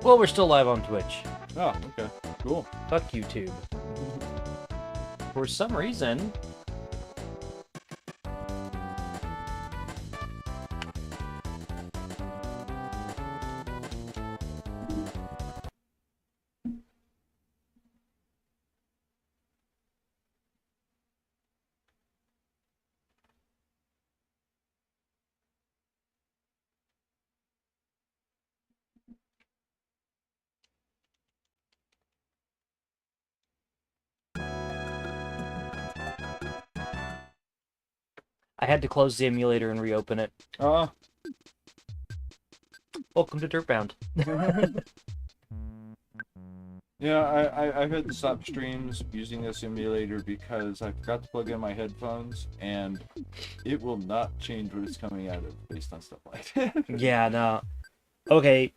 Well, we're still live on Twitch. Oh, okay. Cool. Fuck YouTube. For some reason... I had to close the emulator and reopen it. Welcome to dirtBound. Yeah, I've had to stop streams using this emulator because I forgot to plug in my headphones, and it will not change what it's coming out of based on stuff like that. Yeah, no. Okay.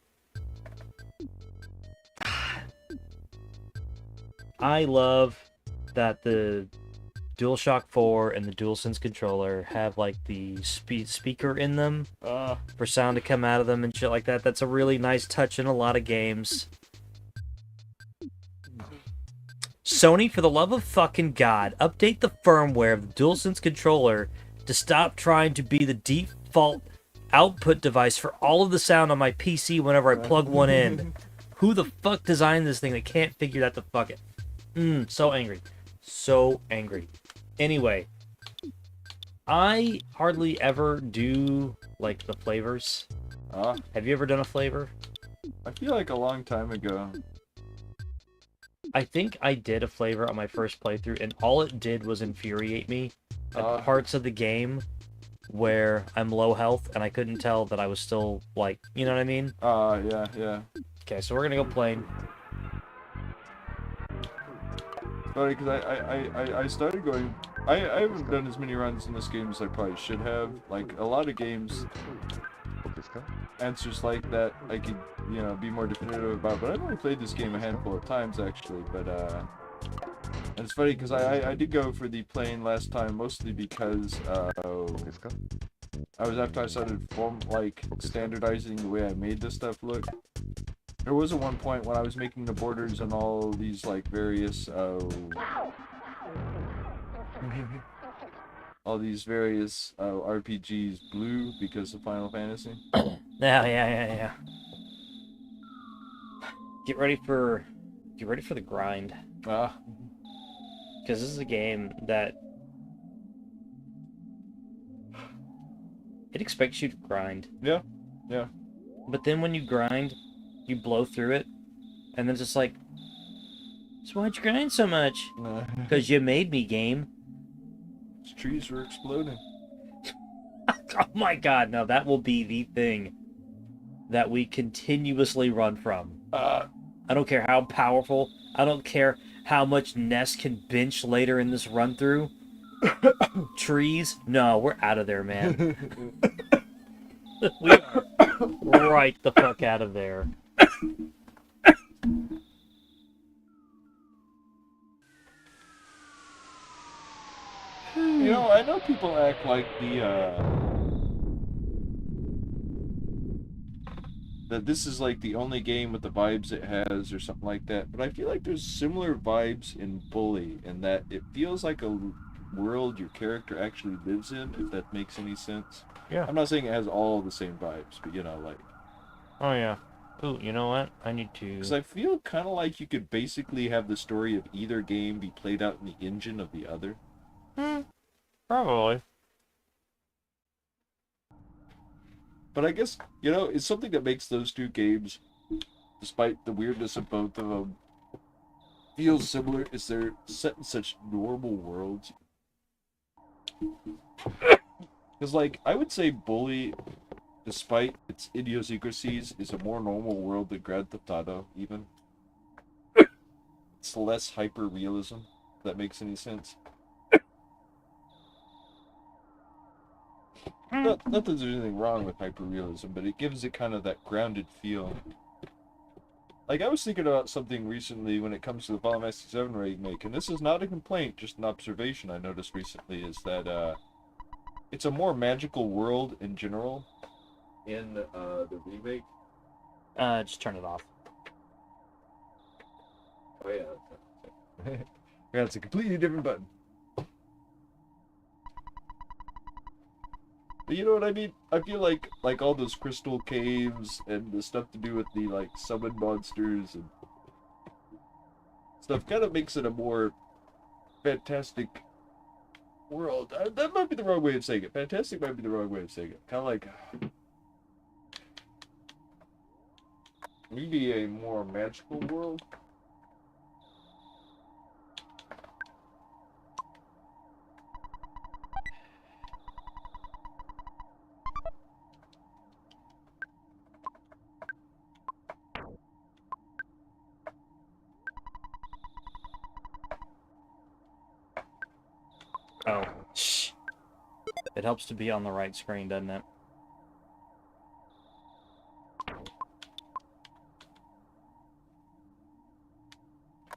I love that the DualShock 4 and the DualSense controller have like the speaker in them for sound to come out of them and shit like that. That's a really nice touch in a lot of games. Sony, for the love of fucking God, update the firmware of the DualSense controller to stop trying to be the default output device for all of the sound on my PC whenever I plug one in. Who the fuck designed this thing that can't figure that the fuck it? So angry. So angry. Anyway, I hardly ever do, like, the flavors. Have you ever done a flavor? I feel like a long time ago. I think I did a flavor on my first playthrough, and all it did was infuriate me at parts of the game where I'm low health, and I couldn't tell that I was still, like, you know what I mean? Yeah. Okay, so we're gonna go plain. Funny, because I started going... I haven't done as many runs in this game as I probably should have. Like, a lot of games... answers like that I could, be more definitive about, but I've only played this game a handful of times, actually, but, and it's funny, because I did go for the plain last time, mostly because, I was after I started standardizing the way I made this stuff look. There was at one point when I was making the borders on all these, like, various, all these various RPGs blue because of Final Fantasy. Yeah. Get ready for the grind. Because this is a game that it expects you to grind. Yeah. But then when you grind, you blow through it, and then it's just like, so why'd you grind so much? Because you made me, game. Trees were exploding. Oh my god, no, that will be the thing that we continuously run from. I don't care how powerful, I don't care how much Ness can bench later in this run through. Trees? No, we're out of there, man. We are right the fuck out of there. I know people act like that this is like the only game with the vibes it has or something like that, but I feel like there's similar vibes in Bully in that it feels like a world your character actually lives in, if that makes any sense. Yeah. I'm not saying it has all the same vibes, but like... Oh yeah. Ooh, you know what? I need to... Because I feel kind of like you could basically have the story of either game be played out in the engine of the other. Probably. But I guess, it's something that makes those two games, despite the weirdness of both of them, feel similar, is they're set in such normal worlds. Because, like, I would say Bully, despite its idiosyncrasies, is a more normal world than Grand Theft Auto, even. It's less hyper-realism, if that makes any sense. Not that there's anything wrong with hyper-realism, but it gives it kind of that grounded feel. Like, I was thinking about something recently when it comes to the Final Fantasy VII remake, and this is not a complaint, just an observation I noticed recently, is that, it's a more magical world in general in, the remake. Just turn it off. Oh yeah. That's a completely different button. But you know what I mean? I feel like all those crystal caves and the stuff to do with the like summon monsters and stuff kind of makes it a more fantastic world. That might be the wrong way of saying it. Fantastic might be the wrong way of saying it. Kind of like maybe a more magical world. Oh, shh. It helps to be on the right screen, doesn't it?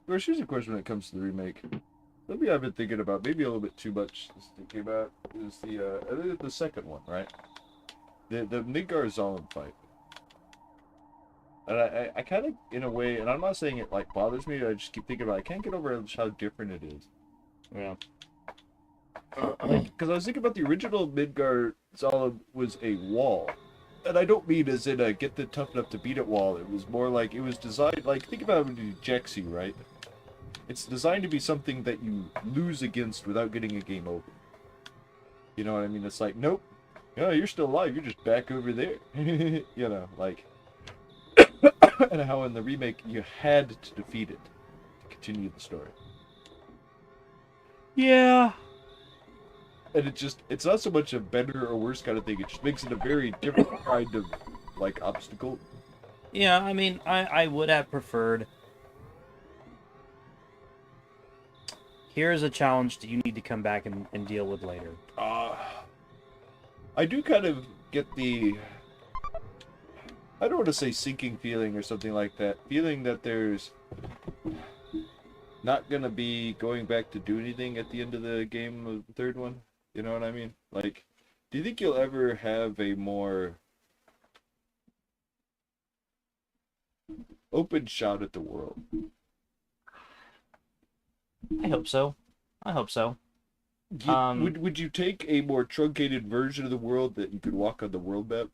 Well, here's a question when it comes to the remake. Something I've been thinking about, maybe a little bit too much thinking about, is the I think it's the second one, right? The Midgar-Zolin fight. And I kind of, in a way, and I'm not saying it like bothers me, I just keep thinking about it. I can't get over how different it is. Yeah. Because I was thinking about the original Midgar-Zolin was a wall. And I don't mean as in a get the tough enough to beat it wall. It was more like it was designed, like, think about it with Jexy, right? It's designed to be something that you lose against without getting a game over. You know what I mean? It's like, nope. Yeah, you're still alive. You're just back over there. You know, like... and how in the remake you had to defeat it to continue the story. Yeah. And it's not so much a better or worse kind of thing. It just makes it a very different kind of, like, obstacle. Yeah, I mean, I would have preferred... Here's a challenge that you need to come back and deal with later. I do kind of get the... I don't want to say sinking feeling or something like that. Feeling that there's not going to be going back to do anything at the end of the game of the third one. You know what I mean? Like, do you think you'll ever have a more open shot at the world? I hope so. I hope so. Would you take a more truncated version of the world that you could walk on the world map?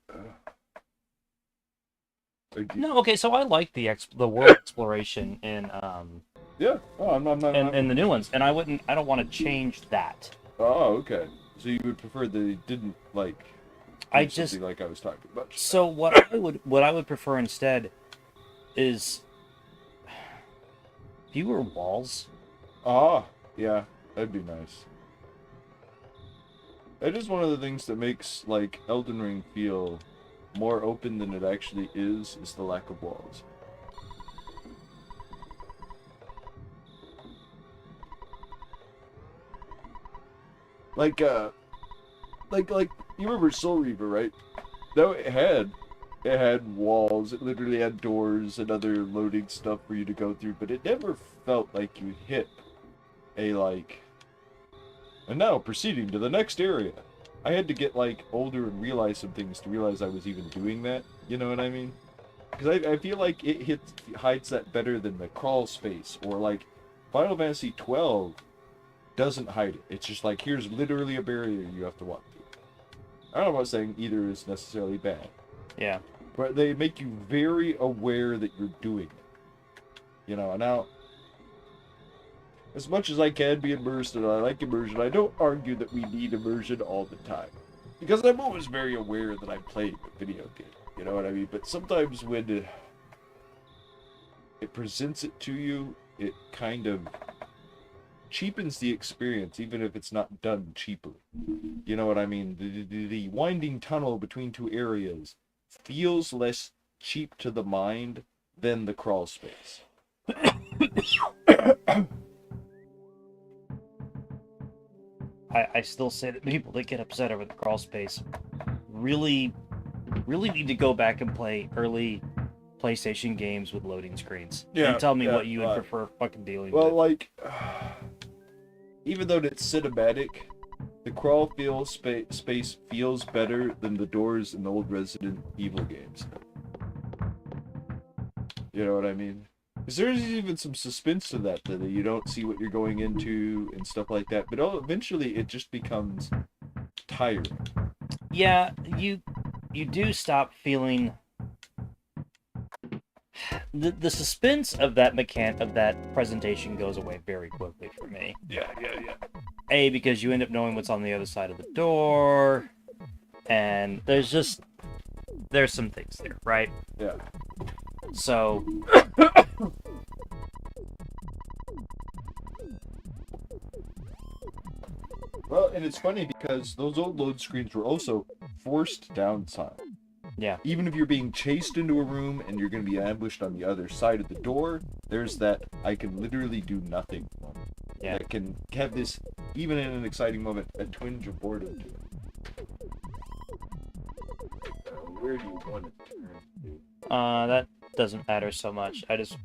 No, okay, so I like the world exploration in Yeah. Oh, I'm not. in the new ones, and I don't want to change that. Oh, okay. So you would prefer that they didn't like. I just something like I was talking about. So what I would prefer instead is fewer walls. Ah, yeah, that'd be nice. That is one of the things that makes like Elden Ring feel more open than it actually is the lack of walls. Like you remember Soul Reaver, right? No, it had walls. It literally had doors and other loading stuff for you to go through, but it never felt like you hit a like. And now proceeding to the next area. I had to get like older and realize some things to realize I was even doing that. You know what I mean? Because I feel like it hides that better than the crawl space or like Final Fantasy 12 doesn't hide it. It's just like here's literally a barrier you have to walk through. I don't know about saying either is necessarily bad. Yeah. But they make you very aware that you're doing it. You know, now, as much as I can be immersed and I like immersion, I don't argue that we need immersion all the time. Because I'm always very aware that I'm playing a video game. You know what I mean? But sometimes when it presents it to you, it kind of cheapens the experience, even if it's not done cheaply. You know what I mean? The winding tunnel between two areas feels less cheap to the mind than the crawl space. I still say that people that get upset over the crawl space really need to go back and play early PlayStation games with loading screens. Yeah, and tell me yeah, what you would prefer fucking dealing well, with. like, even though it's cinematic, the crawl space feels better than the doors in the old Resident Evil games. You know what I mean? Because there's even some suspense to that you don't see what you're going into and stuff like that. But eventually it just becomes tiring. Yeah, you do stop feeling the suspense of that presentation goes away very quickly for me. Yeah. A, because you end up knowing what's on the other side of the door, and there's some things there, right? Yeah. So Well, and it's funny because those old load screens were also forced downtime. yeah. Even if you're being chased into a room and you're going to be ambushed on the other side of the door, there's that I can literally do nothing moment. Yeah. That can have this, even in an exciting moment, a twinge of boredom to it. Where do you want it to turn to? That doesn't matter so much. I just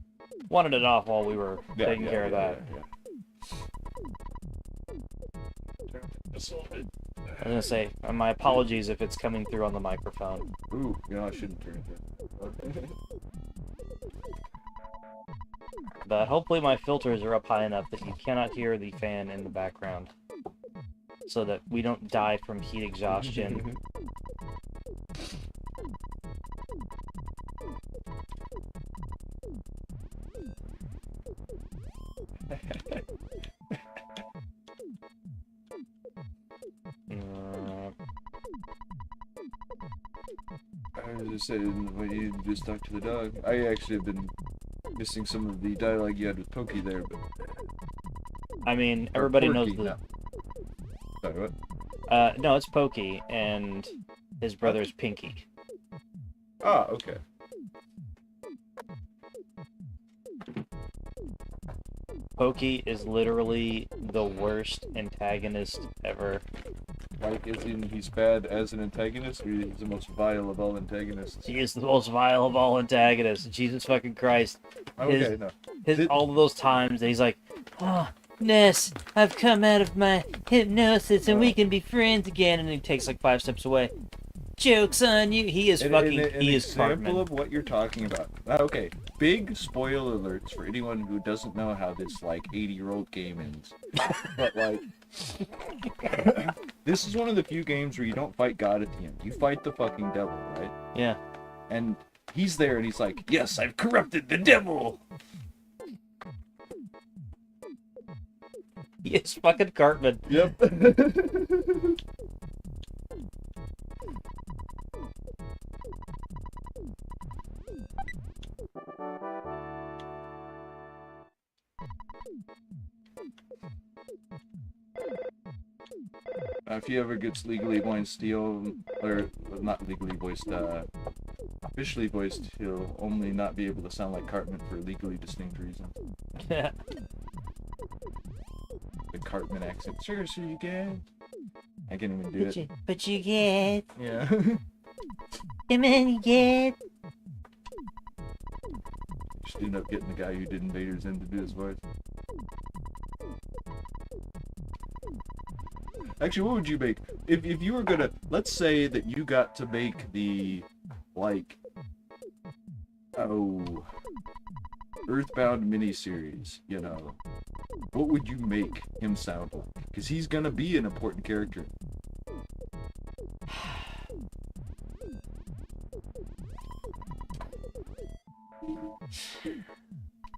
wanted it off while we were taking care of that. Yeah. Just a little bit. I was gonna say, my apologies if it's coming through on the microphone. Ooh, I shouldn't turn it down. But hopefully my filters are up high enough that you cannot hear the fan in the background. So that we don't die from heat exhaustion. I was just saying, when you just talk to the dog, I actually have been missing some of the dialogue you had with Pokey there, but... I mean, everybody knows Porky, the... no. Sorry, what? No, it's Pokey, and his brother's Pinky. Ah, okay. Pokey is literally the worst antagonist ever. Like, as in he's bad as an antagonist, or he's the most vile of all antagonists? He is the most vile of all antagonists. Jesus fucking Christ. Okay, no. All of those times that he's like, oh, Ness, I've come out of my hypnosis and we can be friends again. And he takes like 5 steps away. Joke's on you. He is he is example Cartman. of what you're talking about. Okay, big spoiler alerts for anyone who doesn't know how this, like, 80-year-old game ends. But, like, this is one of the few games where you don't fight God at the end. You fight the fucking devil, right? Yeah. And he's there and he's like, yes, I've corrupted the devil! He is fucking Cartman. Yep. If he ever gets legally voiced, steal, or not legally voiced, officially voiced, he'll only not be able to sound like Cartman for legally distinct reasons. Yeah. The Cartman accent. Seriously, you can? I can't even do it. But you get. Yeah. Come on, you get. Just end up getting the guy who did Invaders in to do his voice. Actually, what would you make? If you were gonna, let's say that you got to make the, like, Earthbound miniseries, you know, what would you make him sound like? Because he's gonna be an important character.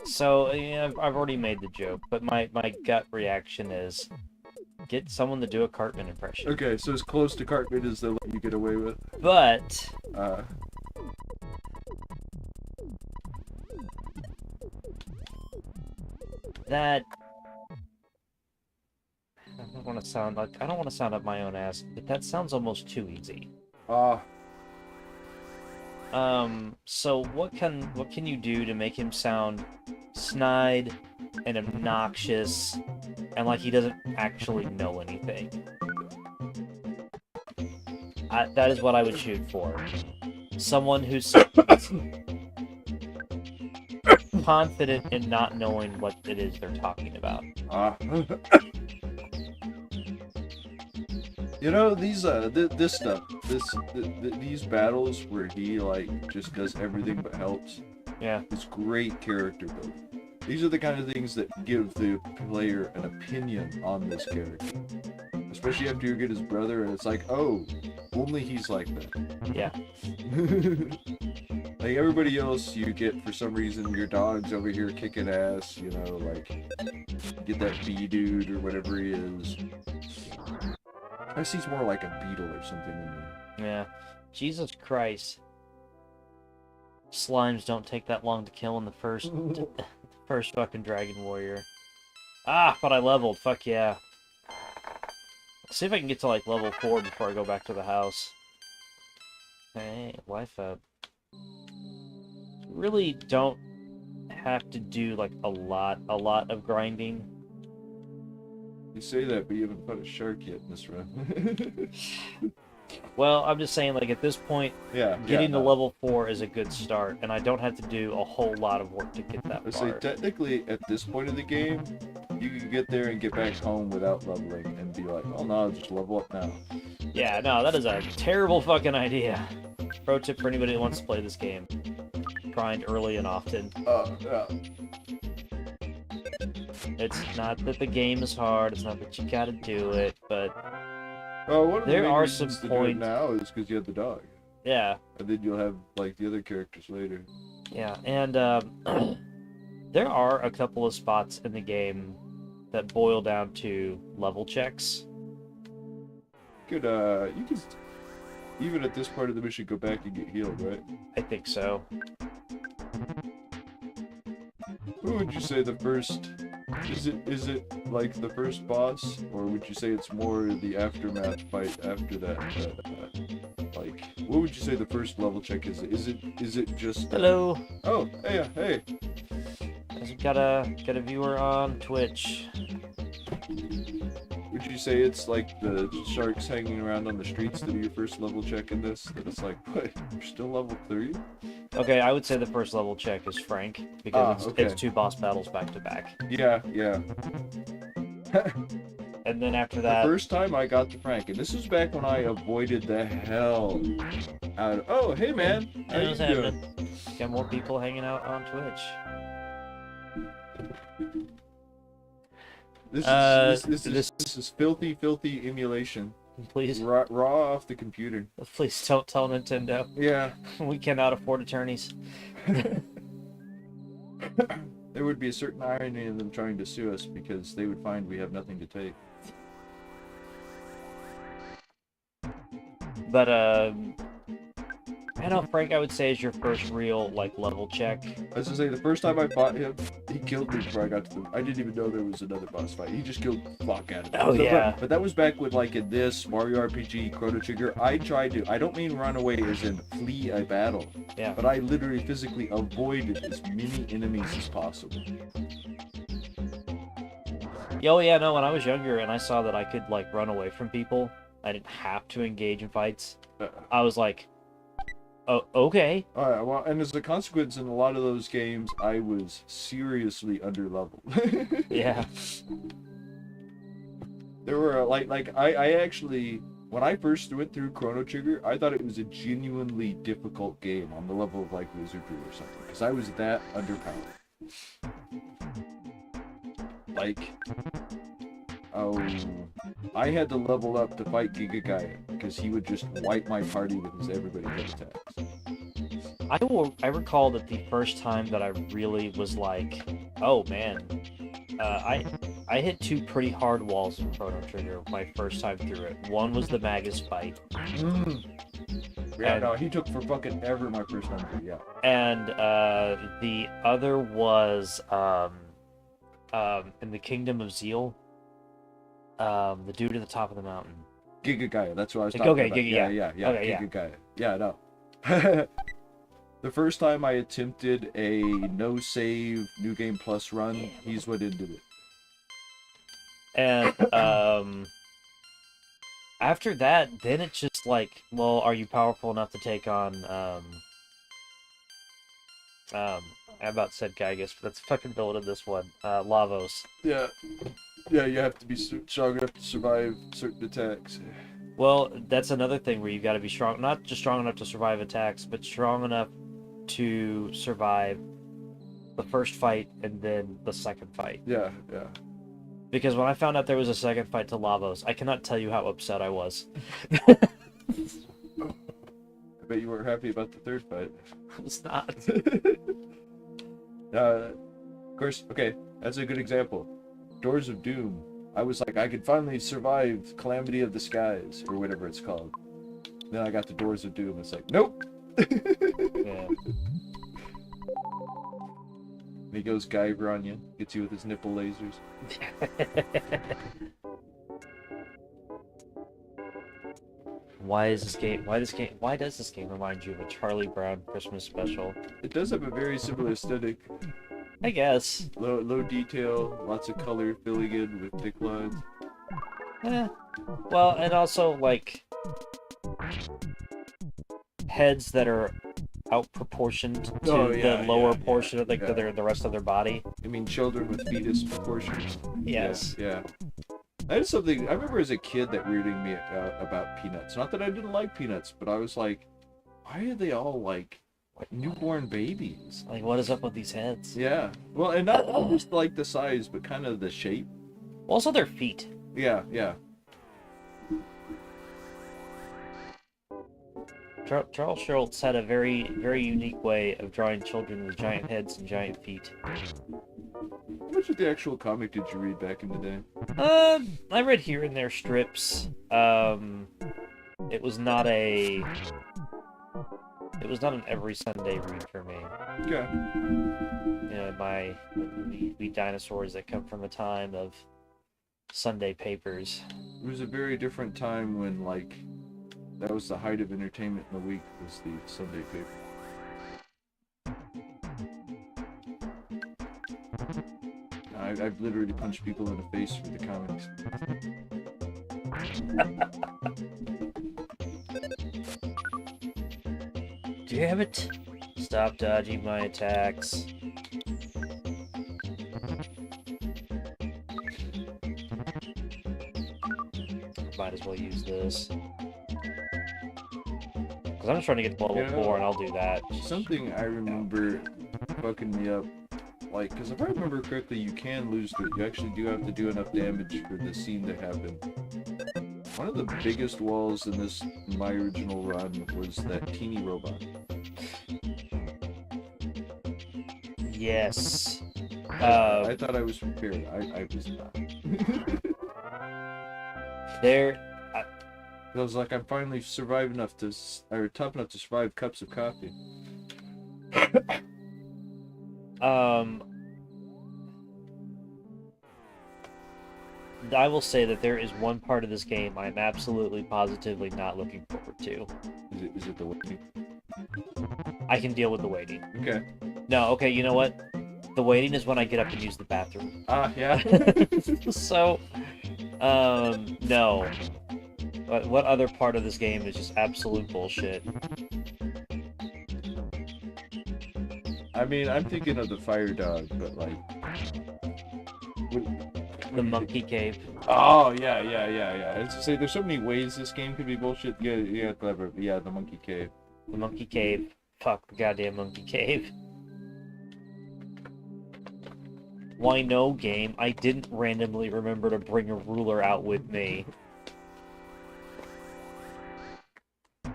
So, yeah, I've already made the joke, but my gut reaction is get someone to do a Cartman impression. Okay, so as close to Cartman as they'll let you get away with. But that I don't want to sound up my own ass, but that sounds almost too easy. So what can you do to make him sound snide and obnoxious and like he doesn't actually know anything? That is what I would shoot for. Someone who's confident in not knowing what it is they're talking about. You know, these this stuff, these battles where he, like, just does everything but helps, Yeah. It's great character building. These are the kind of things that give the player an opinion on this character. Especially after you get his brother and it's like, oh, only he's like that. Yeah. Like everybody else, you get, for some reason, your dog's over here kicking ass, you know, like, get that bee dude or whatever he is. I guess he's more like a beetle or something in there. Yeah. Jesus Christ. Slimes don't take that long to kill in the first first fucking Dragon Warrior. Ah, but I leveled. Fuck yeah. Let's see if I can get to like level 4 before I go back to the house. Hey, life up. Really don't have to do like a lot of grinding. You say that, but you haven't fought a shark yet in this run. Well, I'm just saying, like, at this point, getting to level 4 is a good start, and I don't have to do a whole lot of work to get that I far. say, technically, at this point of the game, you can get there and get back home without leveling and be like, oh no, I'll just level up now. Yeah, no, that is a terrible fucking idea. Pro tip for anybody who wants to play this game. Grind early and often. Yeah. It's not that the game is hard, it's not that you gotta do it, but One of the there main are reasons some to do it points. now is because you have the dog. Yeah. And then you'll have, like, the other characters later. Yeah, and there are a couple of spots in the game that boil down to level checks. You could, even at this part of the mission, go back and get healed, right? I think so. Who would you say the first... Is it like the first boss, or would you say it's more the aftermath fight after that? Like, what would you say the first level check is? Is it just? Hello. Oh, hey. Got a viewer on Twitch. Would you say it's like the sharks hanging around on the streets that are your first level check in this? That it's like, what? You're still level 3? Okay, I would say the first level check is Frank, because okay. it's 2 boss battles back to back. Yeah. And then after that... The first time I got to Frank, and this was back when I avoided the hell out of... Oh, hey man! How you doing? Got more people hanging out on Twitch. This is filthy emulation. Please. Raw off the computer. Please don't tell Nintendo. Yeah. We cannot afford attorneys. There would be a certain irony in them trying to sue us because they would find we have nothing to take. But, I know Frank, I would say, is your first real, like, level check. I was gonna say, the first time I fought him, he killed me before I got to the... I didn't even know there was another boss fight. He just killed the fuck out of me. Oh, yeah. But that was back with, like, in this, Mario RPG, Chrono Trigger, I tried to... I don't mean run away as in flee a battle. Yeah. But I literally physically avoided as many enemies as possible. Oh, yeah, no, when I was younger and I saw that I could, like, run away from people, I didn't have to engage in fights, I was like... Oh, okay. Alright, well, and as a consequence, in a lot of those games, I was seriously underleveled. Yeah. There were, I actually, when I first went through Chrono Trigger, I thought it was a genuinely difficult game on the level of, like, Wizardry or something, because I was that underpowered. Like, I had to level up to fight Giga Gaia, because he would just wipe my party with his everybody hit attacks. I recall that the first time that I really was like, oh man, I hit 2 pretty hard walls in Chrono Trigger my first time through it. One was the Magus fight. Yeah, no, he took for fucking ever my first time through, yeah. And the other was in the Kingdom of Zeal. The dude at the top of the mountain. Giga Gaia, that's what I was talking about. Giga, yeah. Okay, Giga Gaia. Yeah, no. The first time I attempted a no-save New Game Plus run, he's what did it. And after that, then it's just like, well, are you powerful enough to take on I about said Gygus, but that's fucking villain in this one. Lavos. Yeah. Yeah, you have to be strong enough to survive certain attacks. Well, that's another thing where you got to be strong, not just strong enough to survive attacks, but strong enough to survive the first fight and then the second fight. Yeah, yeah. Because when I found out there was a second fight to Lavos, I cannot tell you how upset I was. I bet you weren't happy about the third fight. I was not. Of course, okay, that's a good example. Doors of Doom. I was like, I could finally survive Calamity of the Skies, or whatever it's called. Then I got the Doors of Doom. It's like, nope. Yeah. And he goes Guyver on you, gets you with his nipple lasers. Why does this game remind you of a Charlie Brown Christmas special? It does have a very similar aesthetic. I guess. Low detail, lots of color filling in with thick lines. Well, and also, like, heads that are out proportioned to the lower portion of the rest of their body. I mean, children with fetus proportions. Yes. Yeah. That is something I remember as a kid that weirded me out about Peanuts. Not that I didn't like Peanuts, but I was like, why are they all like newborn babies? Like, what is up with these heads? Yeah. Well, and not just like the size, but kind of the shape. Also, their feet. Yeah. Charles Schultz had a very, very unique way of drawing children with giant heads and giant feet. How much of the actual comic did you read back in the day? I read here and there strips. It was not an every Sunday read for me. Okay. You know, we dinosaurs that come from a time of Sunday papers. It was a very different time when, like, that was the height of entertainment in the week, was the Sunday paper. I've literally punched people in the face for the comics. Damn it! Stop dodging my attacks. Might as well use this. Because I'm just trying to get to level 4 and I'll do that. Something I remember fucking me up, like, because if I remember correctly, you can lose to it. You actually do have to do enough damage for the scene to happen. One of the biggest walls in my original run was that teeny robot. Yes. I thought I was prepared. I was not. I was like, I'm finally tough enough to survive cups of coffee. I will say that there is one part of this game I'm absolutely positively not looking forward to. Is it the waiting? I can deal with the waiting. Okay. No, okay, you know what? The waiting is when I get up and use the bathroom. Ah, yeah. So, no. What other part of this game is just absolute bullshit? I mean, I'm thinking of the fire dog, but like... The monkey cave. Oh, yeah. It's to say, there's so many ways this game could be bullshit. Yeah, clever. Yeah, the monkey cave. The monkey cave. Fuck the goddamn monkey cave. Why no, game? I didn't randomly remember to bring a ruler out with me. I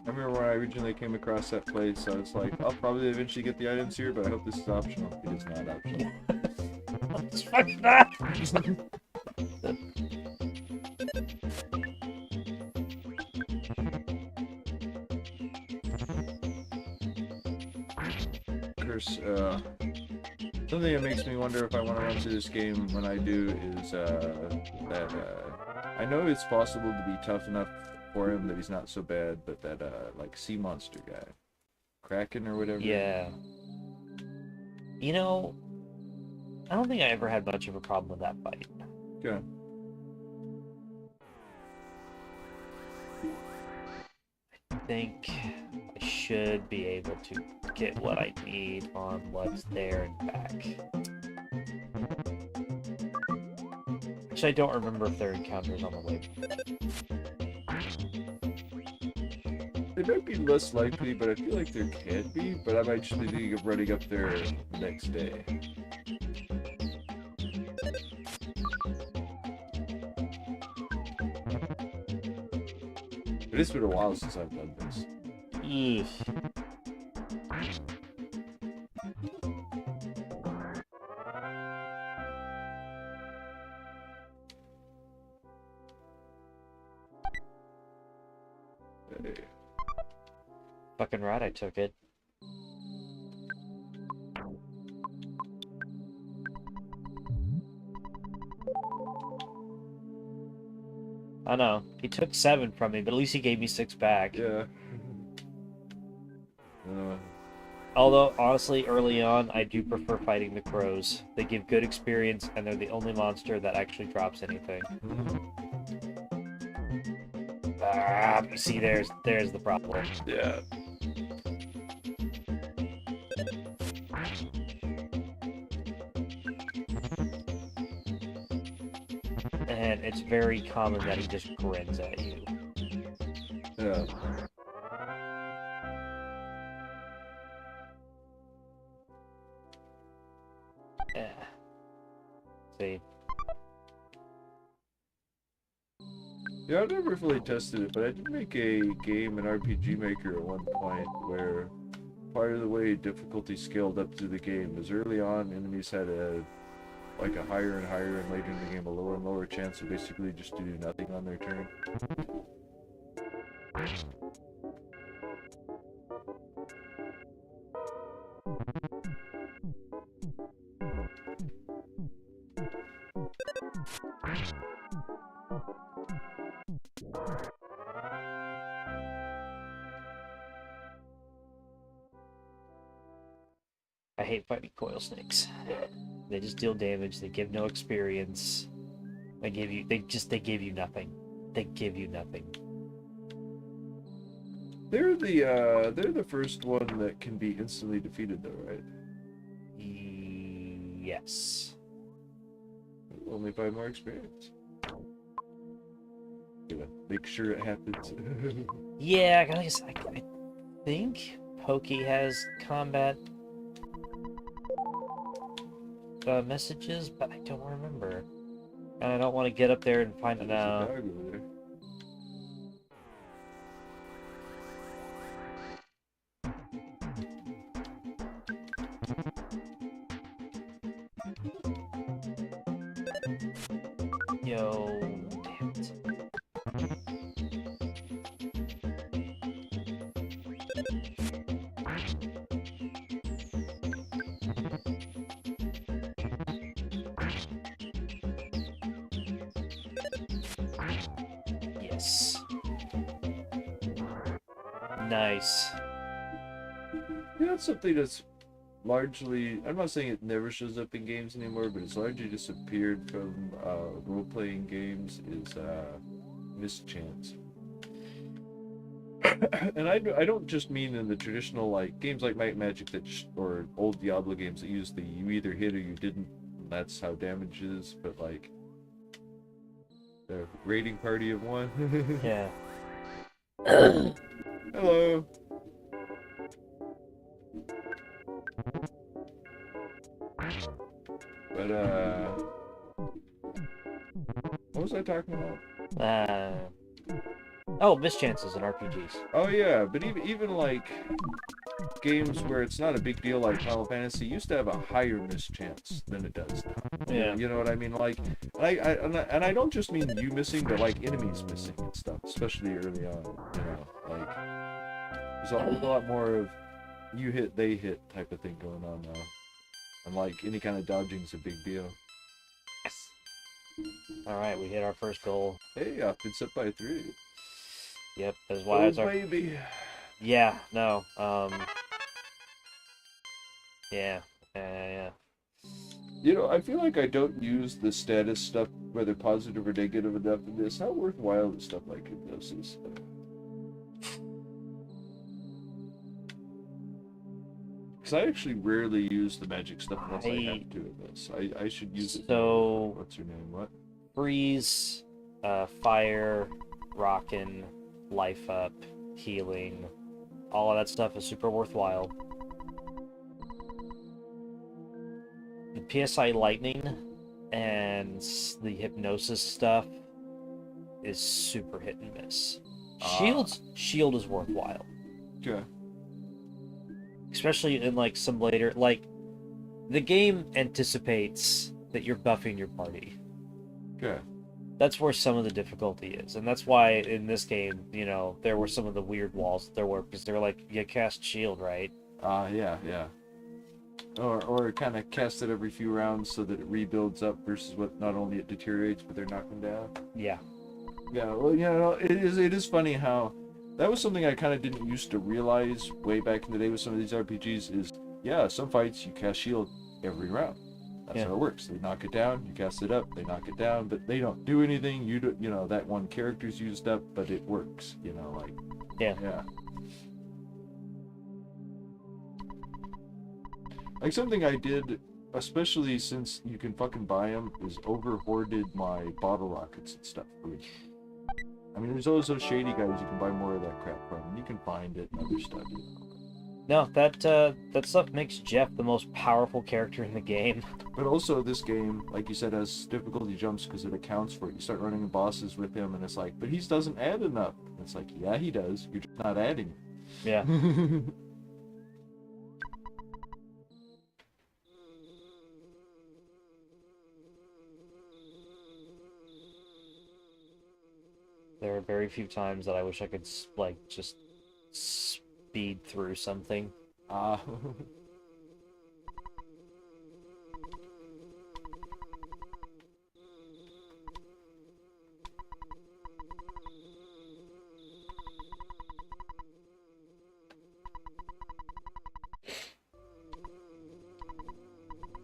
remember when I originally came across that place, I was like, I'll probably eventually get the items here, but I hope this is optional. It is not optional. It's fucking not! Of course, something that makes me wonder if I want to run through this game when I do is that I know it's possible to be tough enough for him that he's not so bad, but that like sea monster guy, Kraken or whatever. Yeah. You know, I don't think I ever had much of a problem with that fight. Okay. I think I should be able to get what I need on what's there and back. Actually, I don't remember if there are encounters on the way. They might be less likely, but I feel like there can be. But I might just be thinking of running up there the next day. It has been a while since I've done this. Ugh. Hey. Fucking right, I took it. I know. He took 7 from me, but at least he gave me 6 back. Yeah. Although, honestly, early on, I do prefer fighting the crows. They give good experience, and they're the only monster that actually drops anything. Ah, you see, there's the problem. Yeah. And it's very common that he just grins at you. Yeah. Yeah. See. Yeah, I've never fully tested it, but I did make a game, an RPG Maker at one point, where part of the way difficulty scaled up through the game is early on enemies had a higher and higher, and later in the game a lower and lower chance of basically just to do nothing on their turn. I hate fighting coil snakes. They just deal damage. They give no experience. They give you nothing. They give you nothing. They're the first one that can be instantly defeated, though, right? Yes. Only by more experience. Gotta make sure it happens. Yeah, I think Pokey has combat messages, but I don't remember. And I don't want to get up there and find it There's a out. dog over there. Yo, damn it. Yes. Nice. You know, it's something that's largely, I'm not saying it never shows up in games anymore, but it's largely disappeared from role-playing games, is mischance. And I don't just mean in the traditional, like, games like Might and Magic or old Diablo games that use the you either hit or you didn't, and that's how damage is, but like the raiding party of one. Yeah. Hello. But what was I talking about? Oh, mischances in RPGs. Oh yeah, but even like games where it's not a big deal, like Final Fantasy used to have a higher mischance than it does now. Yeah. You know what I mean? Like, and I don't just mean you missing, but like enemies missing and stuff, especially early on. You know, like there's a whole lot more of you hit, they hit type of thing going on now, and like any kind of dodging is a big deal. Yes. All right, we hit our first goal. Hey, I've been set by 3. Yep, as wise Oh, our... baby. Yeah, no. Yeah. Yeah. You know, I feel like I don't use the status stuff, whether positive or negative, enough in this. How worthwhile is stuff like hypnosis? Because I actually rarely use the magic stuff unless I have to in this. I should use it. So... What's her name? What? Freeze, fire, rockin', life up, healing, all of that stuff is super worthwhile. The PSI lightning and the hypnosis stuff is super hit and miss. Shield is worthwhile. Okay. Especially in like some later, like the game anticipates that you're buffing your party. Okay. That's where some of the difficulty is, and that's why in this game, you know, there were some of the weird walls there were, because they're like, you cast shield, right? Yeah. Or kind of cast it every few rounds so that it rebuilds up versus what not only it deteriorates, but they're knocking down. Yeah. Yeah, well, you know, it is funny how that was something I kind of didn't used to realize way back in the day with some of these RPGs is, yeah, some fights you cast shield every round. That's how it works. They knock it down, you cast it up, they knock it down, but they don't do anything. You know, that one character's used up, but it works, you know, like. Yeah. Like something I did, especially since you can fucking buy them, is over-hoarded my bottle rockets and stuff. I mean, there's always those shady guys you can buy more of that crap from, and you can find it and other stuff, you know. No, that stuff makes Jeff the most powerful character in the game. But also, this game, like you said, has difficulty jumps because it accounts for it. You start running bosses with him, and it's like, but he doesn't add enough. And it's like, yeah, he does. You're just not adding. Yeah. There are very few times that I wish I could, like, just speed through something.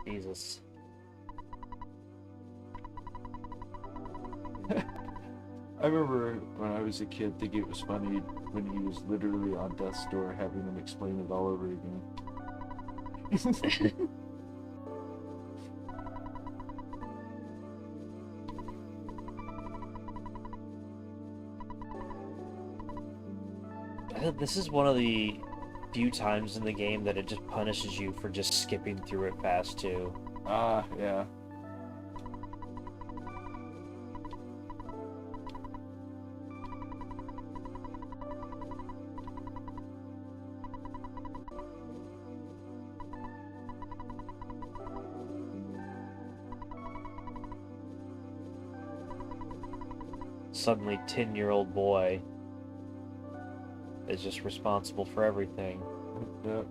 Jesus. I remember when I was a kid thinking it was funny when he was literally on death's door having them explain it all over again. This is one of the few times in the game that it just punishes you for just skipping through it fast, too. Yeah. Suddenly 10-year-old boy is just responsible for everything. Yeah.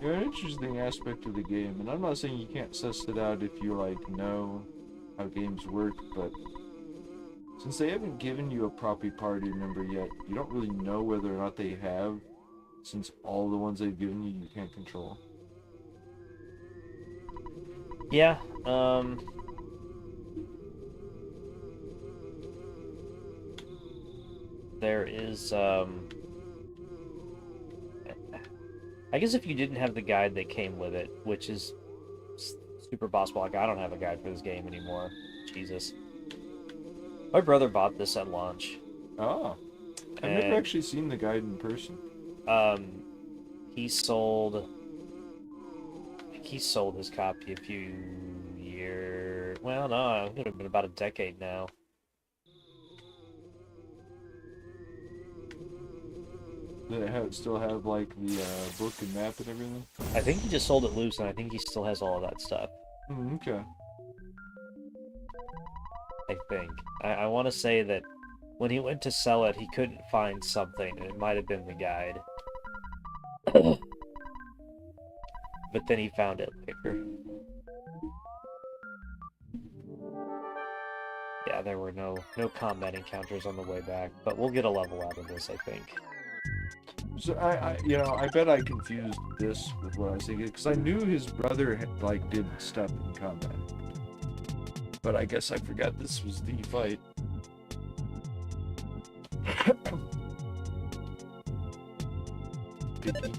An interesting aspect of the game, and I'm not saying you can't suss it out if you like know how games work, but since they haven't given you a proper party member yet, you don't really know whether or not they have, since all the ones they've given you can't control. Yeah, there is, I guess if you didn't have the guide that came with it, which is super possible, like I don't have a guide for this game anymore. Jesus. My brother bought this at launch. Oh. I've never actually seen the guide in person. He sold... I think he sold his copy a few years... Well, no, it would have been about a decade now. Did it still have, like, the book and map and everything? I think he just sold it loose, and I think he still has all of that stuff. Okay. I think. I want to say that when he went to sell it, he couldn't find something, and it might have been the guide. But then he found it later. Yeah, there were no combat encounters on the way back, but we'll get a level out of this, I think. So I bet I confused this with what I was thinking, because I knew his brother like did stuff in combat, But I guess I forgot this was the fight. Picky.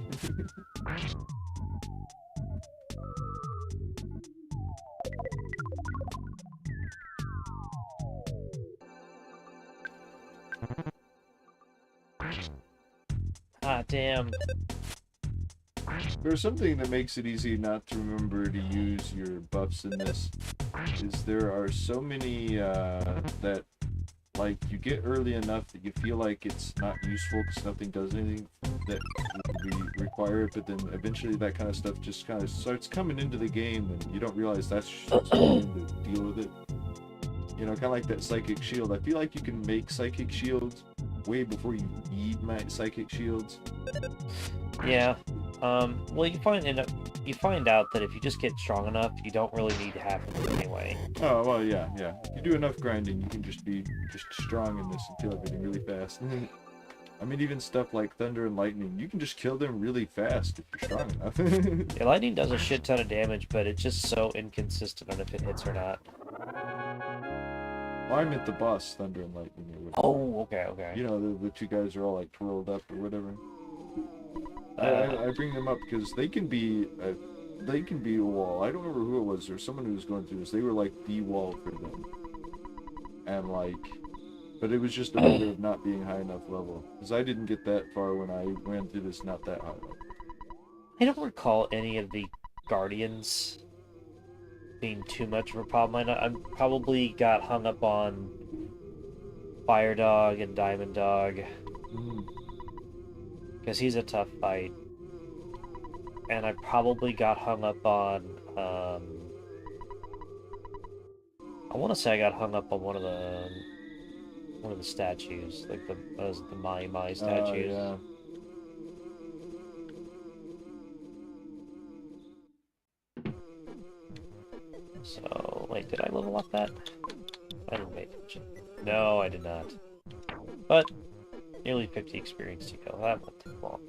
Ah, damn. There's something that makes it easy not to remember to use your buffs in this. Is there are so many that, like, you get early enough that you feel like it's not useful because nothing does anything that would require it, but then eventually that kind of stuff just kind of starts coming into the game and you don't realize that's something to deal with it. You know, kind of like that psychic shield. I feel like you can make psychic shields way before you need psychic shields. Yeah. Well, you find out that if you just get strong enough, you don't really need to have them anyway. Oh, well, yeah. If you do enough grinding, you can just be strong in this and kill everything really fast. I mean, even stuff like thunder and lightning, you can just kill them really fast if you're strong enough. Yeah, lightning does a shit ton of damage, but it's just so inconsistent on if it hits or not. Well, I meant the boss, thunder and lightning. Oh, okay. You know, the two guys are all like twirled up or whatever. I bring them up because they can be a wall. I don't remember who it was. There's someone who was going through this. They were like the wall for them, and like, but it was just a matter of not being high enough level. Because I didn't get that far when I ran through this not that high level. I don't recall any of the guardians being too much of a problem. I probably got hung up on Fire Dog and Diamond Dog. Because he's a tough fight. And I probably got hung up on, I want to say I got hung up on one of the statues, like the Mai statues. Yeah. So, wait, did I level up that? I didn't pay attention. No, I did not. But, nearly 50 experience to go. That won't take long.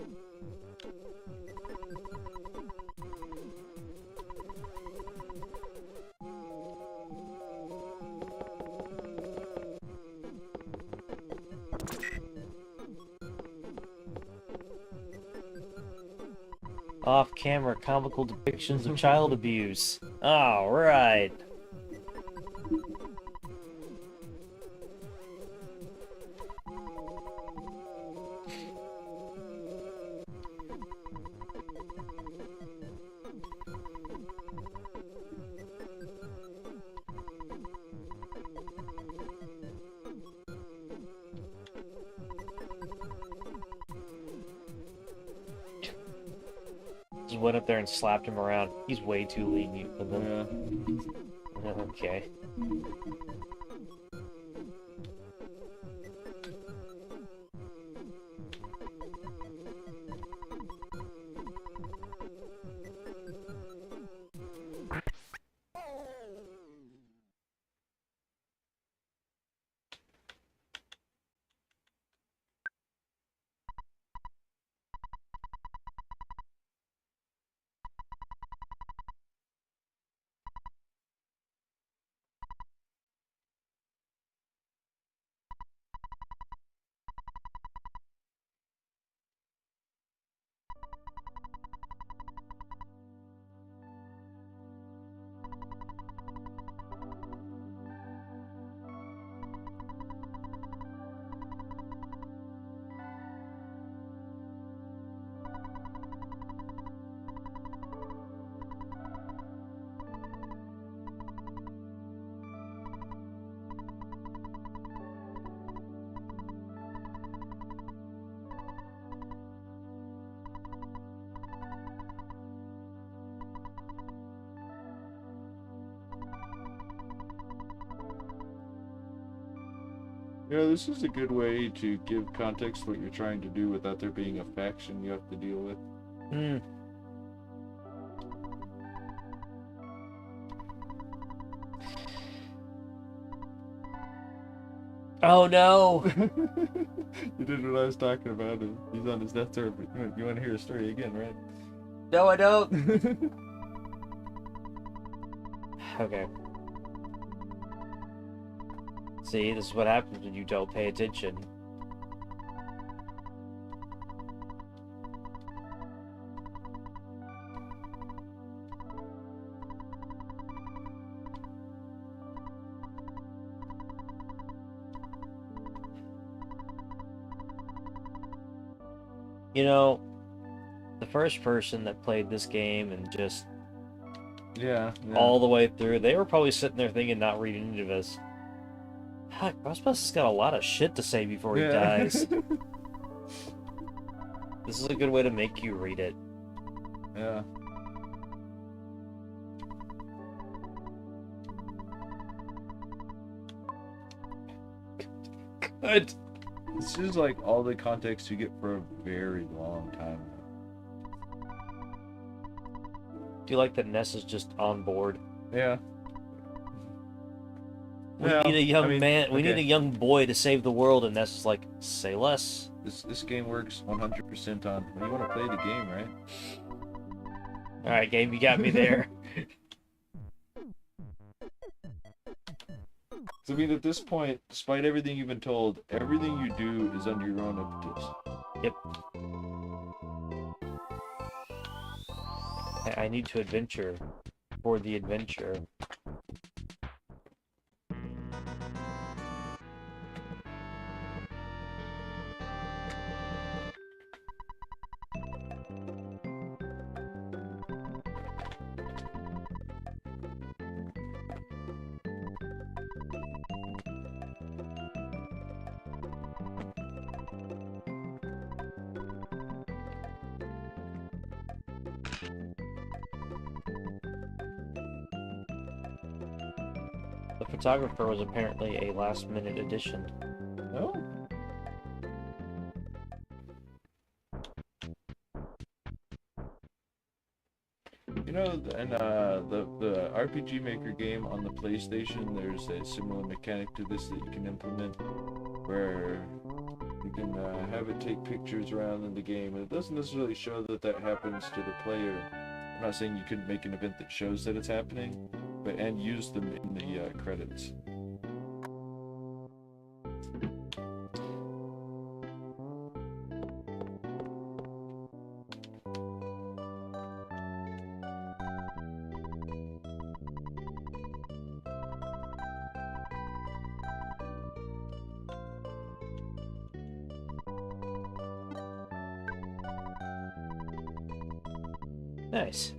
Off-camera comical depictions of child abuse. All right. Just went up there and slapped him around. He's way too lenient with them. Yeah. Okay. Yeah, this is a good way to give context to what you're trying to do without there being a faction you have to deal with. Oh no! You did what I was talking about. He's on his death throw. You want to hear a story again, right? No, I don't. Okay. See, this is what happens when you don't pay attention. You know, the first person that played this game and just Yeah. all the way through, they were probably sitting there thinking, not reading any of this. Heck, Ghostbusters got a lot of shit to say before he dies. This is a good way to make you read it. Yeah. Good. This is like all the context you get for a very long time. Do you like that Ness is just on board? Yeah. We need a young man. We need a young boy to save the world, and Ness is like, say less. This game works 100% on when you want to play the game, right? All right, game, you got me there. So, I mean, at this point, despite everything you've been told, everything you do is under your own impetus. Yep. I need to adventure for the adventure. The photographer was apparently a last-minute addition. Oh. You know, in the RPG Maker game on the PlayStation, there's a similar mechanic to this that you can implement, where you can have it take pictures around in the game, and it doesn't necessarily show that that happens to the player. I'm not saying you couldn't make an event that shows that it's happening, and use them in the credits. Nice.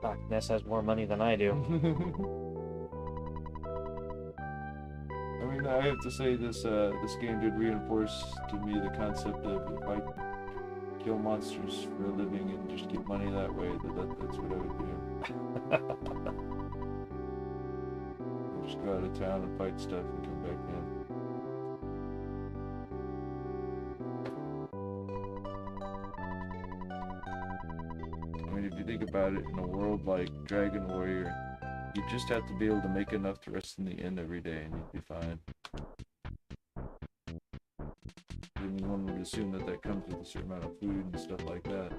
Fuck, Ness has more money than I do. I mean, I have to say this game did reinforce to me the concept of if I kill monsters for a living and just get money that way, that's what I would do. Just go out of town and fight stuff and come back in. I mean, if you think about it, in a world like Dragon Warrior, you just have to be able to make enough to rest in the inn every day and you'd be fine. And one would assume that that comes with a certain amount of food and stuff like that.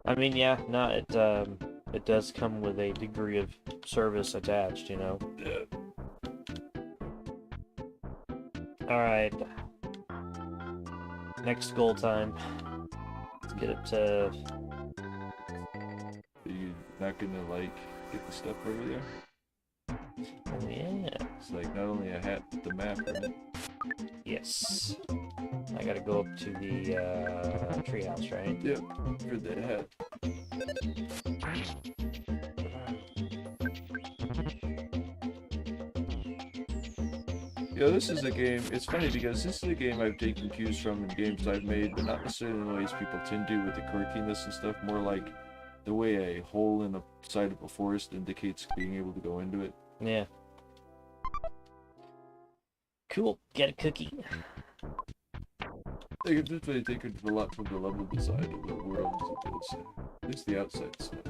I mean, yeah, no, it does come with a degree of service attached, you know. Yeah. All right. Next goal time. Let's get it to. Are you not gonna, like, get the stuff over there? Oh yeah. It's like not only a hat, but the map, right? Yes. I gotta go up to the treehouse, right? Yep, for the hat. Yeah, this is a game, it's funny because this is a game I've taken cues from in games I've made, but not necessarily in the ways people tend to with the quirkiness and stuff, more like the way a hole in the side of a forest indicates being able to go into it. Yeah. Cool. Get a cookie. They could definitely take it a lot from the level design of the world, as it is. At least the outside stuff.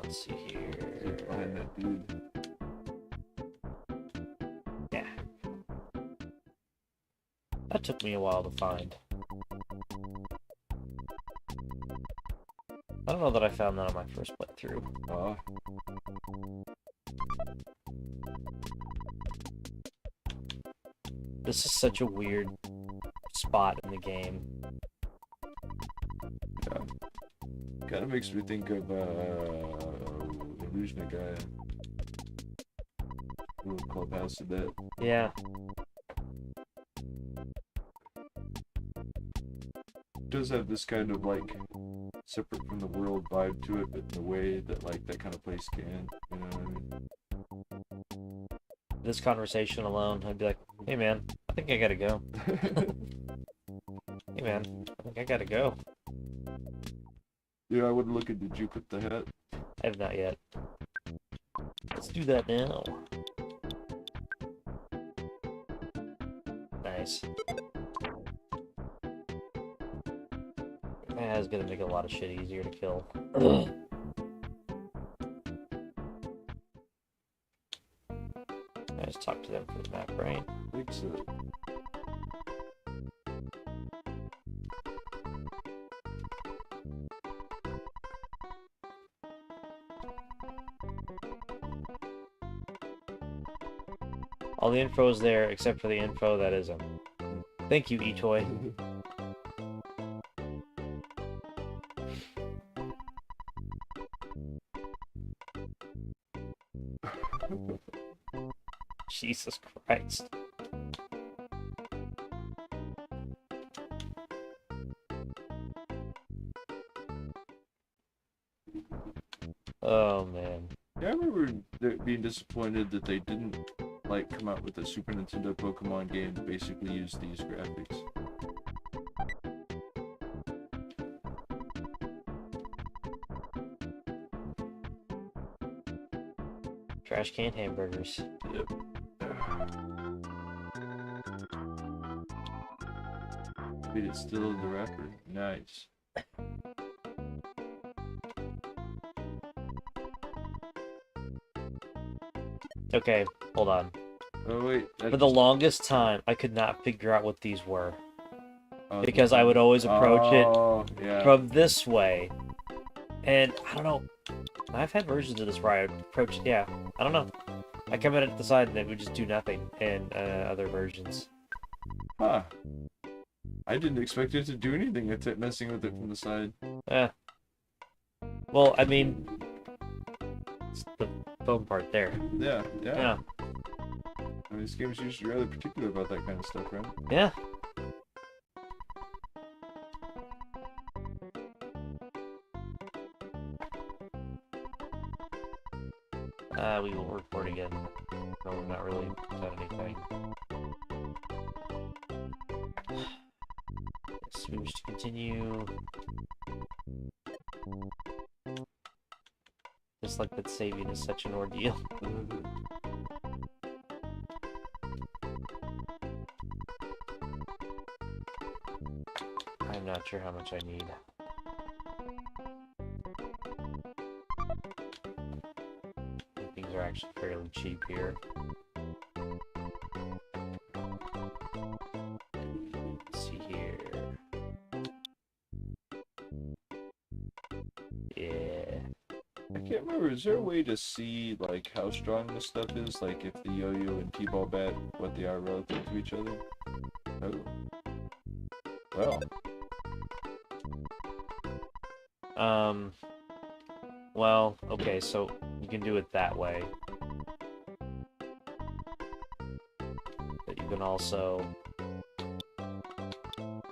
Let's see here. Get behind that dude. Yeah. That took me a while to find. I don't know that I found that on my first playthrough. Ah. This is such a weird spot in the game. Yeah. Kind of makes me think of Illusion guy. Little clubhouse of that. Yeah. It does have this kind of like separate from the world vibe to it, but in a way that like that kind of place can. You know what I mean? This conversation alone, I'd be like, hey man, I think I gotta go. Hey man, I think I gotta go. Yeah, I would look at did you put the hat? I have not yet. Let's do that now. Nice. That is gonna make a lot of shit easier to kill. I just talked to them for the map, right? I think so. All the info is there except for the info that isn't. Thank you, eToy. Jesus Christ. Oh man. Yeah, I remember being disappointed that they didn't like come out with a Super Nintendo Pokemon game that basically used these graphics. Trash can hamburgers. Yep. But it's still in the wrapper. Nice. Okay, hold on. Oh wait. For the longest time, I could not figure out what these were. Oh, Because I would always approach it yeah. from this way. And, I don't know. I've had versions of this where I approach, yeah, I don't know. I come in at the side and it would just do nothing in other versions. Huh. I didn't expect it to do anything with it messing with it from the side. Well, I mean, it's the foam part there. Yeah. Yeah. I mean, this game's usually rather particular about that kind of stuff, right? Yeah. We will record again. No, we're not really done anything. Yes, we wish to continue. Just like that saving is such an ordeal. I'm not sure how much I need. Things are actually fairly cheap here. Let's see here. Yeah. I can't remember, is there a way to see, like, how strong this stuff is? Like, if the yo-yo and t-ball bat, what they are relative to each other? Oh. Well. Well, okay, so you can do it that way. But you can also...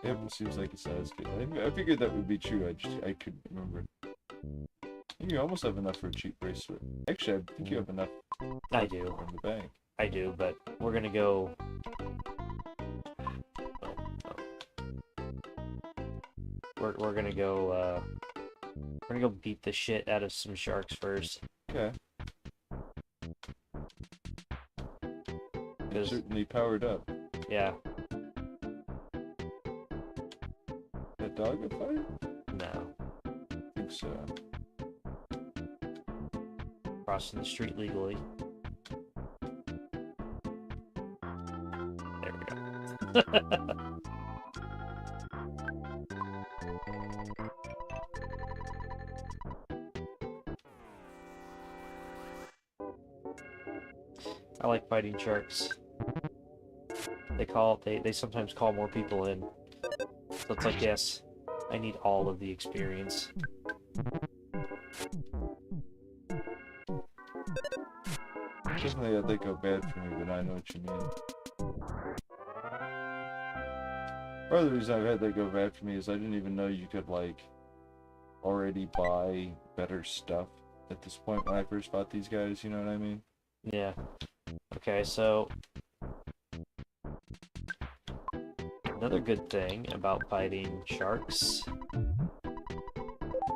Yep, it seems like it's size kit. I figured that would be true, I couldn't remember. You almost have enough for a cheap bracelet. Actually, I think you have enough I do. from the bank. I do, but we're gonna go... We're gonna go, we're gonna go beat the shit out of some sharks first. Okay. They're certainly powered up. Yeah. That dog a fight? No. I think so. Crossing the street legally. There we go. I like fighting sharks. They sometimes call more people in. So it's like, yes, I need all of the experience. Definitely had that go bad for me, but I know what you mean. Part of the reason I've had that go bad for me is I didn't even know you could, like, already buy better stuff at this point when I first bought these guys, you know what I mean? Yeah. Okay, so another good thing about fighting sharks,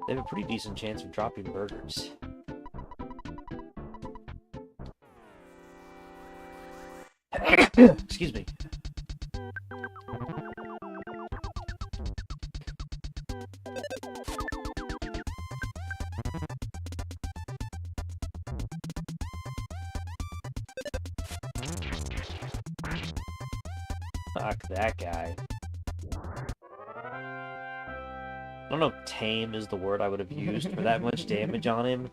they have a pretty decent chance of dropping burgers. Excuse me. Fuck that guy. I don't know if tame is the word I would have used for that much damage on him.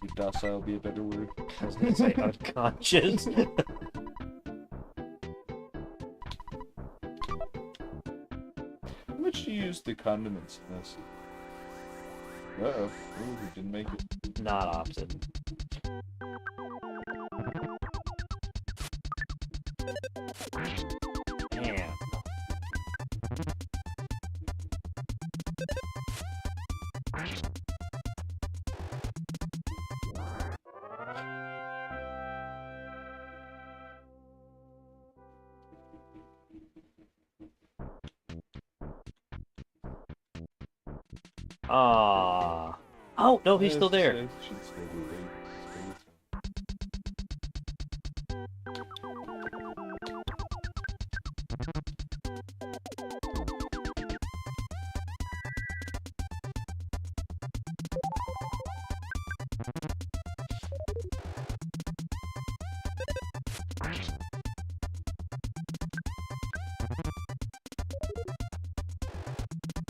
Would docile be a better word? I was gonna say unconscious. How much do you use the condiments in this? Uh-oh. Ooh, we didn't make it. Not often. Damn. Ah. Oh, no, he's still there. It should still be there.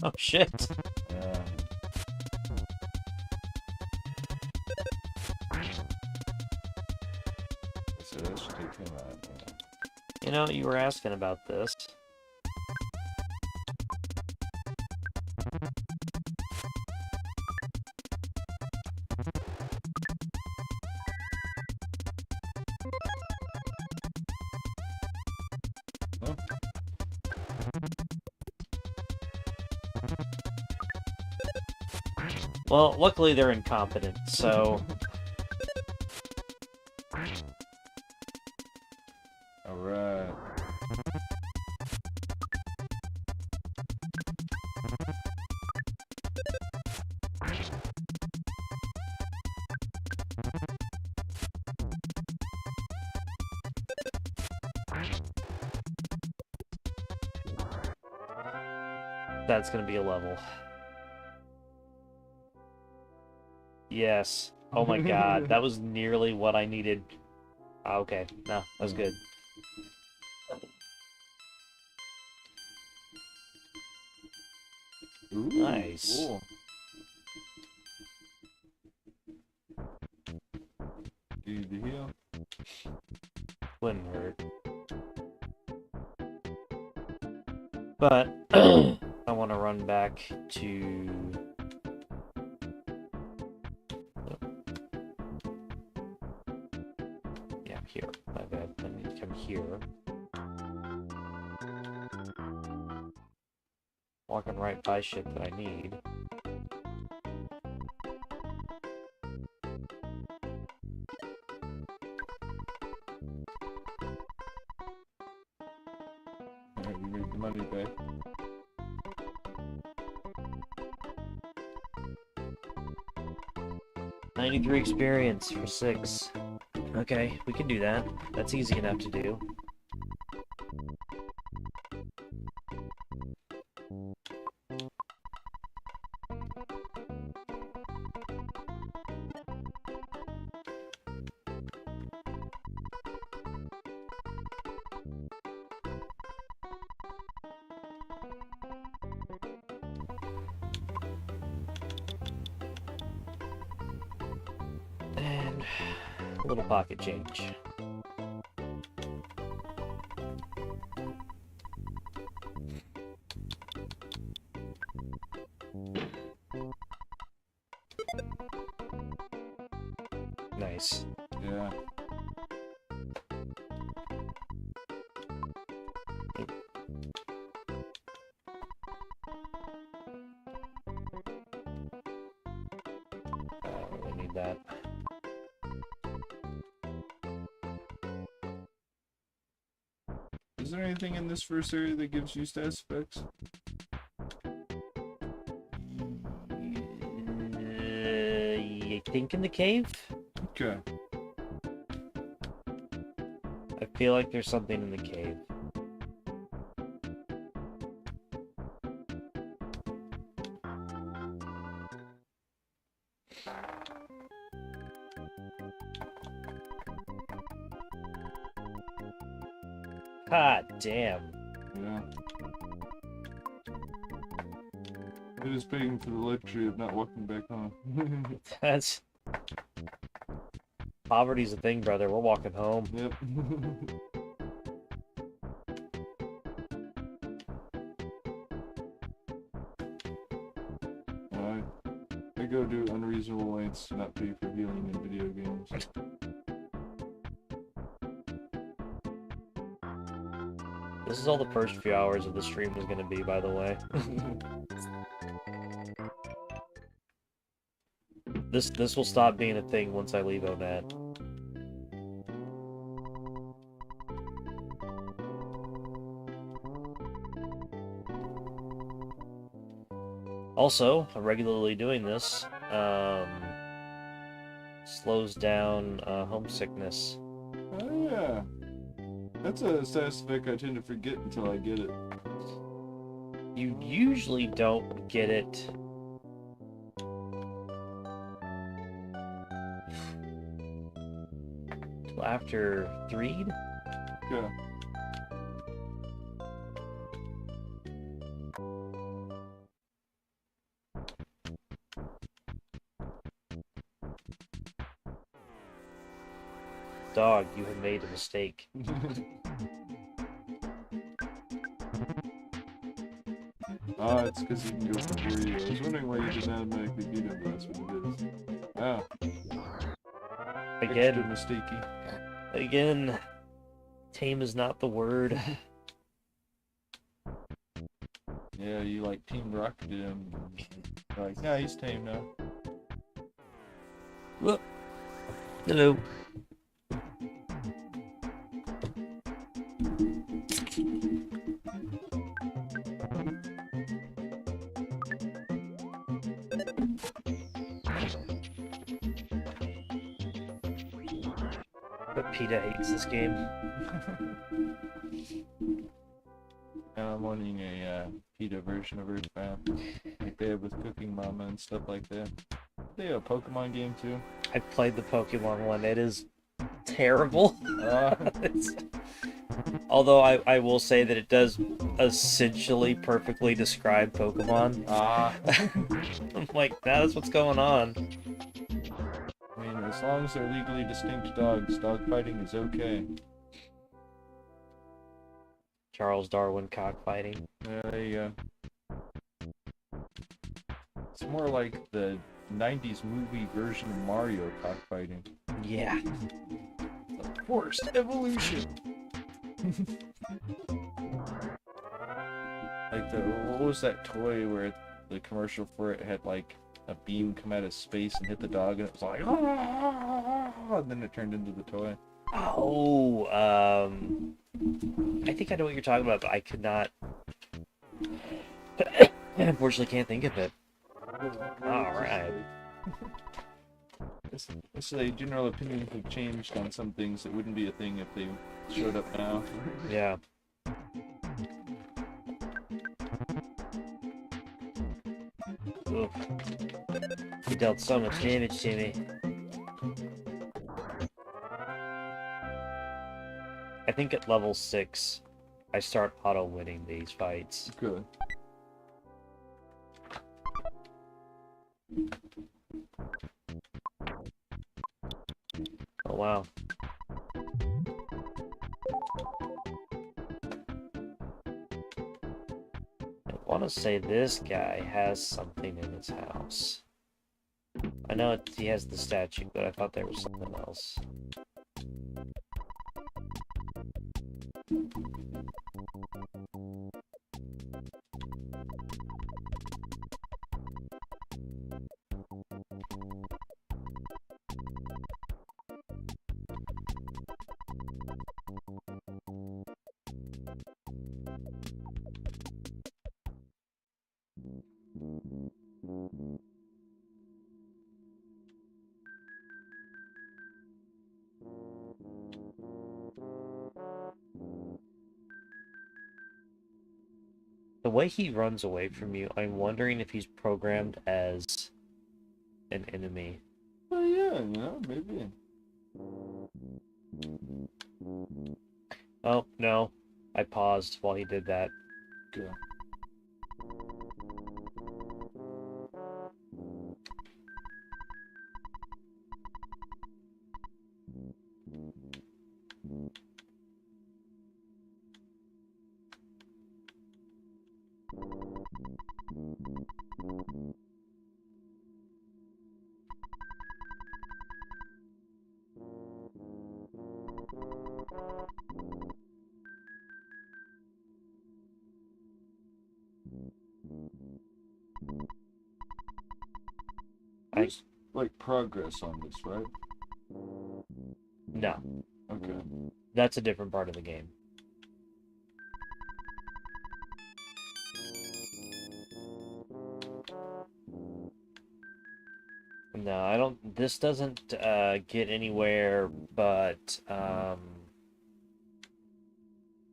Oh, shit. Yeah. So that should take him out. You know, you were asking about this. Oh. Well, luckily they're incompetent, so... Alright. That's gonna be a level. Yes. Oh my god, that was nearly what I needed. Okay, no, that was good. Ooh, Nice. Cool. Do you need to heal? Wouldn't hurt. But I want to run back to... Yeah, here. My bad. I need to come here. Walking right by shit that I need. Alright, we made the money back. $93 experience for 6. Okay, we can do that. That's easy enough to do. found a little pocket change. Nice. Yeah. I don't really need that. Is there anything in this first area that gives you status effects? I think in the cave? Okay. I feel like there's something in the cave. God damn. Yeah. It is paying for the luxury of not walking back home. That's... Poverty's a thing, brother. We're walking home. Yep. I go to unreasonable lengths to not pay for healing in video games. This is all the first few hours of the stream is going to be, by the way. This will stop being a thing once I leave ONET. Also, I'm regularly doing this. Slows down homesickness. Oh yeah. That's a status effect I tend to forget until I get it. You usually don't get it till after Threed? Yeah. Dog, you have made a mistake. Ah, it's because you can go for 3. I was wondering why you didn't automatically beat him, but that's what it is. Ah. Extra Again, mistakey. again, tame is not the word. Yeah, you like Team Rocketed him. You're like, nah, he's tame now. Look. Hello. But PETA hates this game. And I'm wanting a PETA version of Earthbound. Like they have with Cooking Mama and stuff like that. They have a Pokemon game too. I played the Pokemon one. It is terrible. Although I will say that it does essentially perfectly describe Pokemon. I'm like, that's what's going on. I mean, as long as they're legally distinct dogs, dogfighting is okay. Charles Darwin cockfighting. Yeah, there you go. It's more like the 90s movie version of Mario cockfighting. Yeah. The forced evolution! Like what was that toy where the commercial for it had like a beam come out of space and hit the dog and it was like, ah, and then it turned into the toy. Oh, I think I know what you're talking about, but I could not. Unfortunately, can't think of it. All right. It's a general opinion have changed on some things that wouldn't be a thing if they showed up now. Yeah. Oof. He dealt so much damage to me. I think at level 6, I start auto-winning these fights. Good. wow. I want to say this guy has something in his house. I know he has the statue, but I thought there was something else. The way he runs away from you, I'm wondering if he's programmed as an enemy. Oh yeah, you know, maybe. Oh, no. I paused while he did that. Okay. There's like progress on this, right? No. Okay. That's a different part of the game. No, I don't. This doesn't get anywhere, but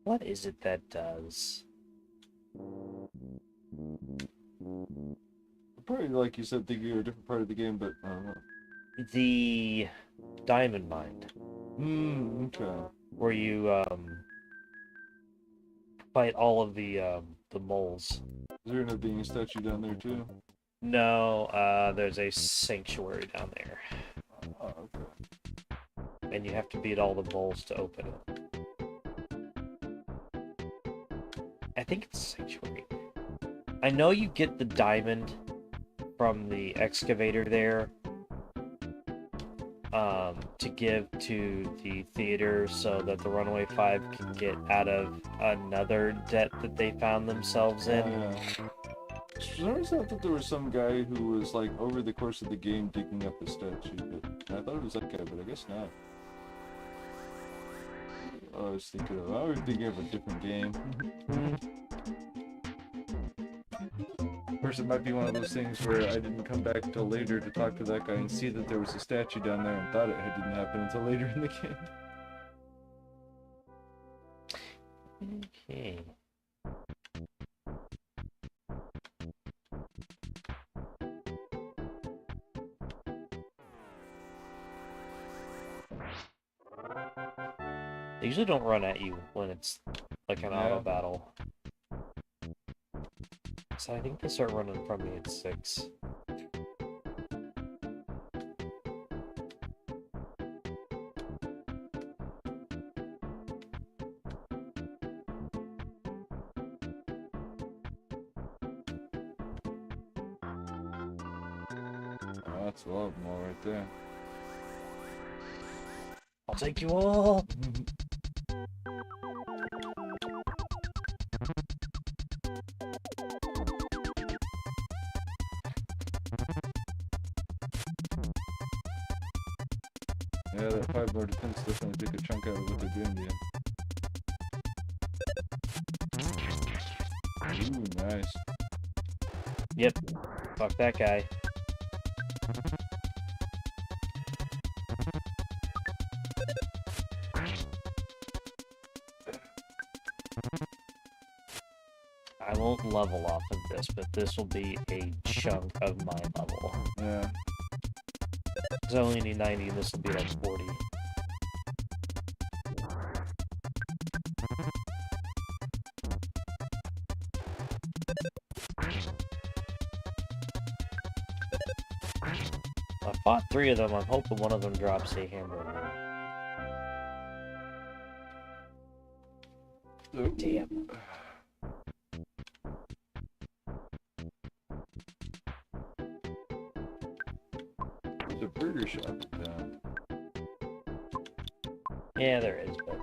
what is it that does? Probably, like you said, thinking you're a different part of the game, but I don't know. The diamond mine, Okay. where you fight all of the moles. Is there end up being a statue down there too? No, there's a sanctuary down there, Oh, okay. and you have to beat all the moles to open it. I think it's sanctuary. I know you get the diamond from the excavator there to give to the theater so that the Runaway Five can get out of another debt that they found themselves in. For some reason, I thought there was some guy who was like over the course of the game digging up the statue, but I thought it was that guy, but I guess not. I was thinking of a different game. Of course, it might be one of those things where I didn't come back till later to talk to that guy and see that there was a statue down there and thought it didn't happen until later in the game. Okay. They usually don't run at you when it's like an auto battle. So I think they start running from me at 6. Oh, that's a lot of them all right there. I'll take you all! Yeah, that 5 bar defense definitely took a chunk out of what they're doing to you. Ooh, nice. Yep. Fuck that guy. I won't level off of this, but this will be a chunk of my level. Yeah. Because I only need 90 and this will be like 40. I fought 3 of them. I'm hoping one of them drops a hamburger. Oh. Damn. There's a burger shop in town. Yeah, there is, but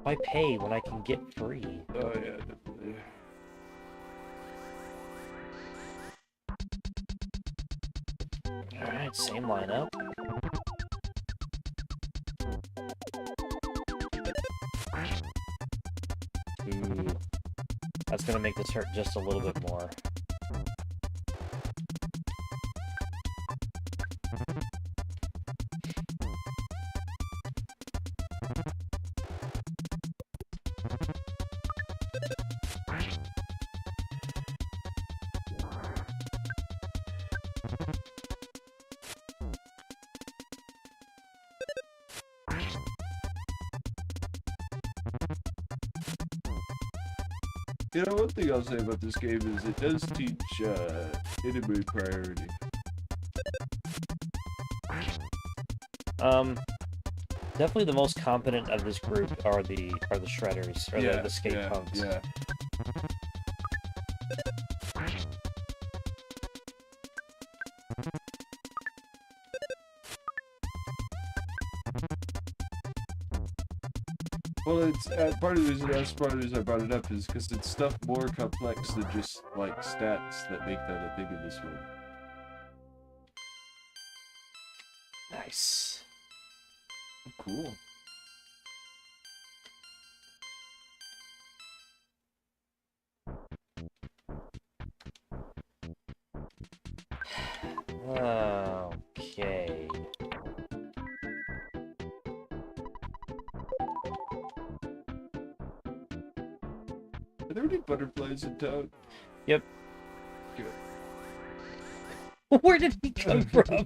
why pay when I can get free? Oh yeah, definitely. Alright, same lineup. Ooh. That's gonna make this hurt just a little bit more. You know, one thing I'll say about this game is it does teach enemy priority. Definitely the most competent of this group are the shredders, or the skate punks. Yeah. Well, it's part of the reason I brought it up is because it's stuff more complex than just like stats that make that a thing in this one. Nice. Cool. Okay. Are there any butterflies in town? Yep. Good. Where did he come from?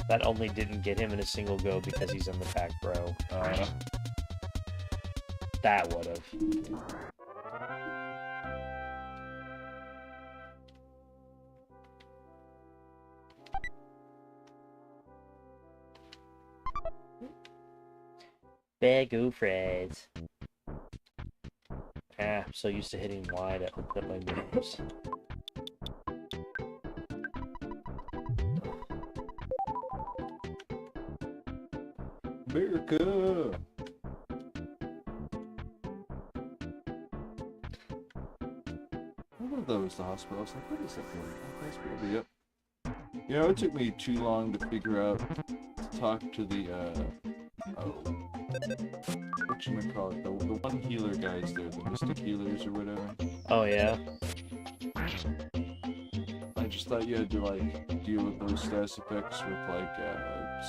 That only didn't get him in a single go because he's in the back row. That would've. Bag of fries. I'm so used to hitting wide, I hooked up my moves. America! One of those, the hospital. I was like, what is that for? Hospital, yep. You know, it took me too long to figure out, to talk to the, whatchamacallit, the one healer guys there, the mystic healers or whatever. Oh, yeah? I just thought you had to, like, deal with those status effects with, like,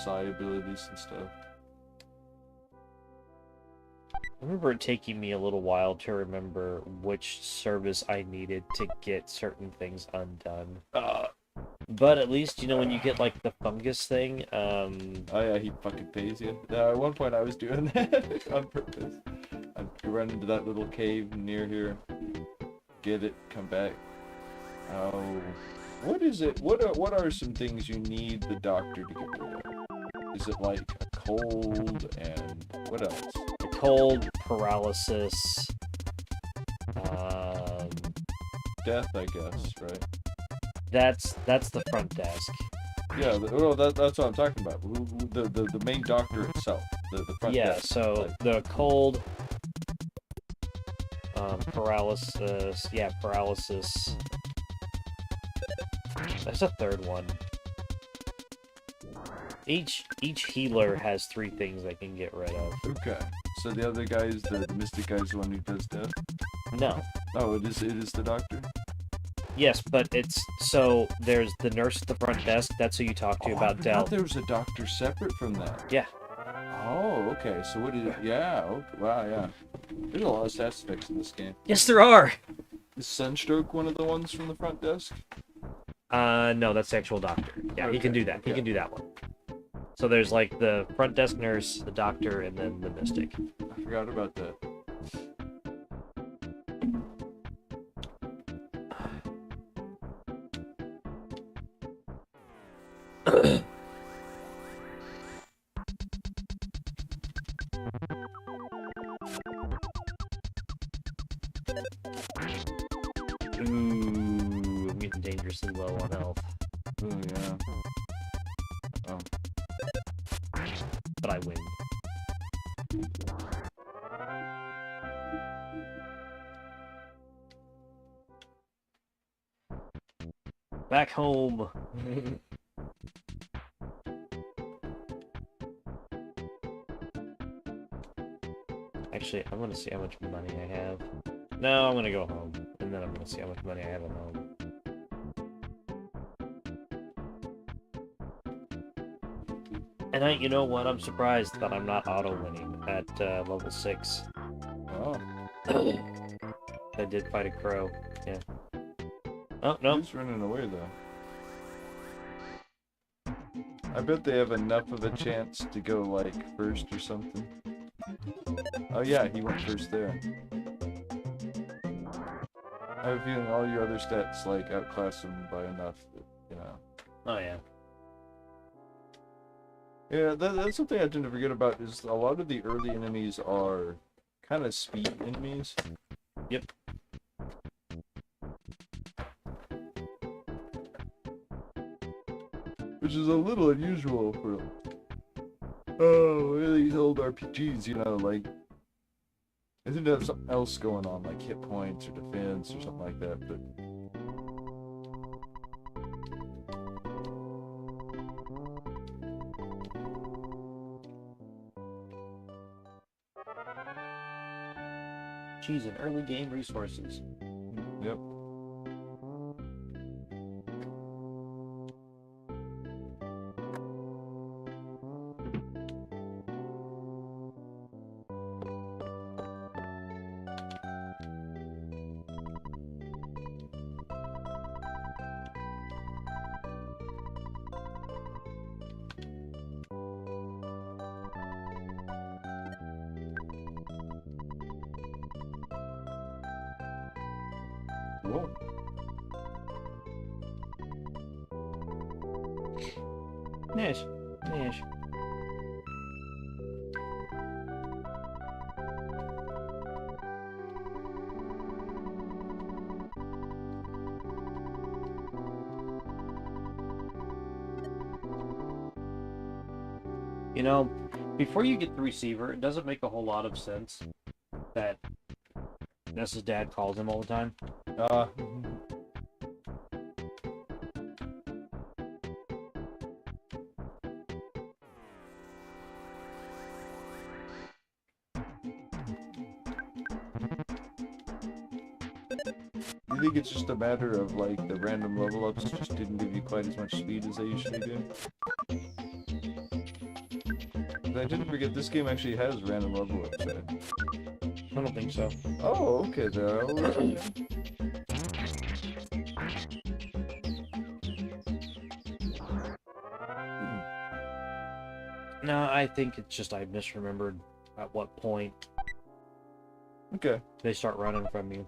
psi abilities and stuff. I remember it taking me a little while to remember which service I needed to get certain things undone. But at least, you know, when you get, like, the fungus thing, Oh yeah, he fucking pays you. At one point I was doing that on purpose. I'd run into that little cave near here, get it, come back. Oh, what is it? What are some things you need the doctor to get rid of? Is it like a cold and what else? cold, paralysis, Death, I guess, right? that's the front desk. Yeah, that's what I'm talking about. The main doctor itself, the front Yeah, desk. so like, the cold, paralysis, yeah, paralysis. There's a third one. Each healer has 3 things they can get rid of. okay, so the other guy is the mystic guy is the one who does death. No. Oh, it is the doctor. Yes, but it's so there's the nurse at the front desk. That's who you talk to about I Dell. thought there was a doctor separate from that. Yeah. Oh, okay. So what is it? Yeah. Okay. Wow. Yeah. There's a lot of stats effects in this game. Yes, there are. Is Sunstroke one of the ones from the front desk? No, that's the actual doctor. Yeah, he can Okay, do that. He okay. can do that one. So there's like the front desk nurse, the doctor, and then the mystic. I forgot about that. Ooh, I'm getting dangerously low on health, Oh yeah. Oh. but I win. Back home. Actually, I'm gonna see how much money I have. No, I'm gonna go home, and then I'm gonna see how much money I have at home. And you know what? I'm surprised that I'm not auto-winning at level 6. Oh. I did fight a crow. Yeah. Oh, no. He's running away though. I bet they have enough of a chance to go like first or something. Oh yeah, he went first there. I have a feeling all your other stats like outclass him by enough that, you know. Oh, yeah. Yeah, that's something I tend to forget about is a lot of the early enemies are kind of speed enemies. Yep. Which is a little unusual for these old RPGs, you know, like I think they have something else going on, like hit points or defense or something like that, but Jeez, and early game resources. yep. Whoa. Nice. Nice. You know, before you get the receiver, it doesn't make a whole lot of sense that Nessa's dad calls him all the time. You think it's just a matter of like the random level ups just didn't give you quite as much speed as they usually do? I didn't forget this game actually has random level ups. I don't think so. Oh, okay, there. No, I think it's just I misremembered at what point Okay. they start running from you.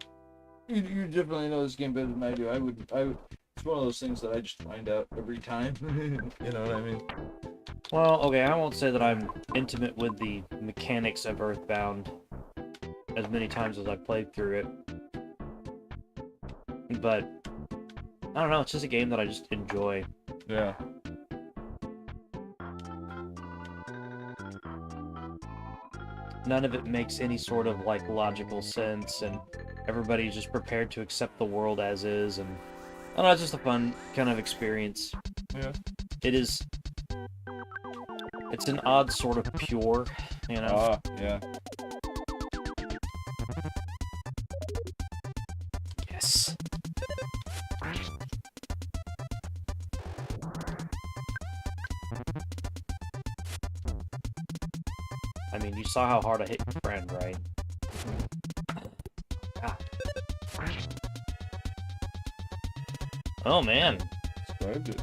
You definitely know this game better than I do. I would. It's one of those things that I just find out every time. You know what I mean? Well, okay, I won't say that I'm intimate with the mechanics of Earthbound as many times as I've played through it. But, I don't know, it's just a game that I just enjoy. Yeah. None of it makes any sort of, like, logical sense, and everybody's just prepared to accept the world as is, and I don't know, it's just a fun kind of experience. Yeah. It is... It's an odd sort of pure, you know? Ah, yeah. Yes. I mean, you saw how hard I hit your friend, right? Ah. Oh man, described it.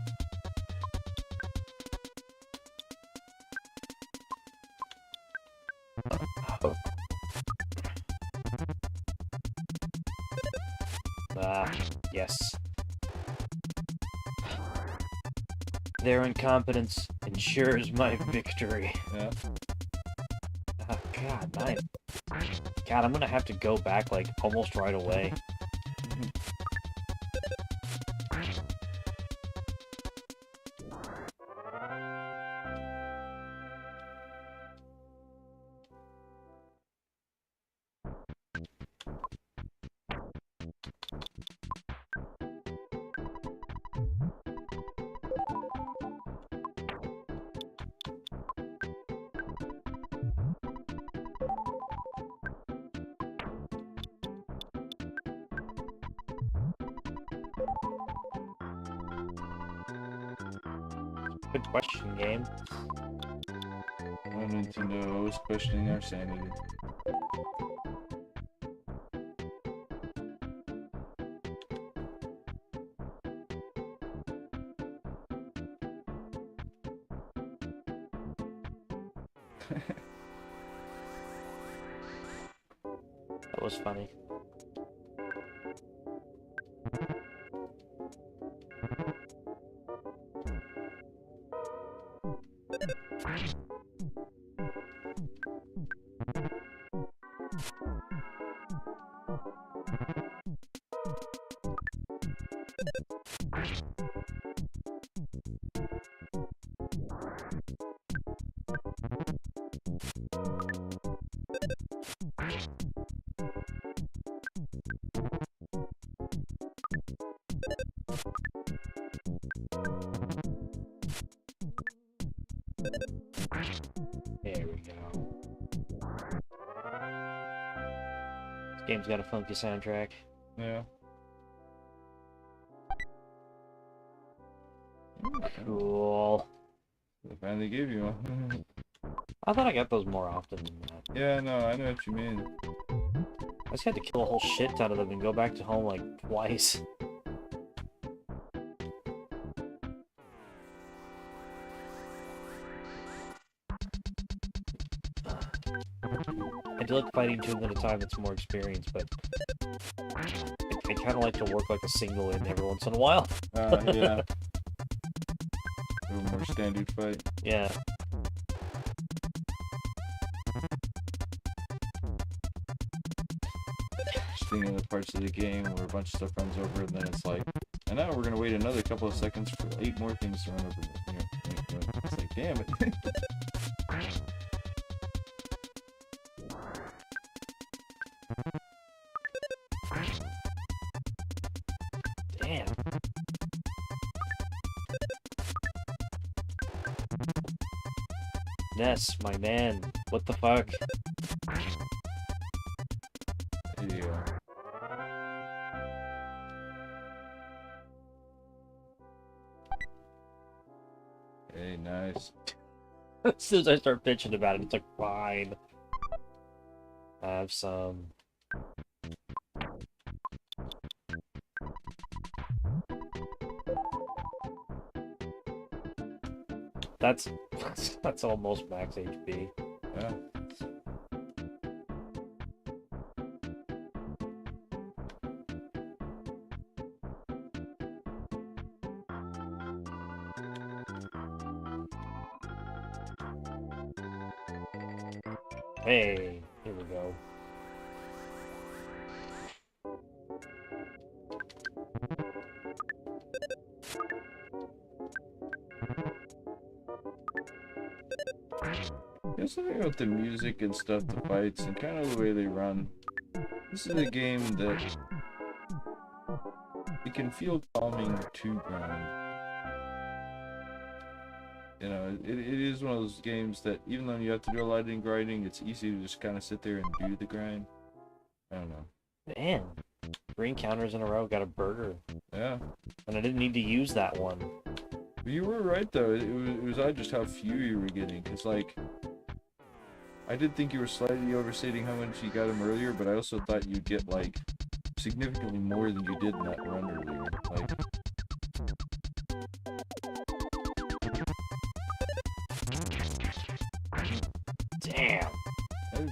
Yes. Their incompetence ensures my victory. Yeah. Oh, God, God, I'm gonna have to go back, like, almost right away. Good question, game. Nintendo is questioning our sanity. That was funny. There we go. This game's got a funky soundtrack. Yeah. Cool. They finally gave you one. I thought I got those more often than that. Yeah, no, I know what you mean. I just had to kill a whole shit ton of them and go back to home like twice. I do like fighting two at a time, that's more experience, but I kind of like to work like a single in every once in a while. Yeah. A little more standard fight. Yeah. Just thinking of the parts of the game where a bunch of stuff runs over and then it's like, and now we're gonna wait another couple of seconds for 8 more things to run over. It's like, damn it. Damn. Ness, my man. What the fuck? Yeah. Hey, nice. As soon as I start bitching about it, it's like, fine. Have some. That's almost max HP. Yeah. Hey, here we go. There's something about the music and stuff, the fights, and kind of the way they run. This is a game that it can feel calming to grind. You know, it is one of those games that even though you have to do a lot of grinding, it's easy to just kind of sit there and do the grind. I don't know. Man, 3 encounters in a row, got a burger. Yeah. And I didn't need to use that one. But you were right though. It was odd just how few you were getting, because like, I did think you were slightly overstating how much you got him earlier, but I also thought you'd get like significantly more than you did in that run earlier. Like,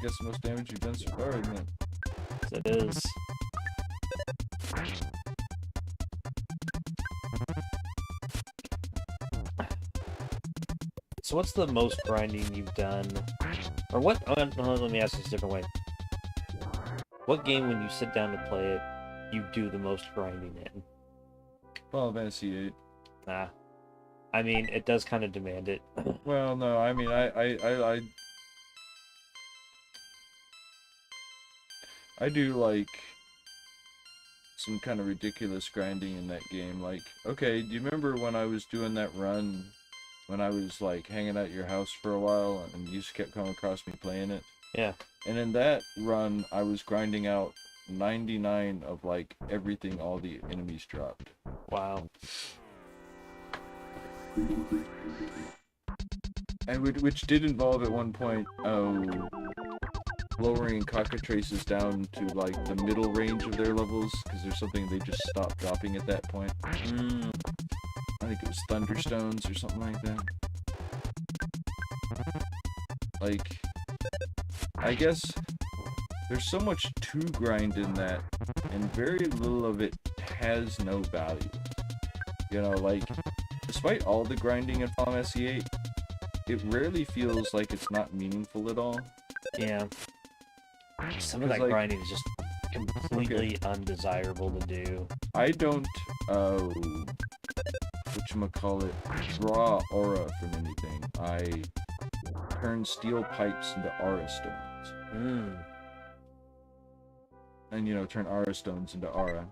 guess the most damage you've done so far, isn't it? Yes, it is. So what's the most grinding you've done? Or what? Oh, let me ask this a different way. What game, when you sit down to play it, you do the most grinding in? Final Fantasy VIII. Nah. I mean, it does kind of demand it. Well, no, I mean, I do, like, some kind of ridiculous grinding in that game. Like, okay, do you remember when I was doing that run, when I was, like, hanging out at your house for a while, and you just kept coming across me playing it? Yeah. And in that run, I was grinding out 99 of, like, everything all the enemies dropped. Wow. And which did involve at one point, lowering cockatrices down to like the middle range of their levels, because there's something they just stopped dropping at that point. I think it was Thunderstones or something like that. Like, I guess there's so much to grind in that, and very little of it has no value. You know, like, despite all the grinding in Final Fantasy VIII, it rarely feels like it's not meaningful at all. Yeah. Some of that like, grinding is just completely undesirable to do. I don't, whatchamacallit, draw aura from anything. I turn steel pipes into aura stones. And, you know, turn aura stones into aura.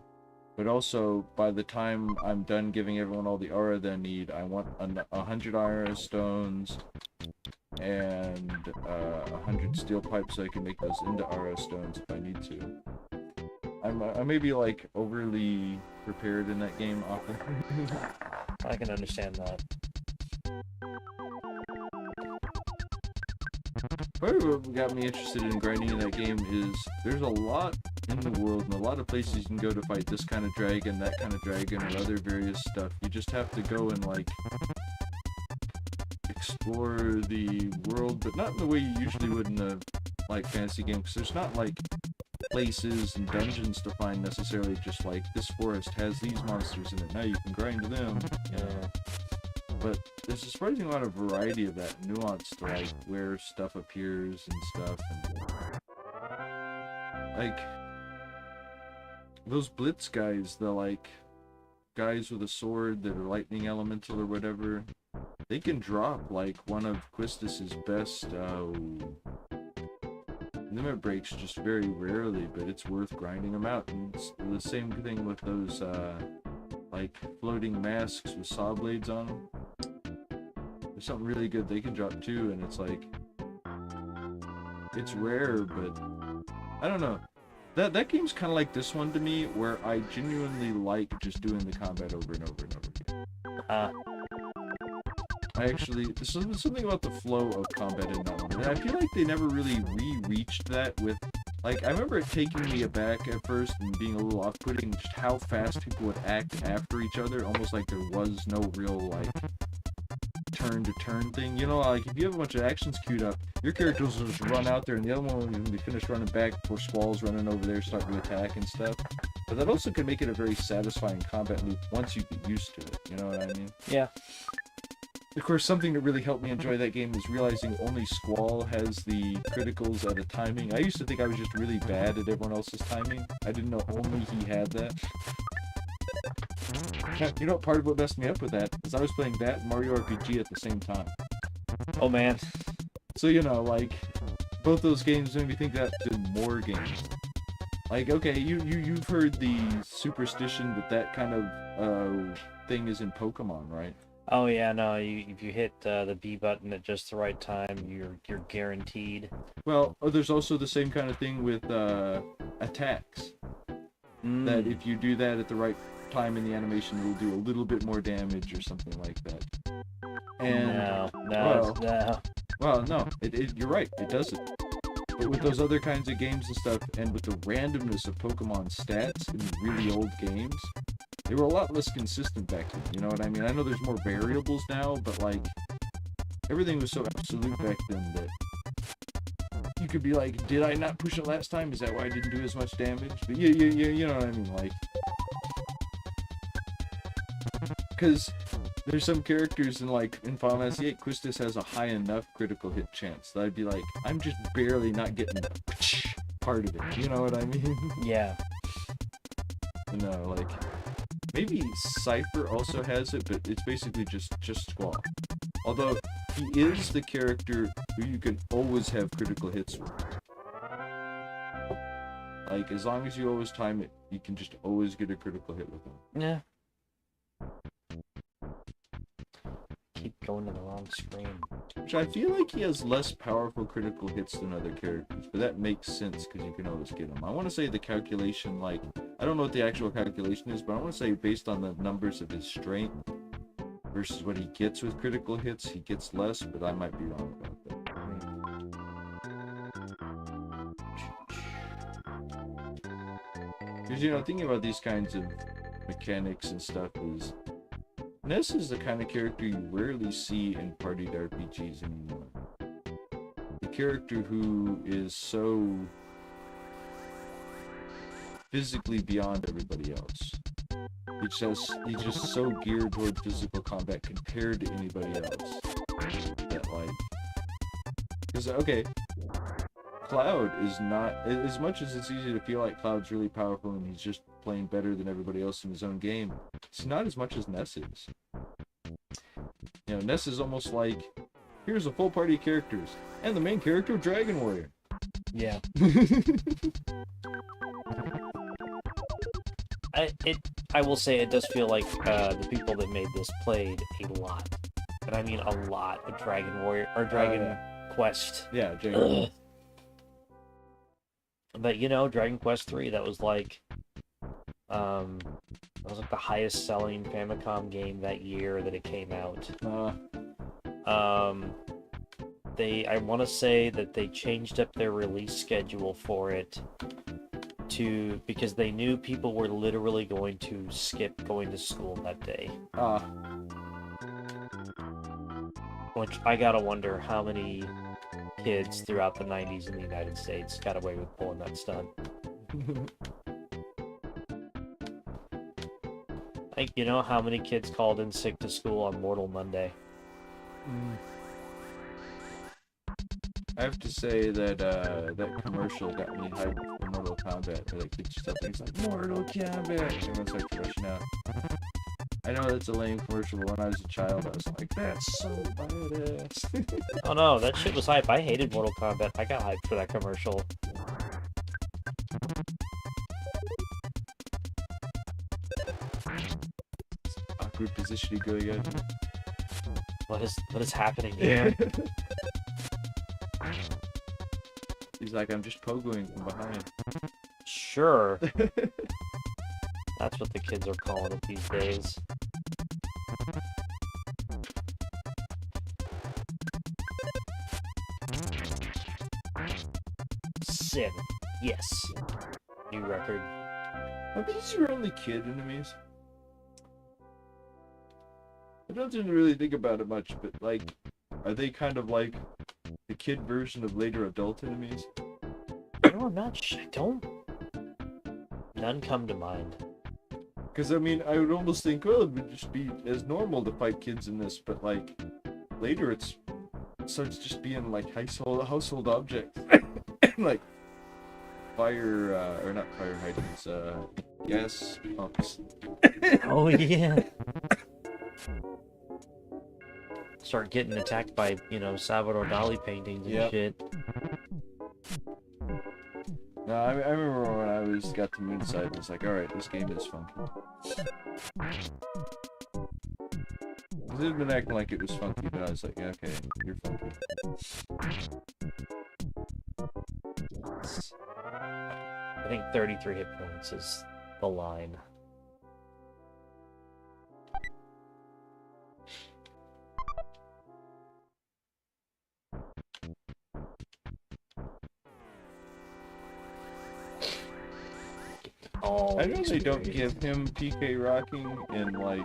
But also, by the time I'm done giving everyone all the aura they need, I want 100 aura stones and 100 steel pipes so I can make those into aura stones if I need to. I may be, like, overly prepared in that game often. I can understand that. Part of what got me interested in grinding in that game is there's a lot in the world and a lot of places you can go to fight this kind of dragon, that kind of dragon, or other various stuff. You just have to go and, like, explore the world, but not in the way you usually would in a, like, fantasy game, because there's not, like, places and dungeons to find necessarily, just like, this forest has these monsters in it, now you can grind them. But there's a surprising amount of variety of that nuance to, like, where stuff appears and stuff, and, like, those Blitz guys, the, like, guys with a sword that are lightning elemental or whatever, they can drop, like, one of Quistis's best, limit breaks just very rarely, but it's worth grinding them out. And it's the same thing with those, like, floating masks with saw blades on them. There's something really good they can drop too, and it's like, it's rare, but I don't know. That game's kind of like this one to me, where I genuinely like just doing the combat over and over and over again. I actually, there's something about the flow of combat in that one, and I feel like they never really re-reached that with, like, I remember it taking me aback at first and being a little off-putting just how fast people would act after each other, almost like there was no real, like, turn-to-turn thing. You know, like, if you have a bunch of actions queued up, your characters will just run out there, and the other one will be finished running back before Squall's running over there starting to attack and stuff. But that also can make it a very satisfying combat loop once you get used to it, you know what I mean? Yeah. Of course, something that really helped me enjoy that game is realizing only Squall has the criticals at a timing. I used to think I was just really bad at everyone else's timing. I didn't know only he had that. You know, part of what messed me up with that is I was playing that and Mario RPG at the same time. Oh, man. So, you know, like, both those games made me think that in more games. Like, okay, you've heard the superstition that kind of thing is in Pokemon, right? Oh yeah, no. If you hit the B button at just the right time, you're guaranteed. Well, there's also the same kind of thing with attacks. That if you do that at the right time in the animation, it'll do a little bit more damage or something like that. And well, no, you're right, it doesn't. But with those other kinds of games and stuff, and with the randomness of Pokemon stats in really old games, they were a lot less consistent back then, you know what I mean? I know there's more variables now, but, like, everything was so absolute back then that you could be like, did I not push it last time? Is that why I didn't do as much damage? But you know what I mean, like, because there's some characters in Final Fantasy VIII, Quistis has a high enough critical hit chance that I'd be like, I'm just barely not getting part of it. You know what I mean? Yeah. No, like, maybe Cypher also has it, but it's basically just Squall. Although he is the character who you can always have critical hits with. Like, as long as you always time it, you can just always get a critical hit with him. Yeah. Keep going to the wrong screen. Which I feel like he has less powerful critical hits than other characters, but that makes sense because you can always get them. I want to say the calculation, like, I don't know what the actual calculation is, but I want to say based on the numbers of his strength versus what he gets with critical hits, he gets less, but I might be wrong about that. Because, you know, thinking about these kinds of mechanics and stuff is, Ness is the kind of character you rarely see in partied RPGs anymore. The character who is so physically beyond everybody else. He's just so geared toward physical combat compared to anybody else. That, like, because, okay, Cloud is not, as much as it's easy to feel like Cloud's really powerful and he's just playing better than everybody else in his own game, it's not as much as Ness is. You know, Ness is almost like, here's a full party of characters, and the main character, Dragon Warrior. Yeah. I will say it does feel like the people that made this played a lot, and I mean a lot of Dragon Warrior or Dragon Quest. Yeah, Dragon. But you know, Dragon Quest 3, that was like the highest selling Famicom game that year that it came out. I want to say that they changed up their release schedule for it because they knew people were literally going to skip going to school that day. Which I gotta wonder how many kids throughout the 90s in the United States got away with pulling that stunt. Like, you know how many kids called in sick to school on Mortal Monday? I have to say that that commercial got me hyped for Mortal Kombat. Like, it's just something like Mortal Kombat. Everyone starts rushing out. I know that's a lame commercial, but when I was a child, I was like, that's so badass. Oh no, that shit was hype. I hated Mortal Kombat. I got hyped for that commercial. Awkward positioning going on. What is happening here? He's like, I'm just pogoing from behind. Sure. That's what the kids are calling it these days. Sin. Yes. New record. Are these your only kid enemies? I don't tend to really think about it much, but, like, are they kind of like the kid version of later adult enemies? No, I'm not I don't. None come to mind. Because, I mean, I would almost think, well, it would just be as normal to fight kids in this, but, like, later it starts just being, like, household objects. Like, or not fire hydrants, gas pumps. Oh, yeah. Start getting attacked by, Salvador Dali paintings and shit. No, I remember when I got to Moonside and was like, alright, this game is funky. It had been acting like it was funky, but I was like, yeah, okay, you're funky. I think 33 hit points is the line. I know they don't give him PK rocking in, like,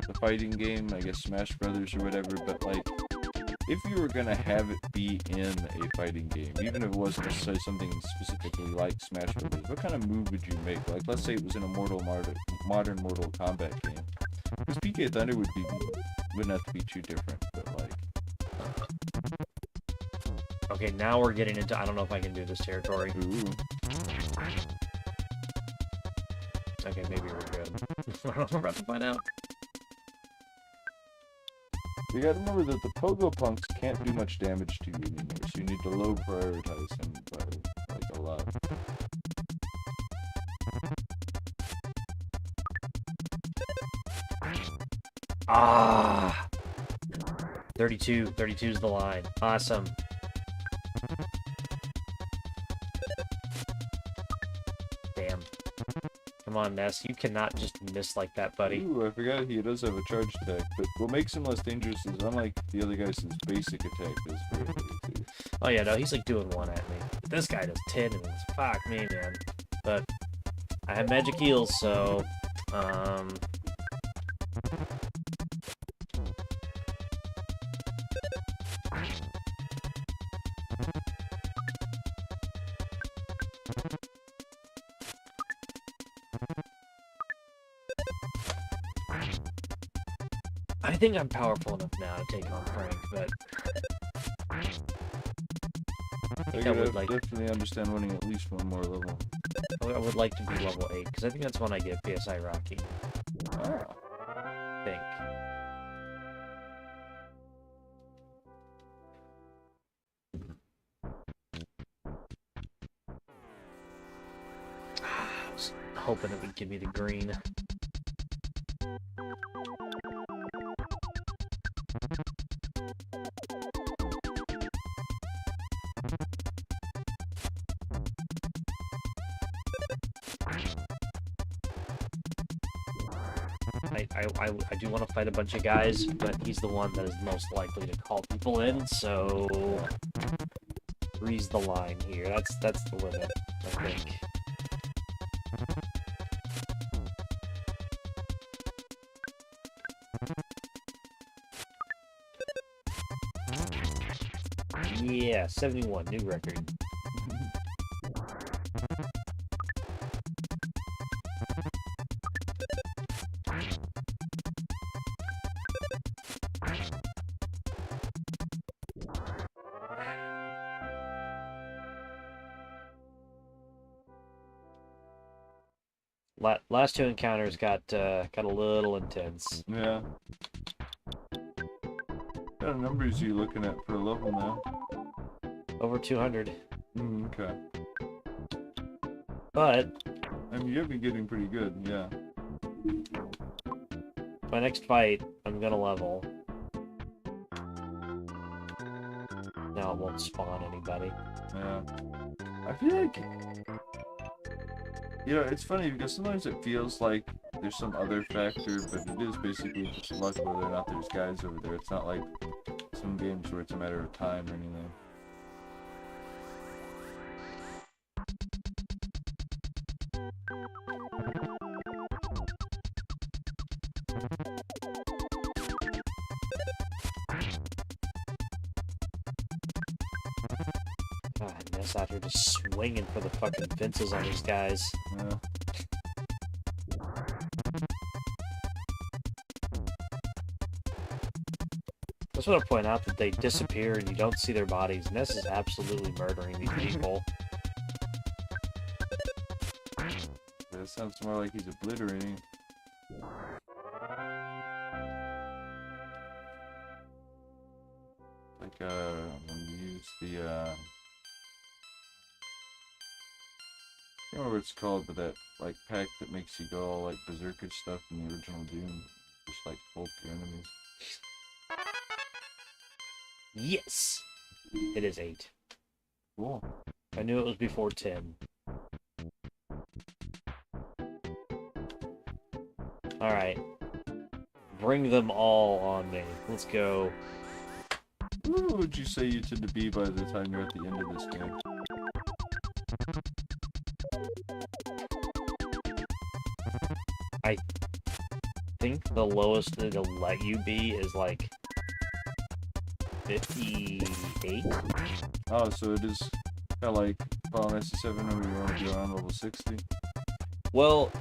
the fighting game, I guess Smash Brothers or whatever, but, like, if you were gonna have it be in a fighting game, even if it wasn't necessarily something specifically like Smash Bros., what kind of move would you make? Like, let's say it was in a modern Mortal Kombat game. Because PK Thunder wouldn't have to be too different, but like. Okay, now we're getting into, I don't know if I can do this territory. Ooh. Okay, maybe we're good. We're about to find out. You gotta remember that the Pogo Punks can't do much damage to you anymore, so you need to low prioritize him by, like, a lot. Ah! 32. 32 is the line. Awesome. Damn. Come on, Ness. You cannot just miss like that, buddy. Ooh, I forgot he does have a charge attack, but what makes him less dangerous is, unlike the other guys, his basic attack is very good too. Oh yeah, no, he's like doing 1 at me. But this guy does 10 and it's fuck me, man. But I have magic heals, so I think I'm powerful enough now to take on Frank, but I think I would like definitely understand wanting at least one more level. I would like to be level 8 because I think that's when I get PSI Rocky. Ah. I think. I was hoping it would give me the green. I do want to fight a bunch of guys, but he's the one that is most likely to call people in, so freeze the line here. That's the limit, I think. Yeah, 71, new record. Last 2 encounters got a little intense. Yeah. What kind of numbers are you looking at for a level now? Over 200. Okay. But I mean, you've been getting pretty good, yeah. my next fight, I'm gonna level. Now it won't spawn anybody. Yeah. I feel like... You know, it's funny because sometimes it feels like there's some other factor, but it is basically just luck whether or not there's guys over there. It's not like some games where it's a matter of time or anything. God, Ness out here just swinging for the fucking fences on these guys. Yeah. I just want to point out that they disappear and you don't see their bodies. Ness is absolutely murdering these people. That sounds more like he's obliterating. Like, I'm gonna use the, I can't remember what it's called, but that, like, pack that makes you go all, like, berserker stuff in the original Doom. Just, like, hold your enemies. Yes! It is 8. Cool. I knew it was before 10. Alright. Bring them all on me. Let's go. Who would you say you tend to be by the time you're at the end of this game? I think the lowest it'll let you be is like 58. Oh, so it is kind of like Final Fantasy 7 where you want to be around level 60. Well,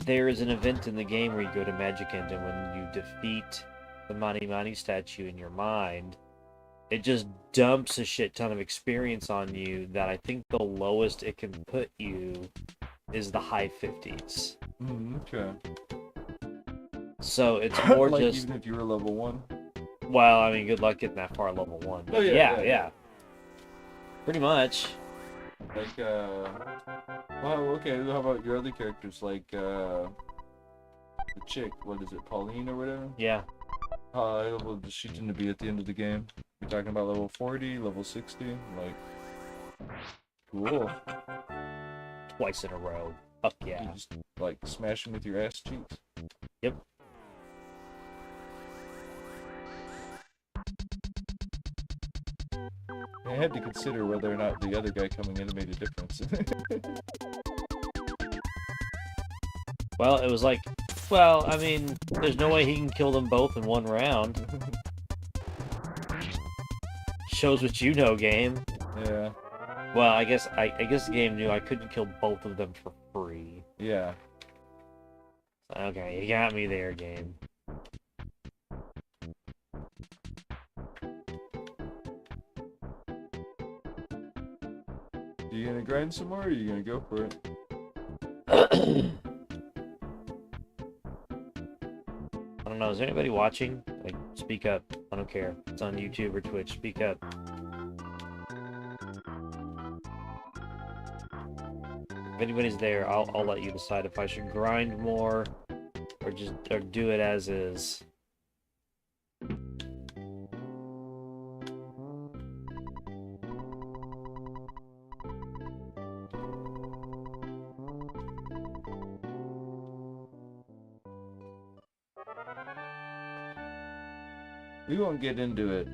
there is an event in the game where you go to Magic End, and when you defeat the Mani Mani statue in your mind, it just dumps a shit ton of experience on you that I think the lowest it can put you is the high 50s. Okay. So it's more like just... even if you were level 1? Well, I mean, good luck getting that far level 1. But Oh, yeah. Pretty much. Like, well, okay, how about your other characters? Like, the chick, what is it, Pauline or whatever? Yeah. How high level does she tend to be at the end of the game? We're talking about level 40, level 60? Like, cool. Twice in a row. Fuck yeah. You just, like, smash them with your ass cheeks? Yep. I had to consider whether or not the other guy coming in made a difference. Well, it was like, well, I mean, there's no way he can kill them both in one round. Shows what you know, game. Yeah. Well, I guess the game knew I couldn't kill both of them for free. Yeah. Okay, you got me there, game. Are you gonna grind some more, or are you gonna go for it? I don't know, is there anybody watching? Like, speak up. I don't care. It's on YouTube or Twitch. Speak up. If anybody's there, I'll let you decide if I should grind more or do it as is. We won't get into it,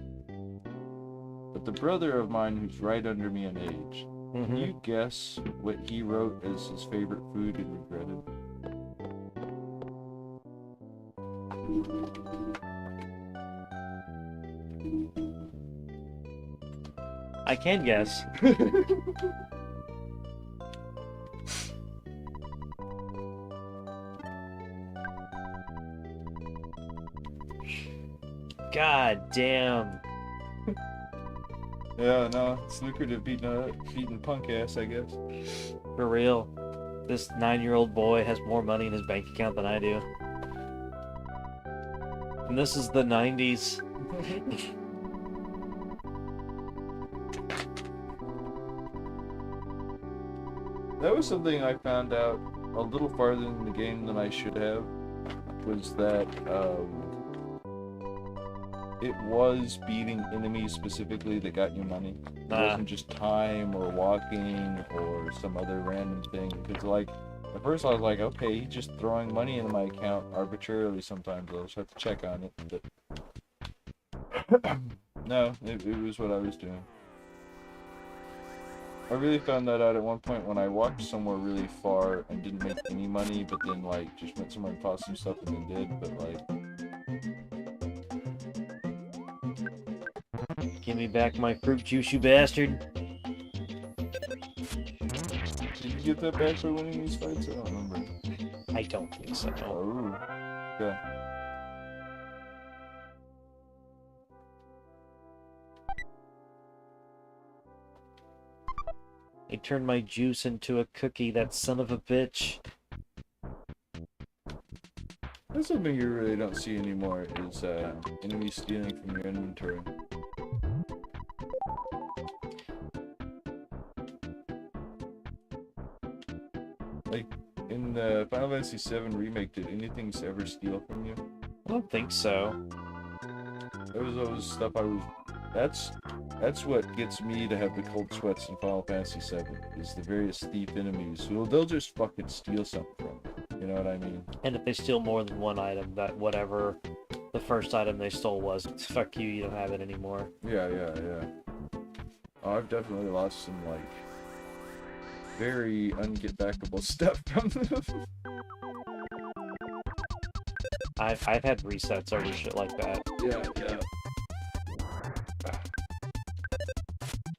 but the brother of mine who's right under me in age, can you guess what he wrote as his favorite food and regretted? I can guess. God damn. Yeah, no, it's lucrative beating punk ass, I guess. For real. This 9-year-old boy has more money in his bank account than I do. And this is the 90s. That was something I found out a little farther in the game than I should have, was that, it was beating enemies specifically that got you money. It wasn't just time or walking or some other random thing. Because, like, at first I was like, okay, he's just throwing money into my account arbitrarily sometimes. I'll just have to check on it. But no, it was what I was doing. I really found that out at one point when I walked somewhere really far and didn't make any money, but then, like, just went somewhere and bought some stuff and then did. But, like... Give me back my fruit juice, you bastard. Did you get that back by winning these fights? I don't remember. I don't think so. Oh, okay. I turned my juice into a cookie, that son of a bitch. That's something you really don't see anymore, is enemies stealing from your inventory. Like, in the Final Fantasy VII Remake, did anything ever steal from you? I don't think so. That was always stuff I was... That's what gets me to have the cold sweats in Final Fantasy VII, is the various thief enemies who they'll just fucking steal something from you. You know what I mean? And if they steal more than one item, that whatever the first item they stole was, fuck you, you don't have it anymore. Yeah. Oh, I've definitely lost some, like, very unget-backable stuff from them. I've had resets over shit like that. Yeah.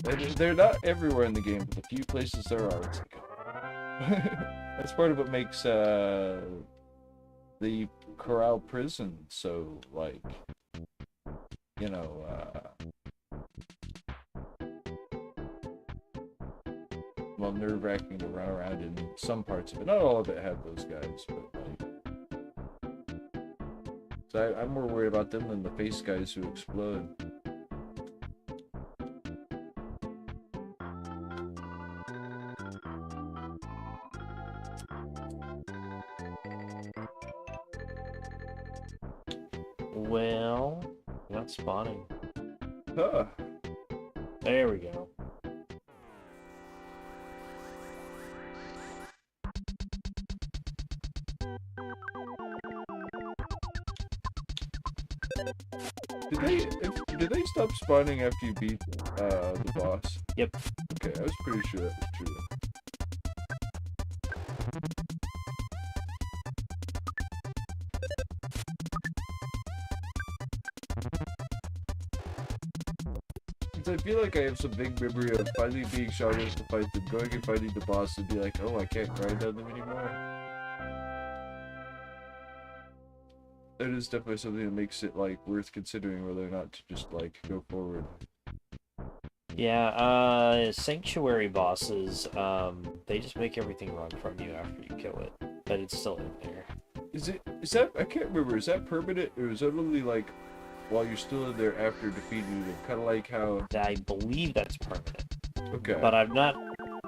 They're not everywhere in the game, but the few places there are, it's like... That's part of what makes the Corral prison so, like, you know, well, nerve-wracking to run around in some parts of it. Not all of it had those guys, but like, so I'm more worried about them than the face guys who explode. Well, not spawning. Huh. There we go. Did they stop spawning after you beat the boss? Yep. Okay, I was pretty sure that was true. I feel like I have some big memory of finally being shot at to fight them, going and fighting the boss and be like, oh, I can't grind on them anymore. That is definitely something that makes it, like, worth considering whether or not to just, like, go forward. Yeah, Sanctuary bosses, they just make everything run from you after you kill it, but it's still in there. Is that, I can't remember, is that permanent, or is that only, like, while you're still in there after defeating them? Kind of like how... I believe that's permanent. Okay. But I've not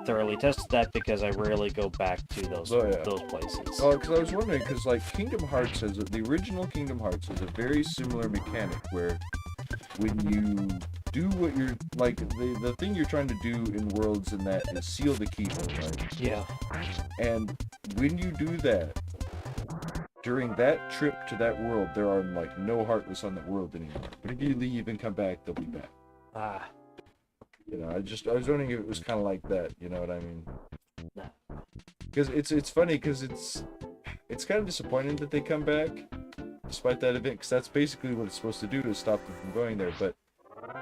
thoroughly tested that because I rarely go back to those those places. Oh, because I was wondering, because, like, Kingdom Hearts has... The original Kingdom Hearts has a very similar mechanic where when you do what you're... Like, the thing you're trying to do in Worlds and that is seal the keyhole, right? Yeah. And when you do that, during that trip to that world, there are, like, no Heartless on that world anymore. But if you leave and come back, they'll be back. Ah. You know, I was wondering if it was kind of like that, you know what I mean? No. Because it's funny, because it's kind of disappointing that they come back, despite that event, because that's basically what it's supposed to do, is stop them from going there, but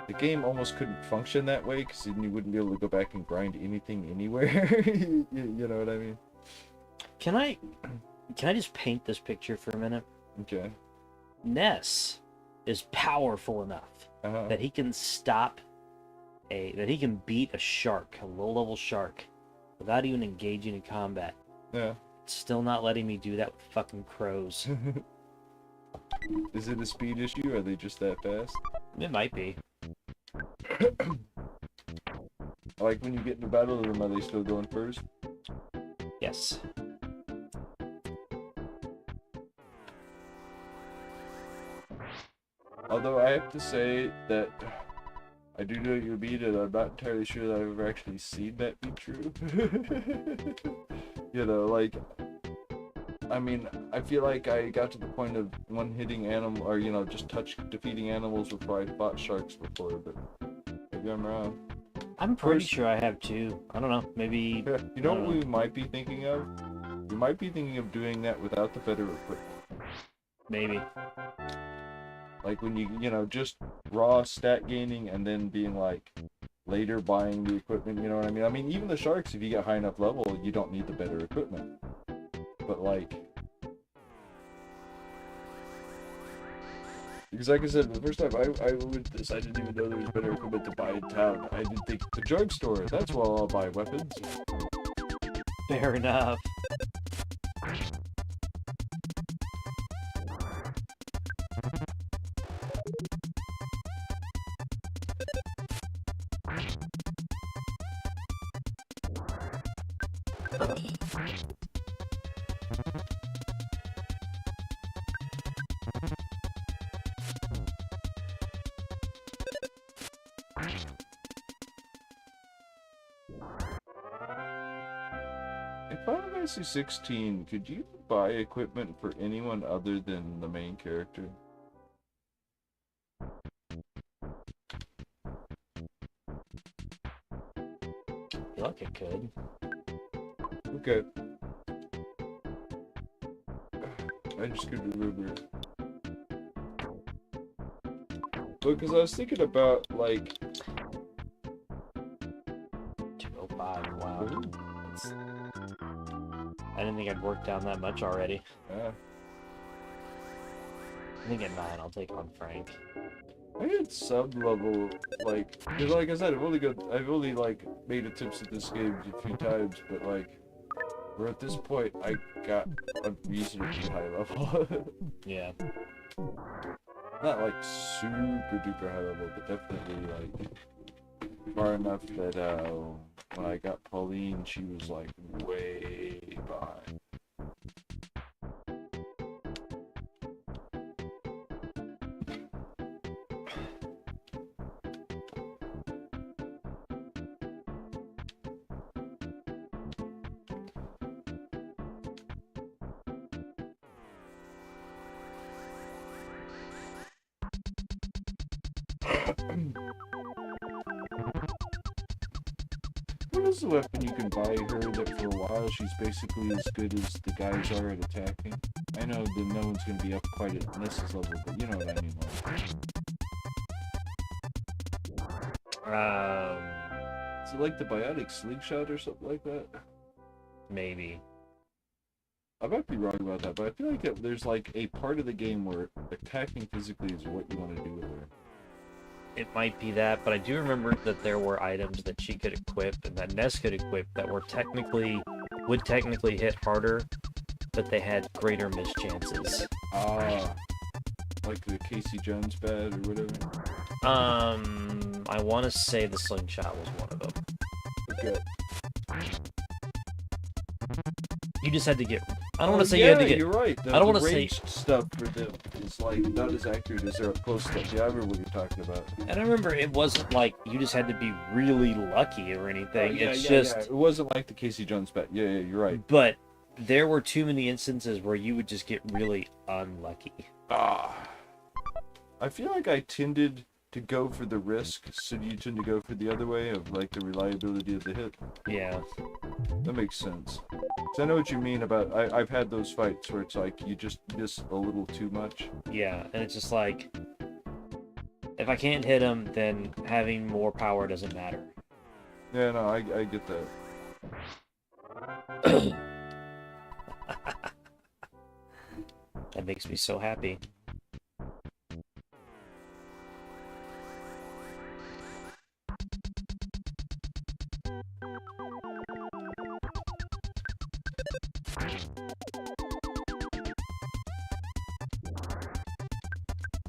the game almost couldn't function that way, because then you wouldn't be able to go back and grind anything anywhere. you know what I mean? Can I just paint this picture for a minute? Okay. Ness is powerful enough that he can that he can beat a shark, a low-level shark, without even engaging in combat. Yeah. It's still not letting me do that with fucking crows. Is it a speed issue? Are they just that fast? It might be. Like when you get into battle with them, are they still going first? Yes. Although I have to say that I do know what you mean, and I'm not entirely sure that I've ever actually seen that be true. You know, like, I mean, I feel like I got to the point of one-hitting animal, or, you know, just defeating animals before I fought sharks before, but maybe I'm wrong. I'm pretty sure I have too. I don't know, maybe... You know what we might be thinking of? We might be thinking of doing that without the better equipment. Maybe. Like when you know, just raw stat gaining and then being like, later buying the equipment, you know what I mean? I mean, even the sharks, if you get high enough level, you don't need the better equipment. But like... Because like I said, the first time I went this, I didn't even know there was better equipment to buy in town. I didn't think, the drugstore, that's where I'll buy weapons. Fair enough. In Final Fantasy 16, could you buy equipment for anyone other than the main character? I feel like it could. Okay. I just couldn't remember. Because I was thinking about, like... I didn't think I'd worked down that much already. Yeah. I think at 9 I'll take on Frank. I hit sub-level, like, cause like I said, I've only, like, made attempts at this game a few times, but, like, we're at this point, I got a reasonably high level. Yeah. Not, like, super duper high level, but definitely, like, far enough that, when I got Pauline, she was, like, way behind. What is the weapon you can buy her that for a while she's basically as good as the guys are at attacking? I know that no one's going to be up quite at Nessa's level, but you know what I mean. Is it like the biotic slingshot or something like that? Maybe. I might be wrong about that, but I feel like there's like a part of the game where attacking physically is what you want to do with her. It might be that, but I do remember that there were items that she could equip and that Ness could equip that would technically hit harder, but they had greater miss chances. Like the Casey Jones bed or whatever? I want to say the slingshot was one of them. Okay. You just had to get... I don't want to say you had to get... You're right. I don't want to say... stuff for them is like not as accurate as their up-close stuff. Yeah, I remember what you're talking about. And I remember it wasn't like you just had to be really lucky or anything. Yeah, it wasn't like the Casey Jones bet. Yeah, you're right. But there were too many instances where you would just get really unlucky. I feel like I tended to go for the risk, so you tend to go for the other way of like the reliability of the hit. Yeah. That makes sense. So I know what you mean about, I've had those fights where it's like you just miss a little too much. Yeah, and it's just like, if I can't hit him, then having more power doesn't matter. Yeah, no, I get that. That makes me so happy.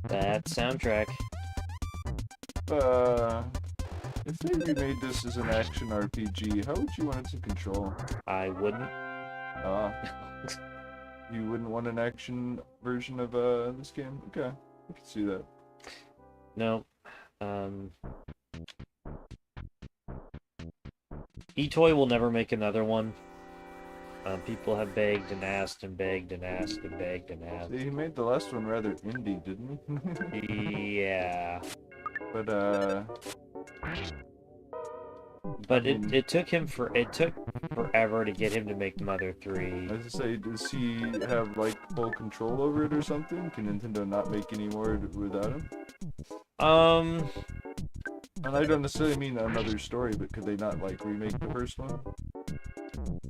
That soundtrack. If they remade this as an action RPG, how would you want it to control? I wouldn't. You wouldn't want an action version of this game? Okay, I can see that. No. eToy will never make another one. People have begged and asked and begged and asked and begged and asked. He made the last one rather indie, didn't he? Yeah. But it took forever to get him to make Mother 3. I was to say, does he have like full control over it or something? Can Nintendo not make any more without him? And I don't necessarily mean another story, but could they not like remake the first one?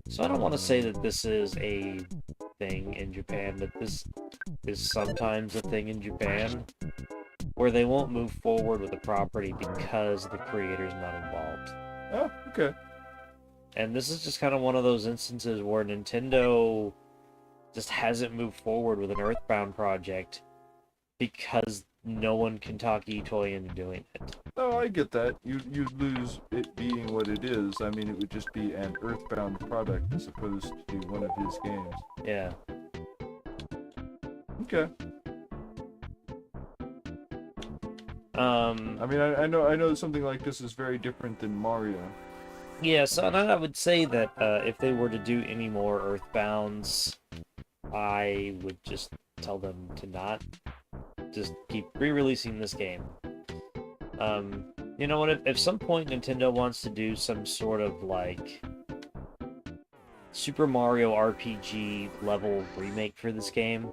So I don't want to say that this is a thing in Japan, but this is sometimes a thing in Japan where they won't move forward with the property because the creator's not involved. Oh, okay. And this is just kind of one of those instances where Nintendo just hasn't moved forward with an Earthbound project because no one can talk eToy into doing it. Oh, I get that. You'd lose it being what it is. I mean, it would just be an Earthbound product as opposed to one of his games. Yeah. Okay. I mean, I know something like this is very different than Mario. Yeah, so I would say that if they were to do any more Earthbounds, I would just tell them to not. Just keep re-releasing this game. You know what? If some point Nintendo wants to do some sort of like Super Mario RPG level remake for this game,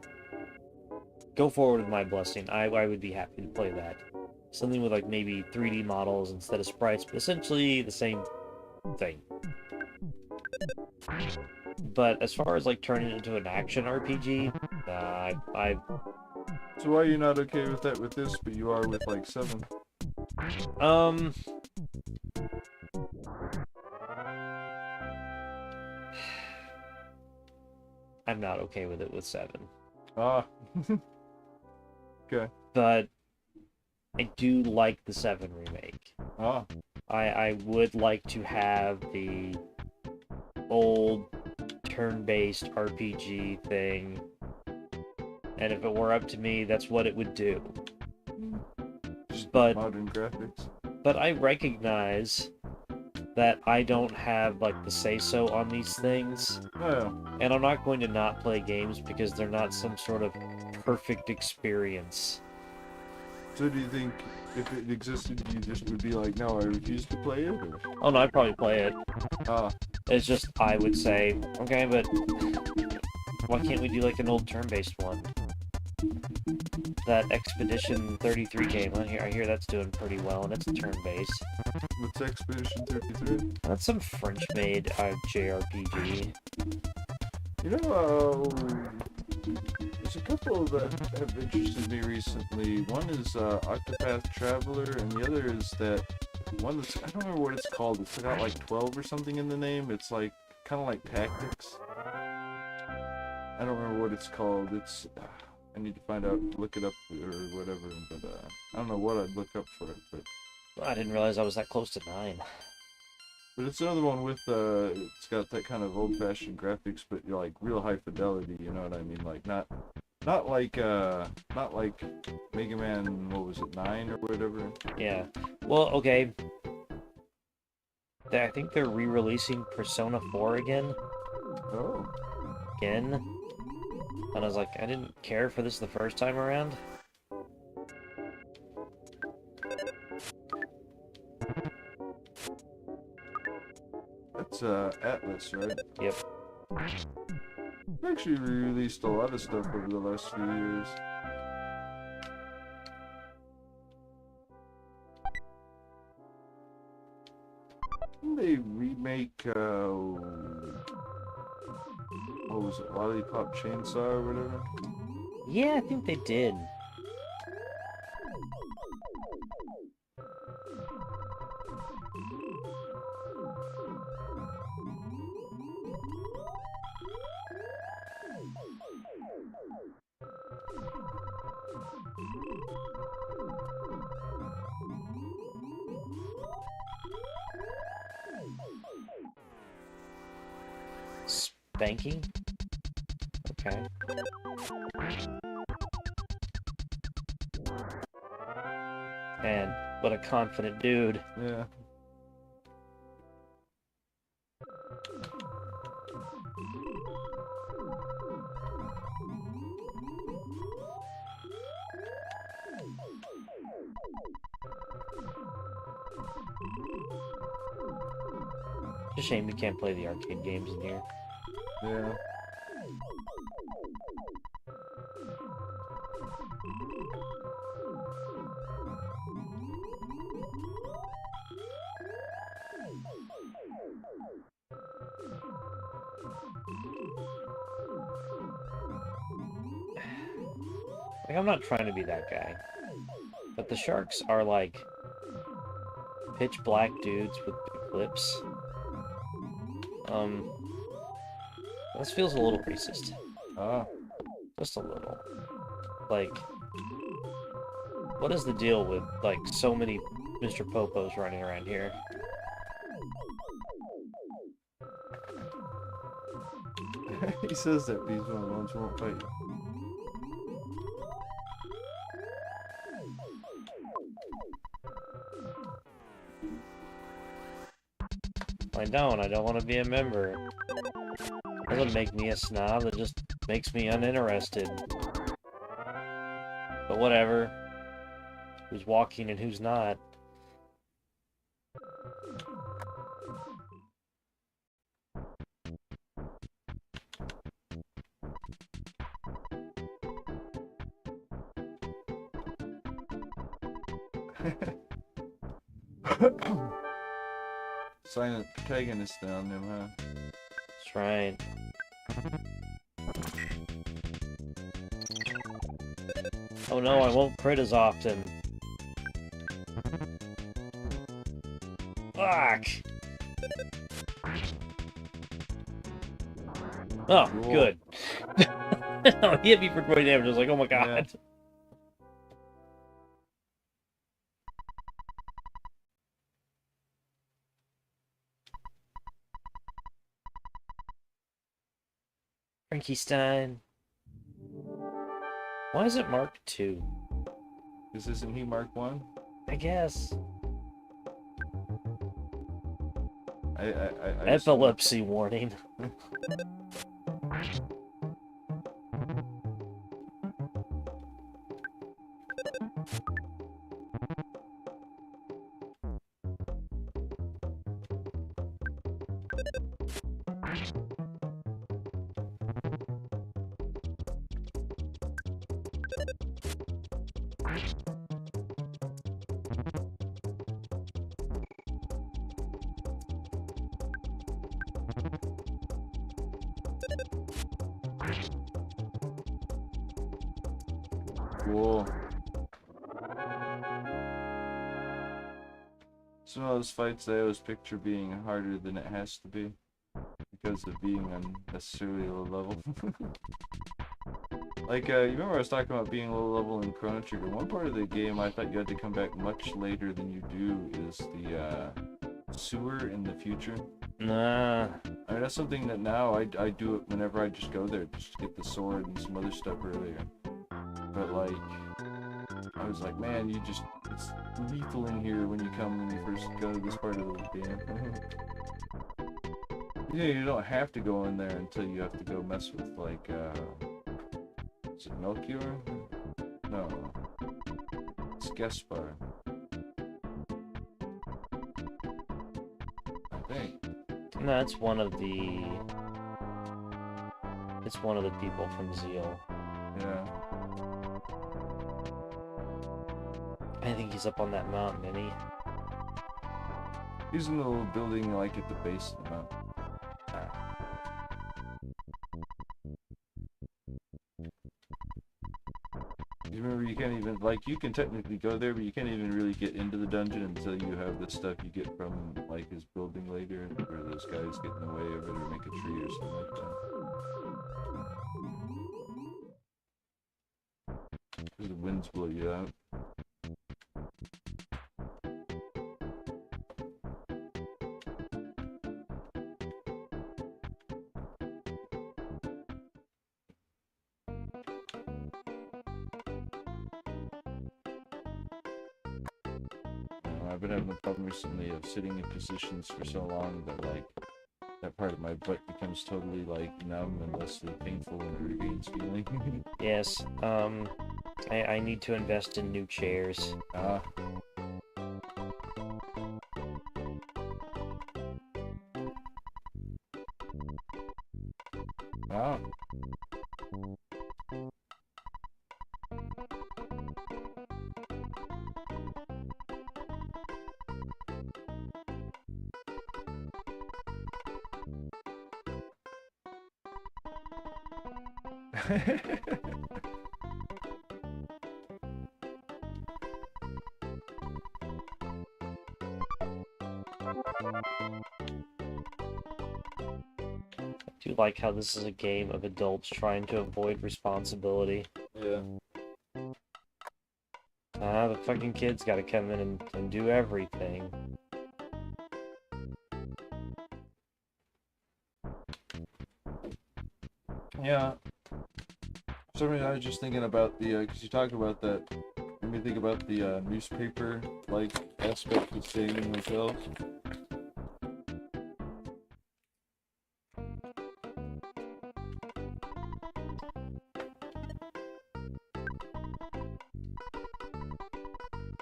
go forward with my blessing. I would be happy to play that. Something with like maybe 3D models instead of sprites, but essentially the same thing. But as far as like turning it into an action RPG, nah, So why are you not okay with that with this, but you are with like 7? um, I'm not okay with it with 7. Ah. Okay. But I do like the 7 remake. Ah. I would like to have the old turn-based RPG thing, and if it were up to me, that's what it would do. Just But modern graphics. but I recognize that I don't have like the say-so on these things, Oh, and I'm not going to not play games because they're not some sort of perfect experience. so do you think if it existed, you just would be like, no, I refuse to play it? Or? Oh no, I'd probably play it. Ah. It's just I would say, okay, but why can't we do like an old turn-based one? That Expedition 33 game, I hear that's doing pretty well, and it's turn-based. What's Expedition 33? That's some French-made JRPG. You know, there's a couple that have interested me recently. One is Octopath Traveler, and the other is that one that's, I don't remember what it's called. It's got like 12 or something in the name. It's like, kind of like Tactics. I don't remember what it's called. It's, I need to find out, look it up or whatever, but I don't know what I'd look up for it, but I didn't realize I was that close to 9. it's another one with, it's got that kind of old-fashioned graphics, but you're like real high fidelity, you know what I mean? Like not like Mega Man, what was it, 9 or whatever? Yeah. Well, okay. I think they're re-releasing Persona 4 again. Oh. And I was like, I didn't care for this the first time around. That's Atlas, right? Yep. They actually re-released a lot of stuff over the last few years. Didn't they remake, what was it, Lollipop Chainsaw or whatever? Yeah, I think they did. Spanking? Okay. Man, what a confident dude. Yeah. It's a shame you can't play the arcade games in here. Yeah. Like, I'm not trying to be that guy, but the sharks are like pitch black dudes with big lips. This feels a little racist. Ah. Just a little. Like, what is the deal with, like, so many Mr. Popos running around here? He says that, but he's one of the ones who won't fight you. I don't want to be a member. Doesn't make me a snob, it just makes me uninterested. But whatever. Who's walking and who's not. Silent protagonist down there, huh? That's right. Oh no, I won't crit as often. Fuck! Oh, Cool. good. No, he hit me for great damage. I was like, oh my god. Yeah. Frankenstein. Why is it Mark II? This isn't he Mark 1? I guess. I Epilepsy warning. Cool. It's one of those fights I always picture being harder than it has to be because of being unnecessarily low level. Like, you remember I was talking about being low level in Chrono Trigger? One part of the game I thought you had to come back much later than you do is the sewer in the future. Nah. I mean, that's something that now I do it whenever I just go there, just to get the sword and some other stuff earlier. But like, I was like, man, it's lethal in here when you first go to this part of the game. Yeah, you don't have to go in there until you have to go mess with like, is it Melchior? No. It's Gaspar. I think. No, it's one of the... It's one of the people from Zeal. Yeah. I think he's up on that mountain, isn't he? He's in the little building like at the base of the mountain. You remember you can't even, like, you can technically go there, but you can't even really get into the dungeon until you have the stuff you get from, like, his building later, where those guys get in the way of it or make a tree or something like that. Because the winds blow you out. I've been having the problem recently of sitting in positions for so long that, like, that part of my butt becomes totally, like, numb and lessly painful and regains feeling. Yes, I need to invest in new chairs. Ah. Ah. I do like how this is a game of adults trying to avoid responsibility. Yeah. The fucking kids gotta come in and do everything. Yeah. For some reason, I was just thinking about the, because you talked about that, made me think about the newspaper-like aspect of staying in hotels.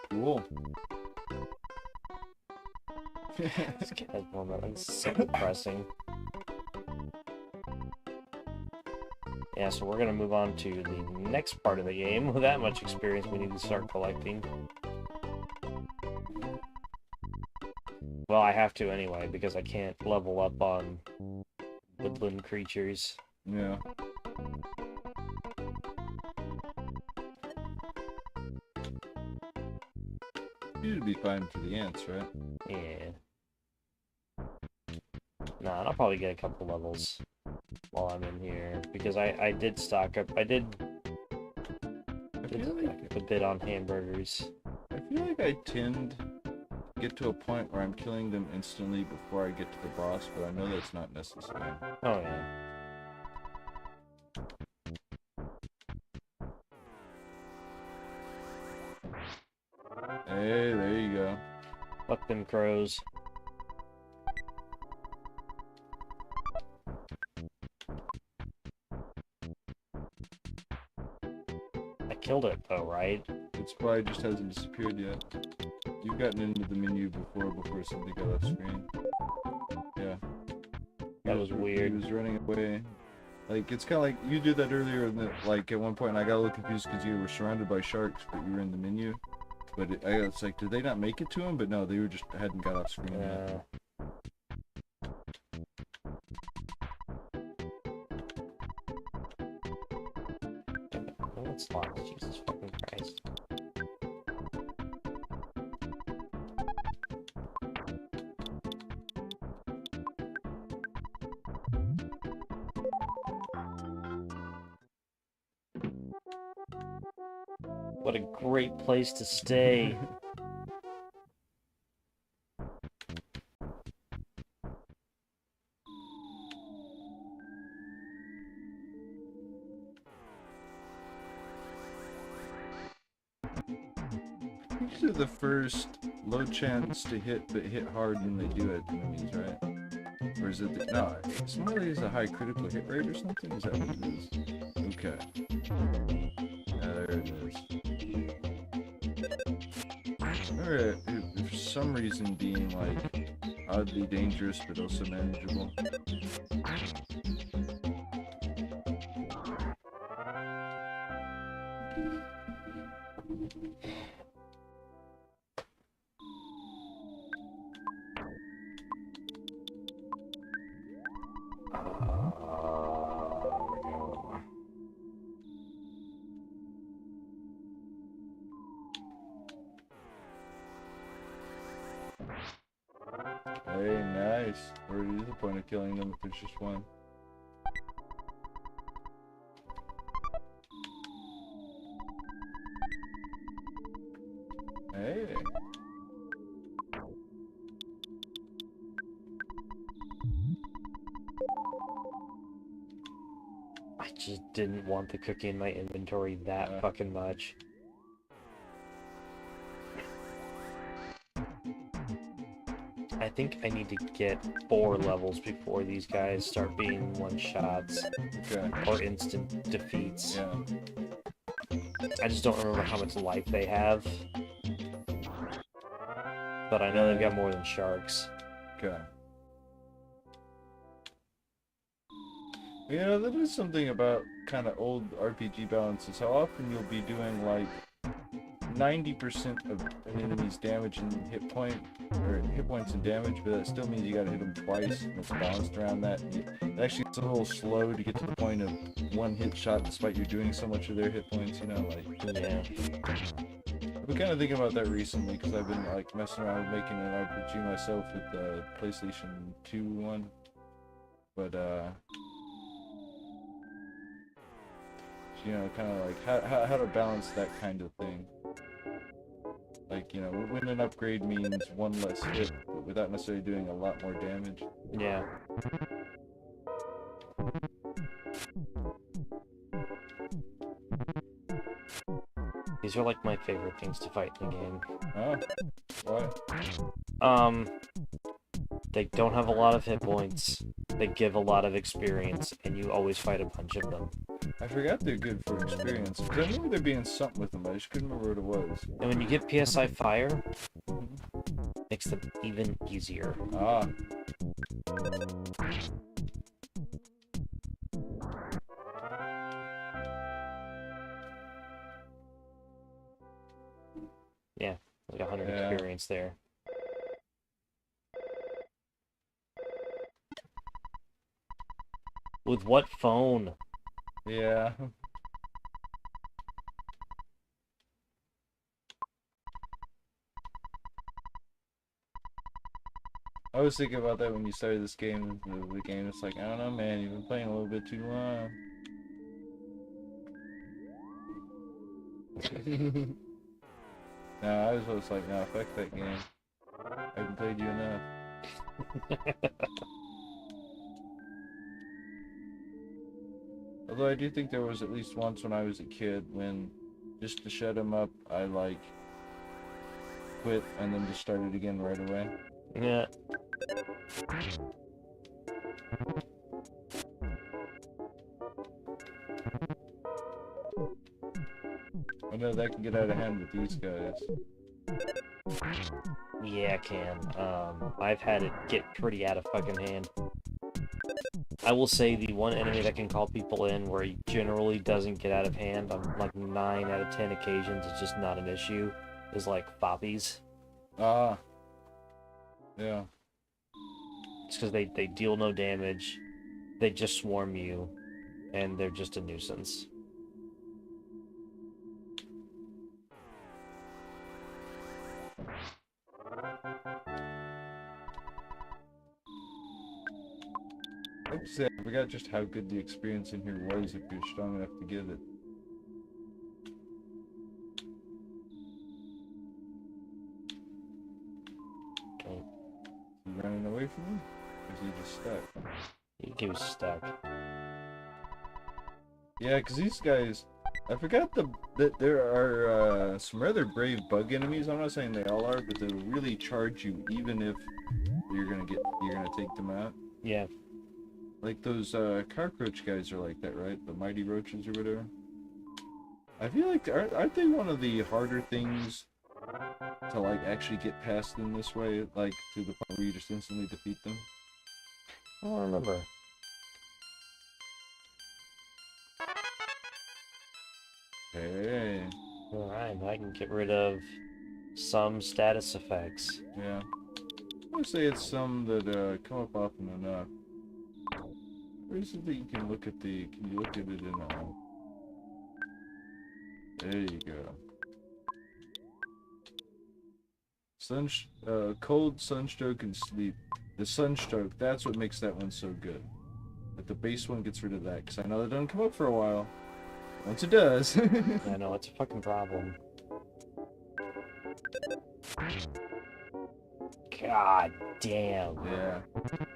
Cool. This kid has more about it's so depressing. Yeah, so we're gonna move on to the next part of the game. With that much experience, we need to start collecting. Well, I have to anyway, because I can't level up on woodland creatures. Yeah. You'd be fine for the ants, right? Yeah. Nah, and I'll probably get a couple levels while I'm in here because I did stock up. I did a bit on hamburgers. I feel like I tend to get to a point where I'm killing them instantly before I get to the boss, but I know that's not necessary. Oh yeah. Hey, there you go. Fuck them crows. I killed it though, right? It probably just hasn't disappeared yet. You've gotten into the menu before something got off screen. Yeah. That was weird. He was running away. Like, it's kind of like, you did that earlier, like, at one point, I got a little confused because you were surrounded by sharks, but you were in the menu. But it's like, did they not make it to him? But no, they were just, hadn't got off screen yet. Oh, it's locked. Jesus fucking Christ. What a great place to stay. These are the first low chance to hit, but hit hard when they do it, enemies, right? Or is it no, Smiley is a high critical hit rate or something? Is that what it is? Okay. There it is. Alright, for some reason being like oddly dangerous but also manageable. Hey, nice. Already is the point of killing them if there's just one. Hey. I just didn't want the cookie in my inventory that fucking much. I think I need to get 4 levels before these guys start being one-shots. Okay. Or instant defeats. Yeah. I just don't remember how much life they have. But I know they've got more than sharks. Okay. You know, that is something about kind of old RPG balances. How often you'll be doing like 90% of an enemy's damage and hit point, or hit points and damage, but that still means you gotta hit them twice, and it's balanced around that. It actually it's a little slow to get to the point of one hit shot despite you doing so much of their hit points, you know, like. Yeah. I've been kind of thinking about that recently because I've been like messing around with making an RPG myself with the PlayStation 2 one, but you know, kind of like how to balance that kind of thing. Like, you know, when an upgrade means one less hit, but without necessarily doing a lot more damage. Yeah. These are like my favorite things to fight in the game. Oh, why? They don't have a lot of hit points. They give a lot of experience, and you always fight a bunch of them. I forgot they're good for experience. Because I remember there being something with them, I just couldn't remember what it was. And when you get PSI Fire, makes them even easier. Ah. Yeah, like 100 experience there. With what phone? Yeah. I was thinking about that when you started this game. The game, it's like, I don't know, man, you've been playing a little bit too long. No, I was just like, no, fuck that game. I haven't played you enough. Although I do think there was at least once when I was a kid when, just to shut him up, I like quit and then just started again right away. Yeah. I know that can get out of hand with these guys. Yeah, it can. I've had it get pretty out of fucking hand. I will say the one enemy that can call people in where he generally doesn't get out of hand on like 9 out of 10 occasions, it's just not an issue, is like foppies. Ah. Yeah. It's because they deal no damage, they just swarm you, and they're just a nuisance. I have to say, I forgot just how good the experience in here was if you're strong enough to give it. Oh, Is he running away from me? Or is he just stuck? he was stuck. Yeah, because these guys, I forgot that there are some rather brave bug enemies. I'm not saying they all are, but they'll really charge you even if you're gonna take them out. Yeah. Like those cockroach guys are like that, right? The mighty roaches or whatever. I feel like aren't they one of the harder things to like actually get past in this way, like to the point where you just instantly defeat them? I don't remember. Hey. Alright, I can get rid of some status effects. Yeah. I would say it's some that come up often enough. Where is it that you can look at the? Can you look at it in There you go. Cold, sunstroke, and sleep. The sunstroke, that's what makes that one so good. But the base one gets rid of that, because I know that doesn't come up for a while. Once it does. I know, it's a fucking problem. God damn. Yeah.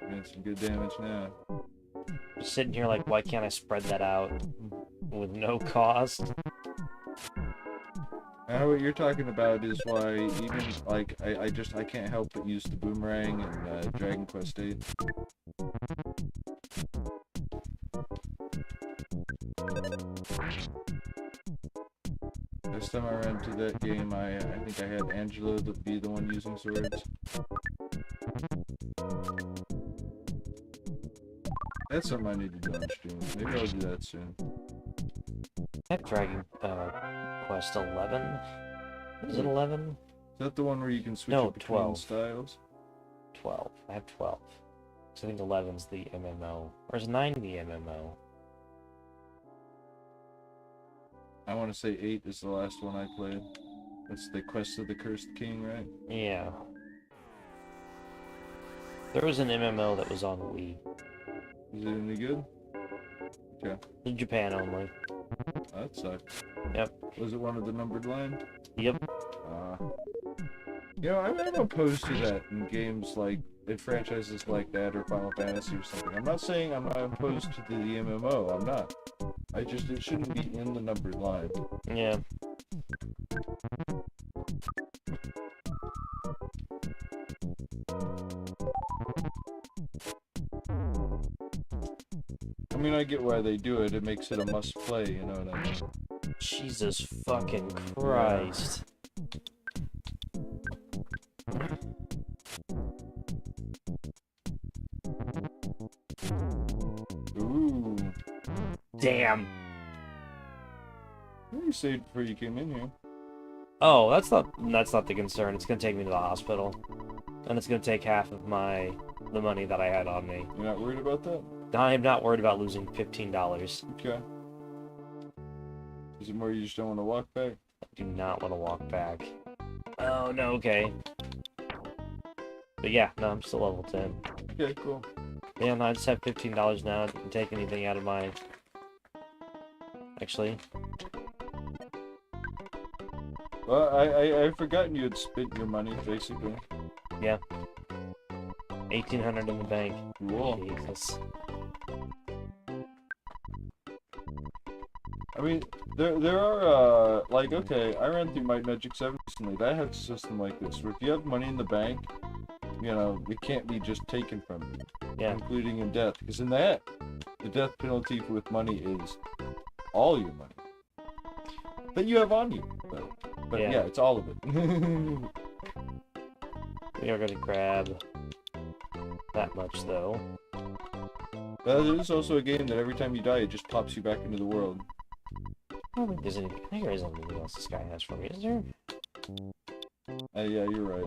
Doing some good damage now. Just sitting here like, why can't I spread that out with no cost? I know what you're talking about is why even like I can't help but use the boomerang in Dragon Quest VIII. Last time I ran to that game, I think I had Angelo be the one using swords. That's something I need to do on stream. Maybe I'll do that soon. I have Dragon Quest 11? Is it 11? Is that the one where you can switch No, up between 12. styles? 12. I have 12. So I think 11's the MMO. Or is 9 the MMO? I want to say 8 is the last one I played. That's the Quest of the Cursed King, right? Yeah. There was an MMO that was on Wii. Is it any good? Okay. In Japan only. That sucks. Yep. Was it one of the numbered line? Yep. You know, I'm opposed to that in games like, in franchises like that or Final Fantasy or something. I'm not saying I'm not opposed to the MMO, I'm not. It shouldn't be in the numbered line. Yeah. I mean, I get why they do it. It makes it a must-play, you know what I mean? Jesus fucking Christ. Ooh. Damn. You saved before you came in here. Oh, that's not the concern. It's gonna take me to the hospital. And it's gonna take half of the money that I had on me. You're not worried about that? I'm not worried about losing $15. Okay. Is it more you just don't want to walk back? I do not want to walk back. Oh, no, okay. But yeah, no, I'm still level 10. Okay, cool. Yeah, no, I just have $15 now. I didn't take anything out of my... Actually, Well, I've forgotten you had spent your money, basically. yeah. 1,800 in the bank. Cool. Jesus. I mean, there are, like, okay, I ran through Might Magic 7 recently. That has a system like this, where if you have money in the bank, you know, it can't be just taken from you. Yeah. Including in death. Because in that, the death penalty with money is all your money. That you have on you, though. But Yeah. yeah, it's all of it. We are gonna grab that much, though. There is also a game that every time you die, it just pops you back into the world. I don't think there's any... I think there isn't anything else this guy has for me, is there? Yeah, you're right.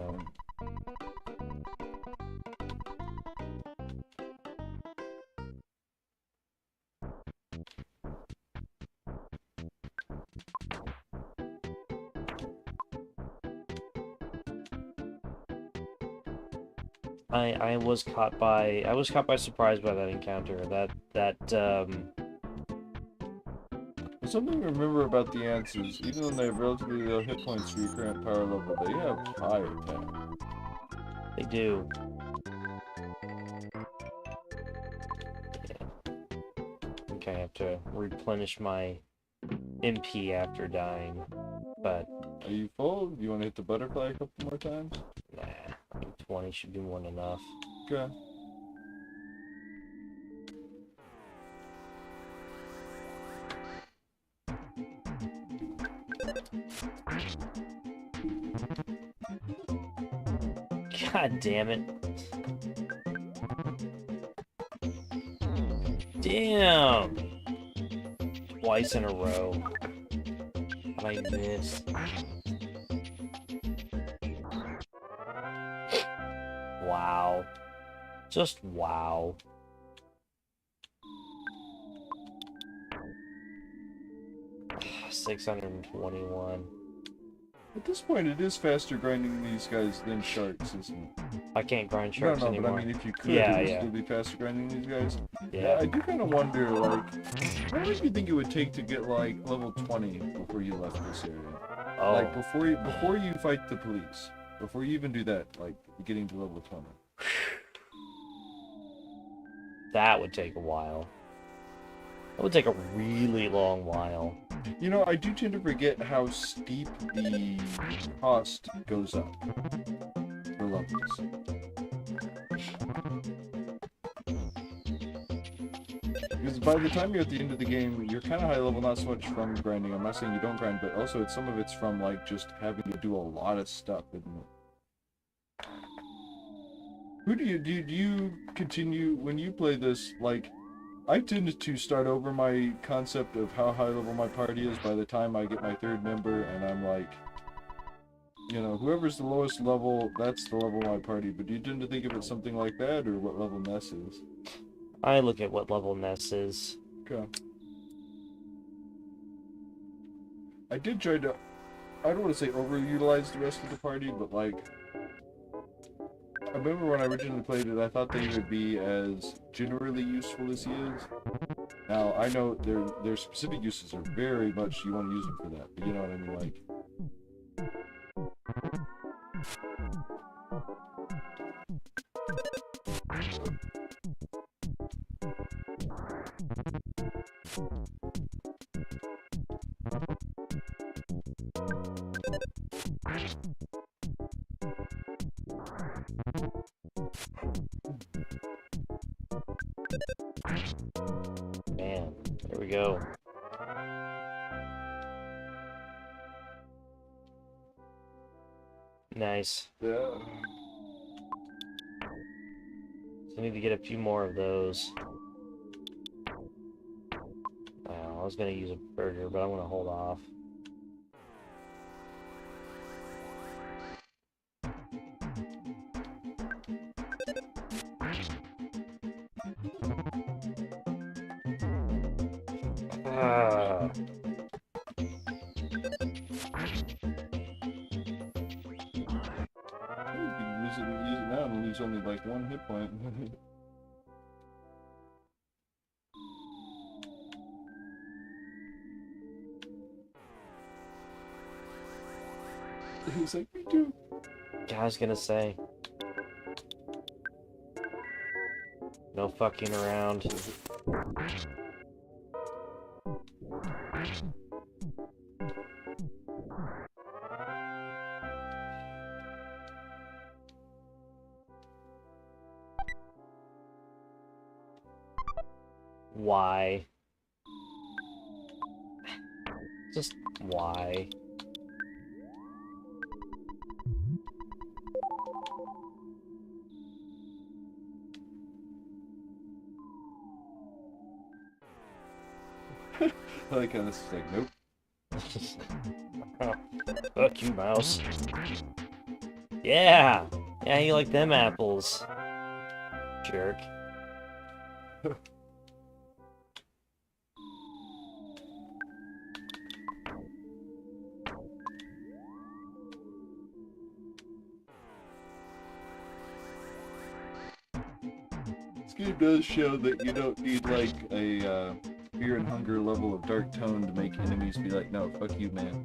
I was caught by surprise by that encounter. Something to remember about the ants is, even though they have relatively low hit points for your current power level, they have high attack. They do. Yeah. I think I have to replenish my MP after dying, but Are you full? Do you want to hit the butterfly a couple more times? nah, I think 20 should be more than enough. Okay. God damn it. Damn! Twice in a row. I missed. Wow. Just wow. $621. At this point, it is faster grinding these guys than sharks, isn't it? I can't grind No, sharks no, anymore. but I mean, if you could, Yeah, it would yeah. still be faster grinding these guys. Yeah. I do kind of wonder, like, what would you think it would take to get, like, level 20 before you left this area? Oh. Like, before you fight the police. Before you even do that, like, getting to level 20. That would take a while. That would take a really long while. You know, I do tend to forget how steep the cost goes up for levels. Because by the time you're at the end of the game, you're kind of high level, not so much from grinding. I'm not saying you don't grind, but also some of it's from, like, just having to do a lot of stuff, isn't it? Who do you continue, when you play this, like, I tend to start over my concept of how high level my party is by the time I get my third member, and I'm like, you know, whoever's the lowest level, that's the level of my party. But do you tend to think of it something like that, or what level Ness is? I look at what level Ness is. Okay. I did try to, I don't want to say overutilize the rest of the party, but like, I remember when I originally played it, I thought they would be as generally useful as he is. Now, I know their specific uses are very much, you want to use them for that, but you know what I mean, like... Man, there we go. Nice. Yeah. So I need to get a few more of those. I was gonna use a burger, but I'm gonna hold off. You can use it now and lose only like 1 hit point. He's like, me too. I was gonna say. No fucking around. Why? Just why? I like how this is like, nope. Fuck you, mouse. Yeah! Yeah, you like them apples. Jerk. This game does show that you don't need like a fear and hunger level of dark tone to make enemies be like, no, fuck you, man.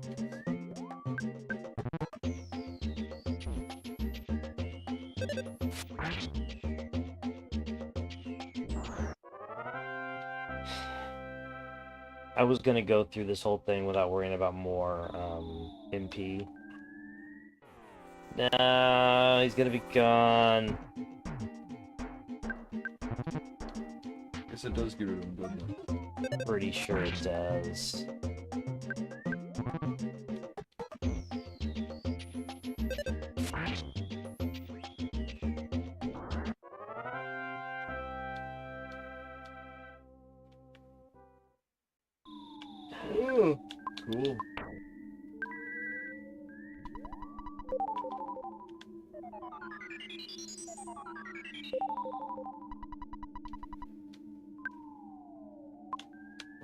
I was gonna go through this whole thing without worrying about more MP. No, he's gonna be gone. Guess it does get rid of him, doesn't it? Pretty sure it does. Oh, cool.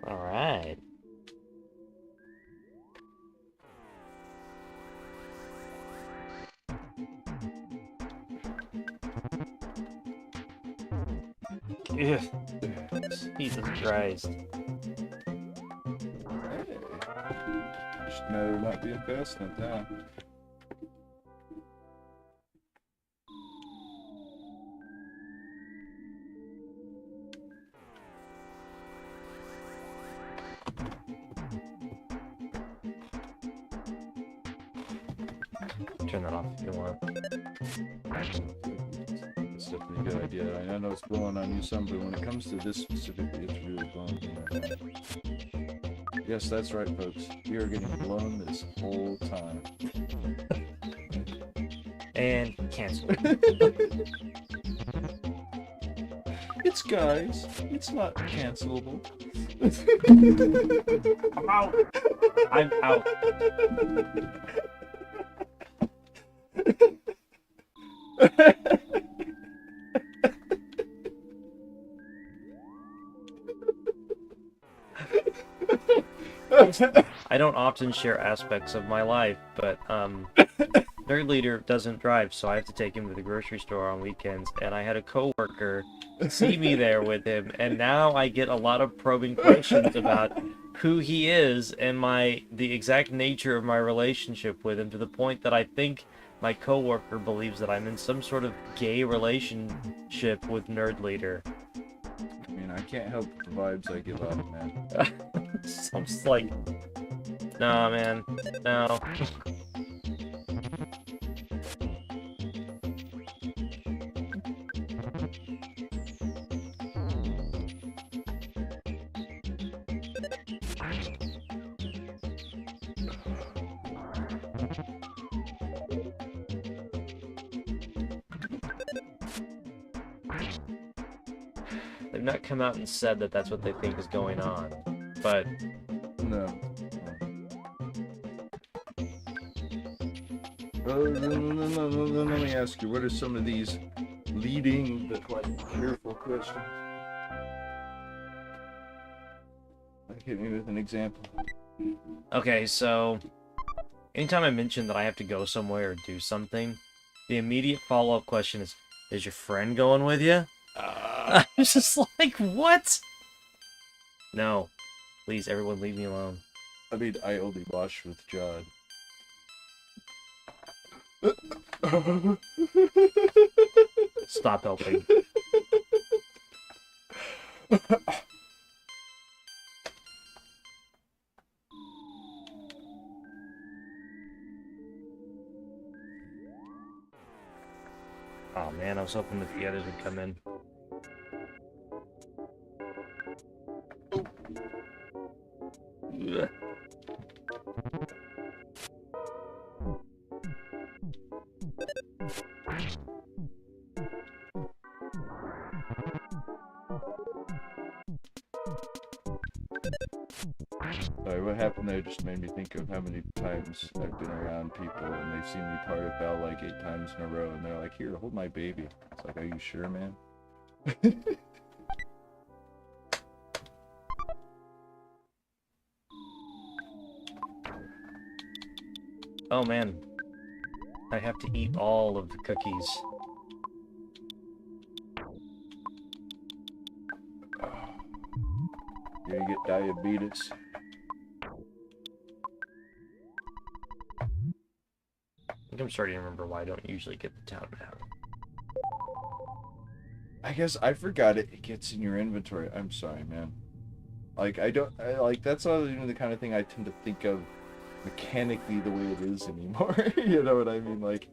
All right. Ugh. Jesus Christ. Hey. Just a matter of not being fast enough now. Turn that off if you want. It's definitely a good idea. I know it's blowing on you some, but when it comes to this specifically, it's really blowing me right now. Yes, that's right, folks. We are getting blown this whole time. And cancel. It's guys. It's not cancelable. I'm out. I'm out. I don't often share aspects of my life, but Nerd Leader doesn't drive, so I have to take him to the grocery store on weekends, and I had a coworker see me there with him, and now I get a lot of probing questions about who he is and the exact nature of my relationship with him, to the point that I think my coworker believes that I'm in some sort of gay relationship with Nerd Leader. I mean, I can't help the vibes I give off, man. So I'm just like, no, man, no. They've not come out and said that that's what they think is going on, but No. Let me ask you, what are some of these leading but quite careful questions? Hit me with an example. Okay, so anytime I mention that I have to go somewhere or do something, the immediate follow-up question is your friend going with you? I'm just like, what? No. Please, everyone leave me alone. I mean, I only wash with John. Stop helping. Oh man, I was hoping that the others would come in. Ugh. Sorry, what happened there just made me think of how many times I've been around people and they've seen me part a bell like 8 times in a row and they're like, here, hold my baby. It's like, are you sure, man? Oh man. I have to eat all of the cookies. You're gonna get diabetes. I think I'm starting to remember why I don't usually get the town map. I guess I forgot it gets in your inventory. I'm sorry, man. Like, like, that's not even the kind of thing I tend to think of mechanically the way it is anymore. You know what I mean? Like,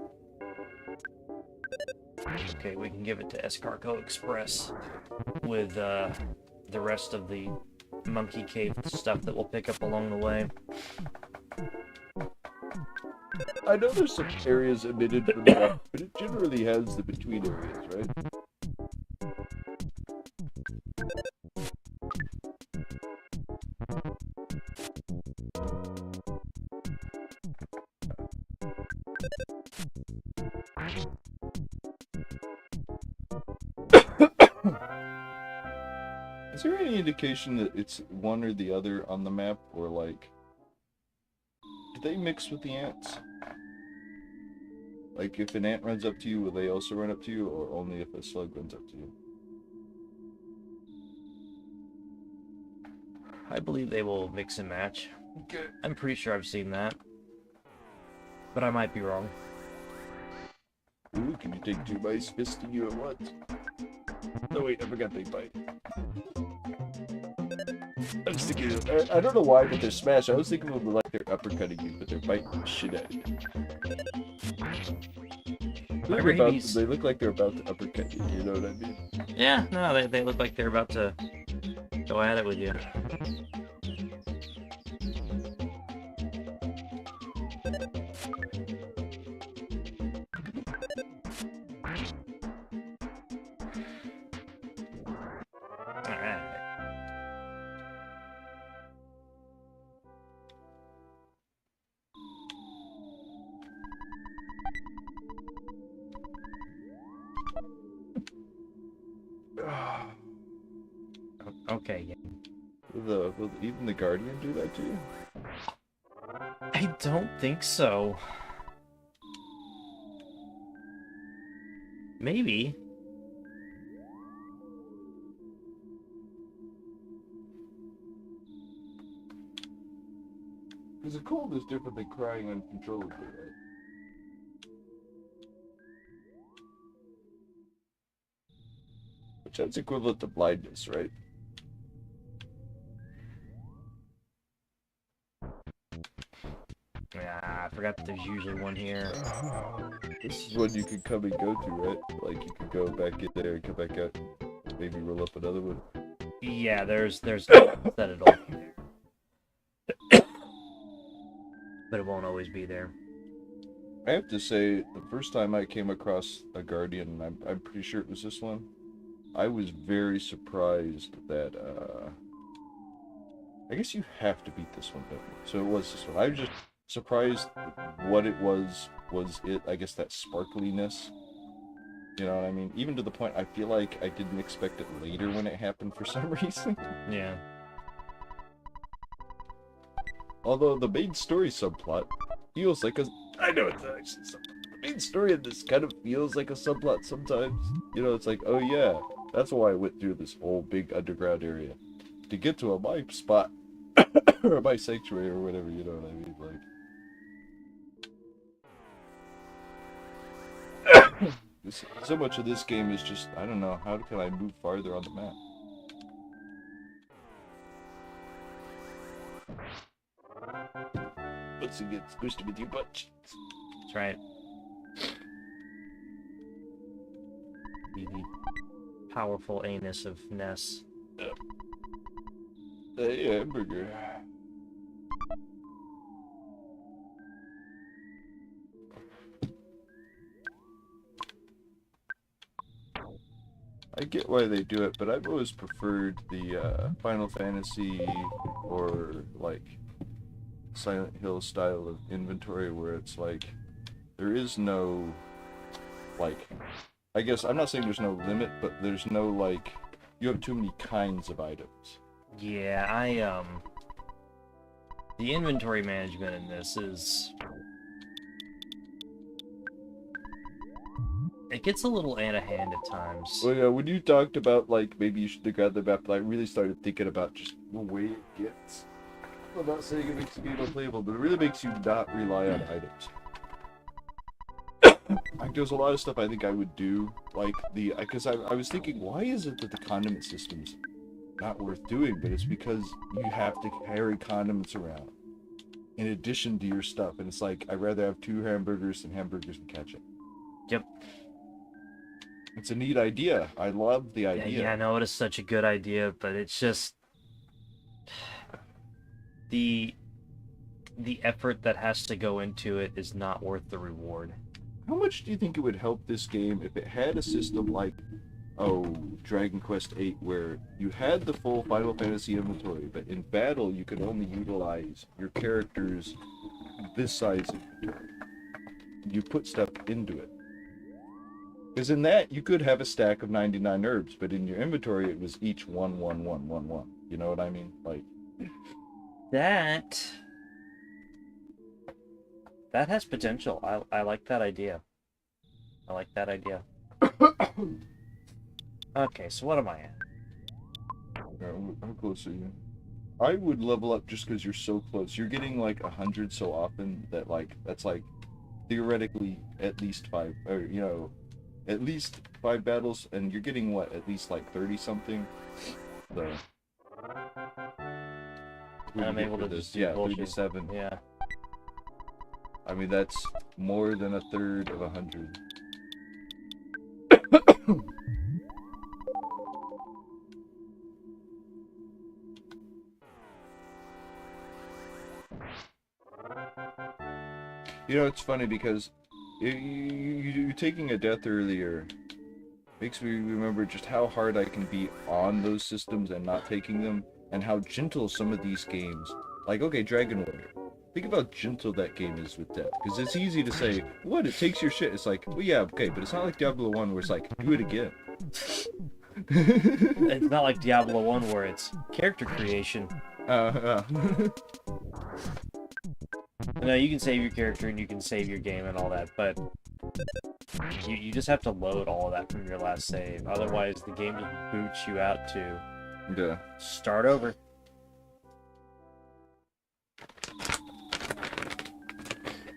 Okay, we can give it to Escargot Express with the rest of the monkey cave stuff that we'll pick up along the way. I know there's some areas omitted from the map, but it generally has the between areas, right? Is there any indication that it's one or the other on the map, or like, do they mix with the ants? Like, if an ant runs up to you, will they also run up to you, or only if a slug runs up to you? I believe they will mix and match. Okay. I'm pretty sure I've seen that. But I might be wrong. Ooh, can you take 2 mice fisting you at once? No, wait, I forgot they bite. I was thinking, I don't know why, but they're smash. I was thinking of them like they're uppercutting you, but they're biting the shit out of you. They look like they're about to uppercut you, you know what I mean? Yeah, no, they look like they're about to go at it with you. Alright. Okay, yeah. Will even the Guardian do that to you? I don't think so. Maybe. Because a cold is different than crying uncontrollably, right? Which that's equivalent to blindness, right? Yeah, I forgot that there's usually one here. This is one you could come and go to, right? Like, you could go back in there and come back out. Maybe roll up another one. Yeah, there's that it'll. But it won't always be there. I have to say, the first time I came across a Guardian, and I'm pretty sure it was this one, I was very surprised that, I guess you have to beat this one, don't you? So it was this one. I was just surprised what it was it, I guess, that sparkliness. You know what I mean? Even to the point I feel like I didn't expect it later when it happened for some reason. Yeah. Although the main story subplot feels like a... I know it's actually subplot. The main story in this kind of feels like a subplot sometimes. You know, it's like, oh yeah, that's why I went through this whole big underground area. To get to a my spot. Or my sanctuary or whatever, you know what I mean? Like... so much of this game is just, I don't know, how can I move farther on the map? Once you get squished with your butt. That's right. The powerful anus of Ness. Hey, hamburger. I get why they do it, but I've always preferred the Final Fantasy or like Silent Hill style of inventory where it's like there is no like, I guess I'm not saying there's no limit, but there's no like, you have too many kinds of items. Yeah, the inventory management in this is... It gets a little out of hand at times. Well, yeah, when you talked about, like, maybe you should have grabbed the map, I really started thinking about just the way it gets. I'm not saying it makes the game unplayable, but it really makes you not rely on items. Like, there's a lot of stuff I think I would do, like, because I was thinking, why is it that the condiment system's not worth doing? But it's because you have to carry condiments around in addition to your stuff, and it's like, I'd rather have 2 hamburgers than hamburgers and ketchup. Yep. It's a neat idea. I love the idea. Yeah, I know it is such a good idea, but it's just... The effort that has to go into it is not worth the reward. How much do you think it would help this game if it had a system like, oh, Dragon Quest VIII, where you had the full Final Fantasy inventory, but in battle you could only utilize your character's this size inventory. You put stuff into it. Because in that, you could have a stack of 99 herbs, but in your inventory it was each 1, 1, 1, 1, 1. You know what I mean? Like... That has potential. I like that idea. I like that idea. Okay, so what am I at? How close are you? I would level up just because you're so close. You're getting like 100 so often that like, that's like theoretically at least 5, or you know, at least 5 battles, and you're getting what, at least like 30 something? So... And I'm able to just do bullshit. 37. Yeah. I mean, that's more than a third of 100. You know, it's funny because you taking a death earlier makes me remember just how hard I can be on those systems and not taking them. And how gentle some of these games, like, okay, Dragon Warrior. Think of how gentle that game is with death. Because it's easy to say, what, it takes your shit. It's like, well, yeah, okay, but it's not like Diablo 1 where it's like, do it again. It's not like Diablo 1 where it's character creation. No, you can save your character and you can save your game and all that, but you just have to load all of that from your last save. Otherwise, the game just boots you out to... Yeah. Start over.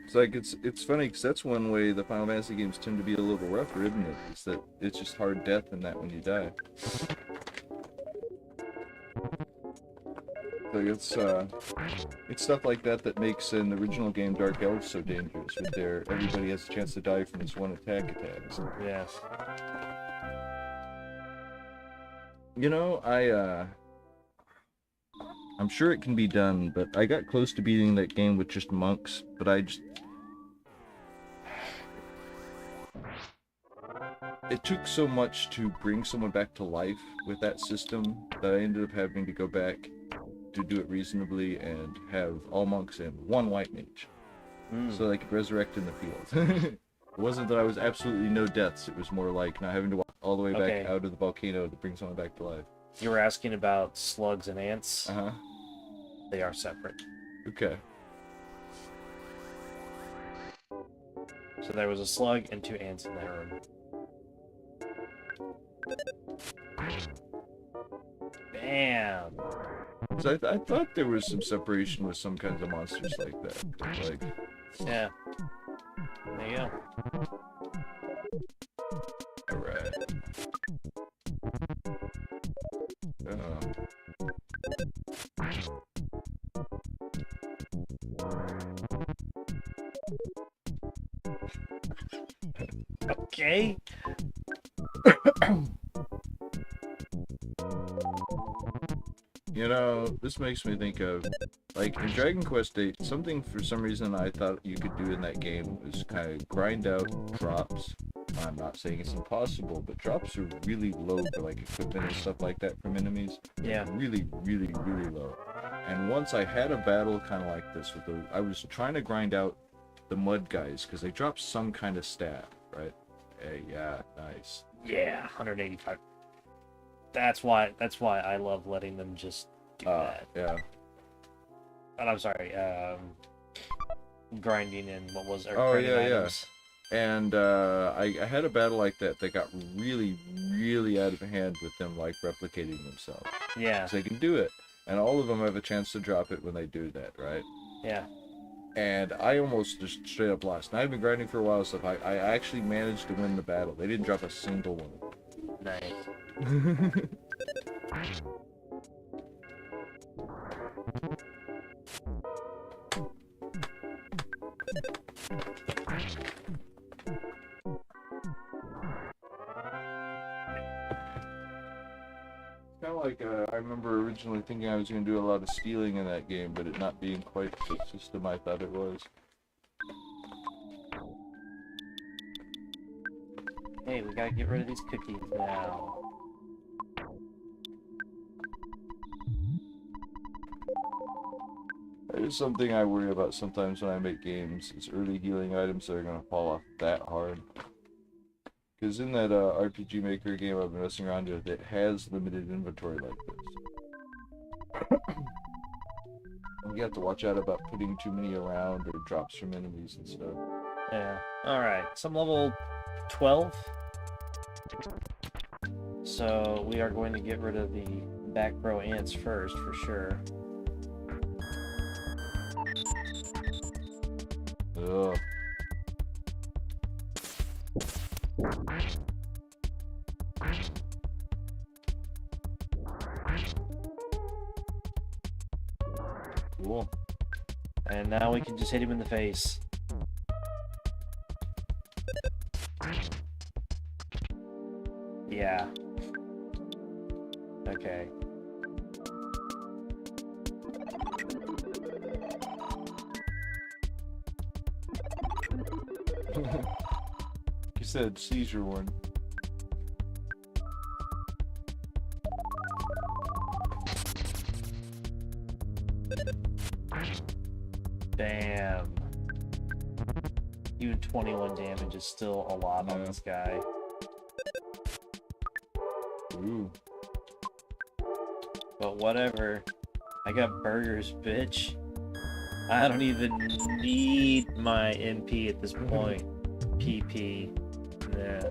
It's like, it's funny because that's one way the Final Fantasy games tend to be a little rougher, isn't it? It's that it's just hard death in that when you die. So it's stuff like that that makes an original game Dark Elves so dangerous. With everybody has a chance to die from this one attack. Yes. You know, I'm sure it can be done, but I got close to beating that game with just monks, but it took so much to bring someone back to life with that system that I ended up having to go back to do it reasonably and have all monks and 1 white mage. So they could resurrect in the field. It wasn't that I was absolutely no deaths, it was more like not having to walk all the way back out of the volcano to bring someone back to life. You were asking about slugs and ants? Uh-huh. They are separate. Okay. So there was a slug and 2 ants in that room. Bam! So I thought there was some separation with some kinds of monsters like that. But, like, Yeah. There you go. alright. Okay. You know, this makes me think of, like, in Dragon Quest VIII, something for some reason I thought you could do in that game was kind of grind out drops. I'm not saying it's impossible, but drops are really low for, like, equipment and stuff like that from enemies. Yeah. Really, really, really low. And once I had a battle kind of like this with I was trying to grind out the mud guys, because they drop some kind of stat, right? Hey, yeah, nice. Yeah, 185. That's why I love letting them just do that. Yeah. And I'm sorry, grinding in what was our Oh, yeah, items. And I had a battle like that got really, really out of hand with them, like, replicating themselves. Yeah. So they can do it. And all of them have a chance to drop it when they do that, right? Yeah. And I almost just straight up lost. And I've been grinding for a while, so I actually managed to win the battle. They didn't drop a single one. Nice. Kind of like, I remember originally thinking I was going to do a lot of stealing in that game, but it not being quite the system I thought it was. Hey, we gotta get rid of these cookies now. That is something I worry about sometimes when I make games, is early healing items that are going to fall off that hard. Because in that RPG Maker game I've been messing around with, it has limited inventory like this. You have to watch out about putting too many around or drops from enemies and stuff. Yeah. Alright, so I'm level 12. So we are going to get rid of the back row ants first, for sure. Ugh. Cool. And now we can just hit him in the face. Yeah. Okay. You said seizure one. Damn. Even 21 damage is still a lot on this guy. Ooh. But whatever. I got burgers, bitch. I don't even need my MP at this point. PP. Yeah.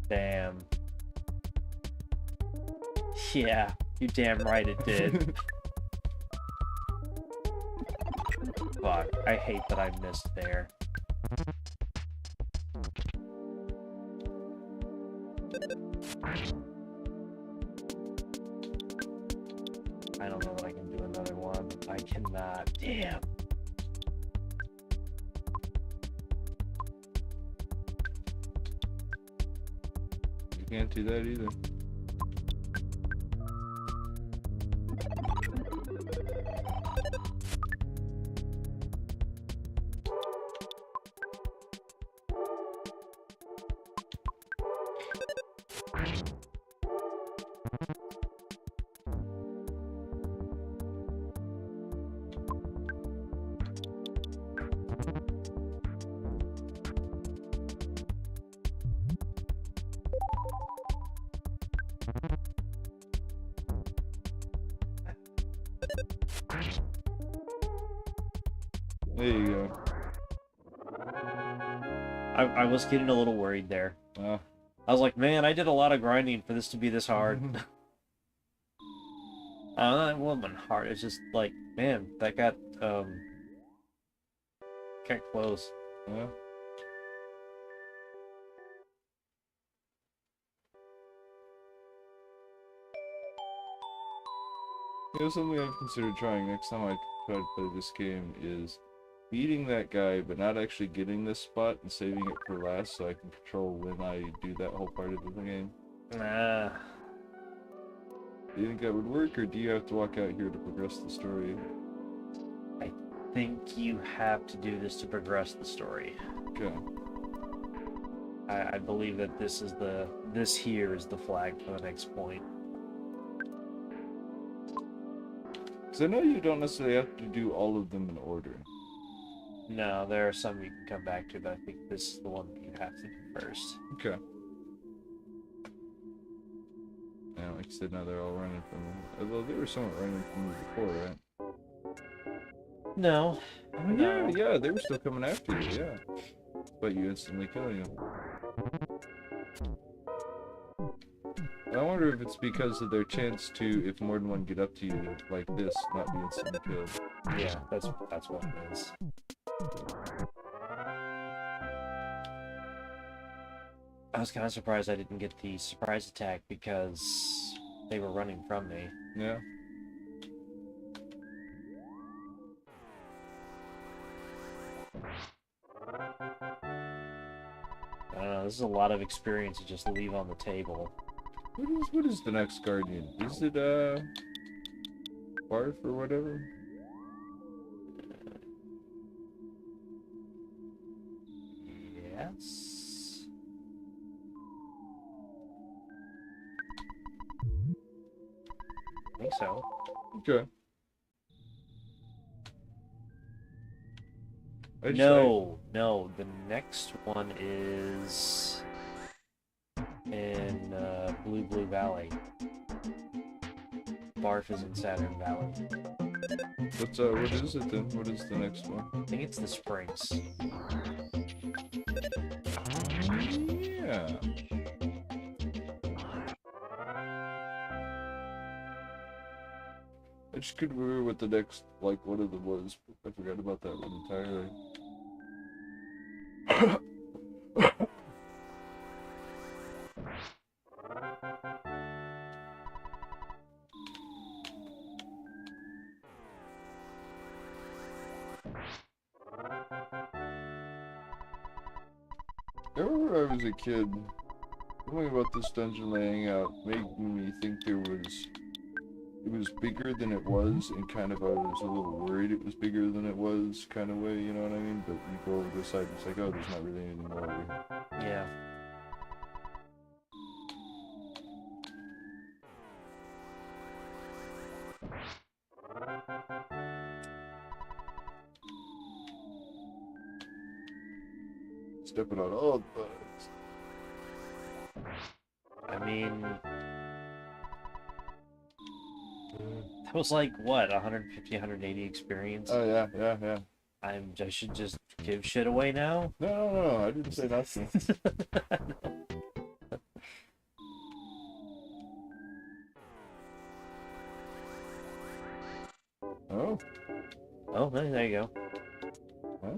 Damn. Yeah, you damn right it did. Fuck, I hate that I missed there. I don't know that I can do another one. I cannot. Damn. You can't do that either. There you go. I was getting a little worried there. I was like, man, I did a lot of grinding for this to be this hard. It wasn't hard. It's just like, man, that got close. Yeah. You know, something I've considered trying next time I try to play this game is beating that guy, but not actually getting this spot and saving it for last so I can control when I do that whole part of the game. Nah. Do you think that would work, or do you have to walk out here to progress the story? I think you have to do this to progress the story. Okay. I believe that this here is the flag for the next point. Because I know you don't necessarily have to do all of them in order. No, there are some you can come back to, but I think this is the one that you have to do first. Okay. Yeah, like I said, now they're all running from me. Although they were somewhat running from me before, right? No. Oh, yeah, they were still coming after you, yeah. But you instantly killing them. I wonder if it's because of their chance to, if more than one get up to you like this, not be instantly killed. Yeah, that's what it is. I was kind of surprised I didn't get the surprise attack because they were running from me. Yeah. I don't know, this is a lot of experience to just leave on the table. What is the next guardian? Is it Barf or whatever? Yes. I think so. Okay. No, the next one is in Blue Valley. Barf is in Saturn Valley. What is it then? What is the next one? I think it's the Springs. Yeah. I just couldn't remember what the next, like, one of them was. I forgot about that one entirely. I remember when I was a kid, something about this dungeon laying out made me think it was bigger than it was, and kind of I was a little worried it was bigger than it was, kind of way, you know what I mean? But you go over this side and it's like, oh, there's not really anything more over here. Yeah. Stepping on all the bugs. I mean, that was like, what, 150, 180 experience? Oh, yeah. I should just give shit away now? No, I didn't say nothing. Oh. Oh, there you go. Huh?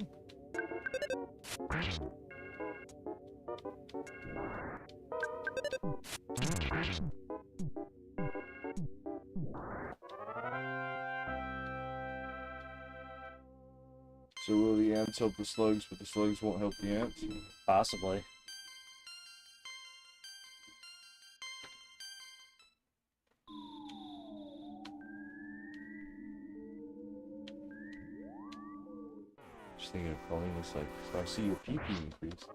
So will the ants help the slugs, but the slugs won't help the ants? Possibly. Just thinking of calling this like, so I see your PP increase.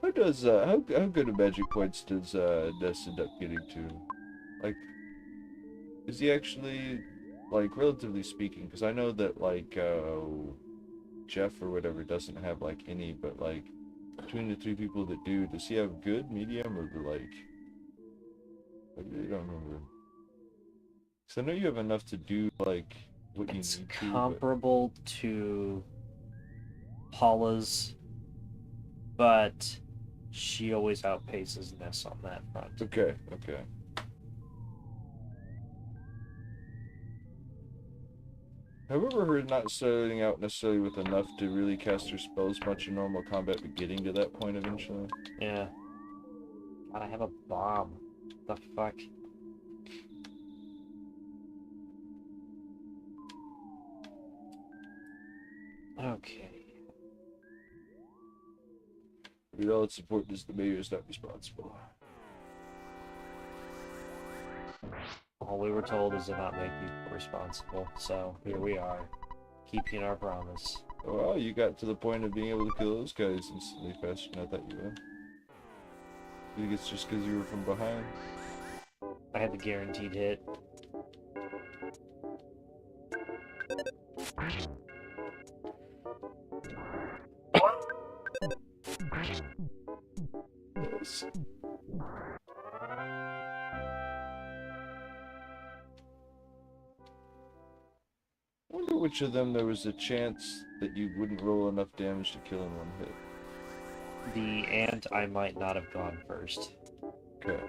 How good of magic points does Ness end up getting to? Like, is he actually, like, relatively speaking, because I know that, like, Jeff or whatever doesn't have, like, any, but, like, between the three people that do, does he have good, medium, or, like, I really don't remember. So I know you have enough to do like what you It's need to. comparable to Paula's, but she always outpaces Ness on that front. Okay, okay. Have you ever heard not starting out necessarily with enough to really cast her spells much in normal combat, but getting to that point eventually? Yeah. God, I have a bomb. The fuck? Okay. All its support is the mayor is not responsible. All we were told is to not make people responsible, so here we are, keeping our promise. Well, you got to the point of being able to kill those guys instantly faster than I thought you would. I think it's just because you were from behind. I had the guaranteed hit. Yes. I wonder which of them there was a chance that you wouldn't roll enough damage to kill in one hit. The ant, I might not have gone first. Okay.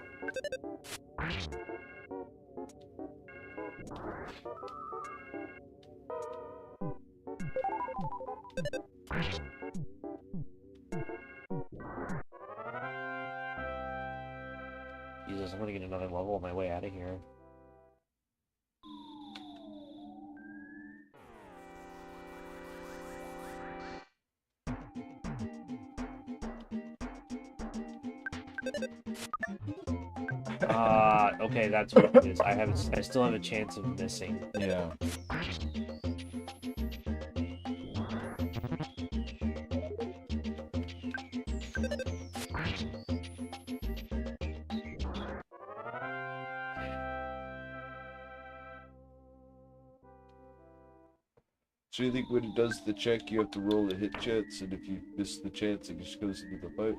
Jesus, I'm gonna get another level on my way out of here. Okay, that's what it is. I still have a chance of missing. Yeah. So you think when it does the check, you have to roll a hit chance, and if you miss the chance, it just goes into the fight?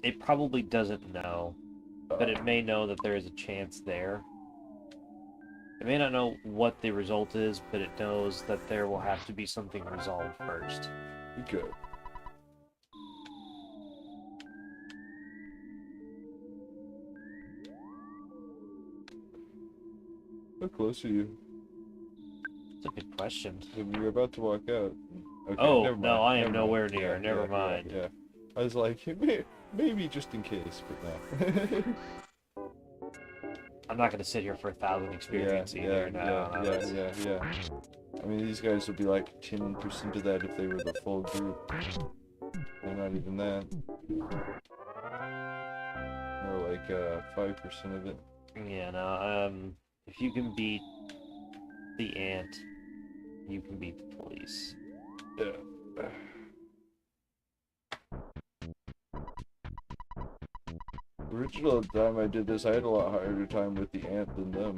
It probably doesn't know, but it may know that there is a chance there. It may not know what the result is, but it knows that there will have to be something resolved first. Okay. How close are you? It's a good question. You're about to walk out. Okay, Oh, never mind. no, I am Never nowhere mind. near. Yeah, Never yeah, mind. Yeah. I was like, maybe just in case, but no. I'm not going to sit here for 1,000 experience either. Yeah. I mean, these guys would be like 10% of that if they were the full group. They're not even that. Or like 5% of it. Yeah, no, if you can beat the ant, you can beat the police. Yeah. Original time I did this, I had a lot harder time with the ant than them.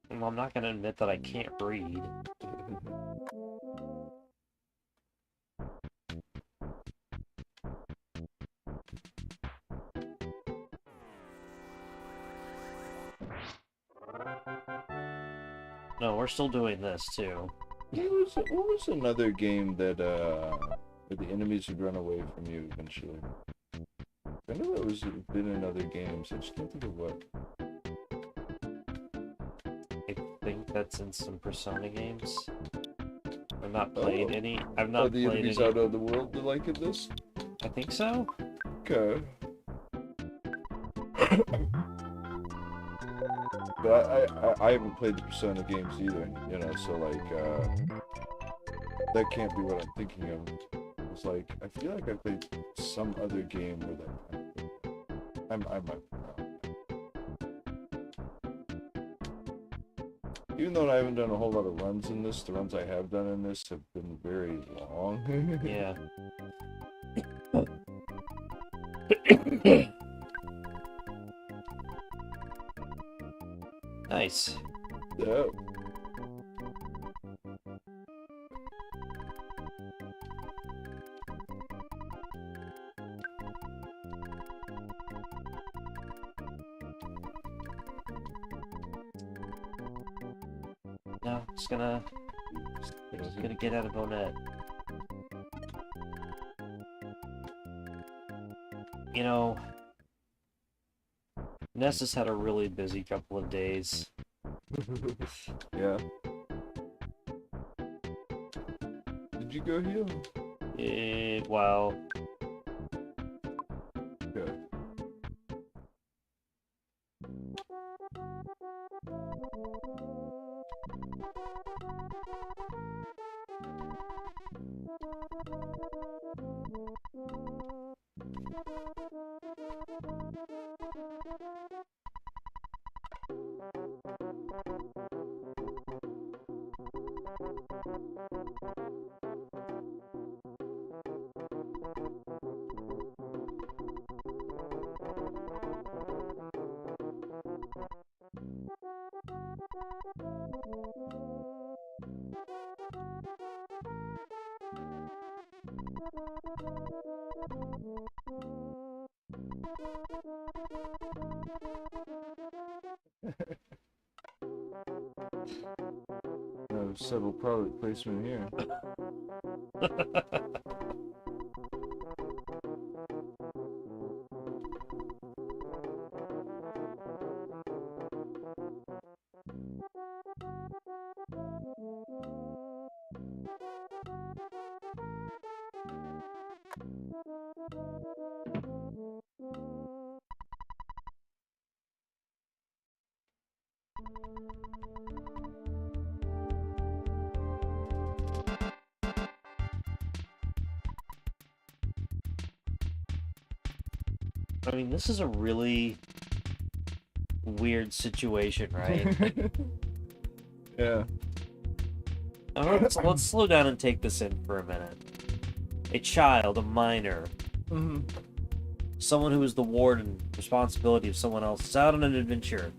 Well, I'm not going to admit that I can't read. No, we're still doing this, too. What was another game that where the enemies would run away from you eventually? I know that was been in other games. I just can't think of what. I think that's in some Persona games. I've not played any. I've not the played enemies any. out of the world that like it this? I think so. Okay. But I haven't played the Persona games either, you know, so like that can't be what I'm thinking of. It's like I feel like I played some other game where that I might be wrong. Even though I haven't done a whole lot of runs in this, the runs I have done in this have been very long. Yeah. Nice. Yeah. No, just gonna get out of Bonnet. You know, Nessus had a really busy couple of days. Yeah. Did you go heal? Well, Okay. No subtle product placement here. I mean, this is a really weird situation, right? Yeah. Let's slow down and take this in for a minute. A child, a minor, Mm-hmm. someone who is the ward and responsibility of someone else is out on an adventure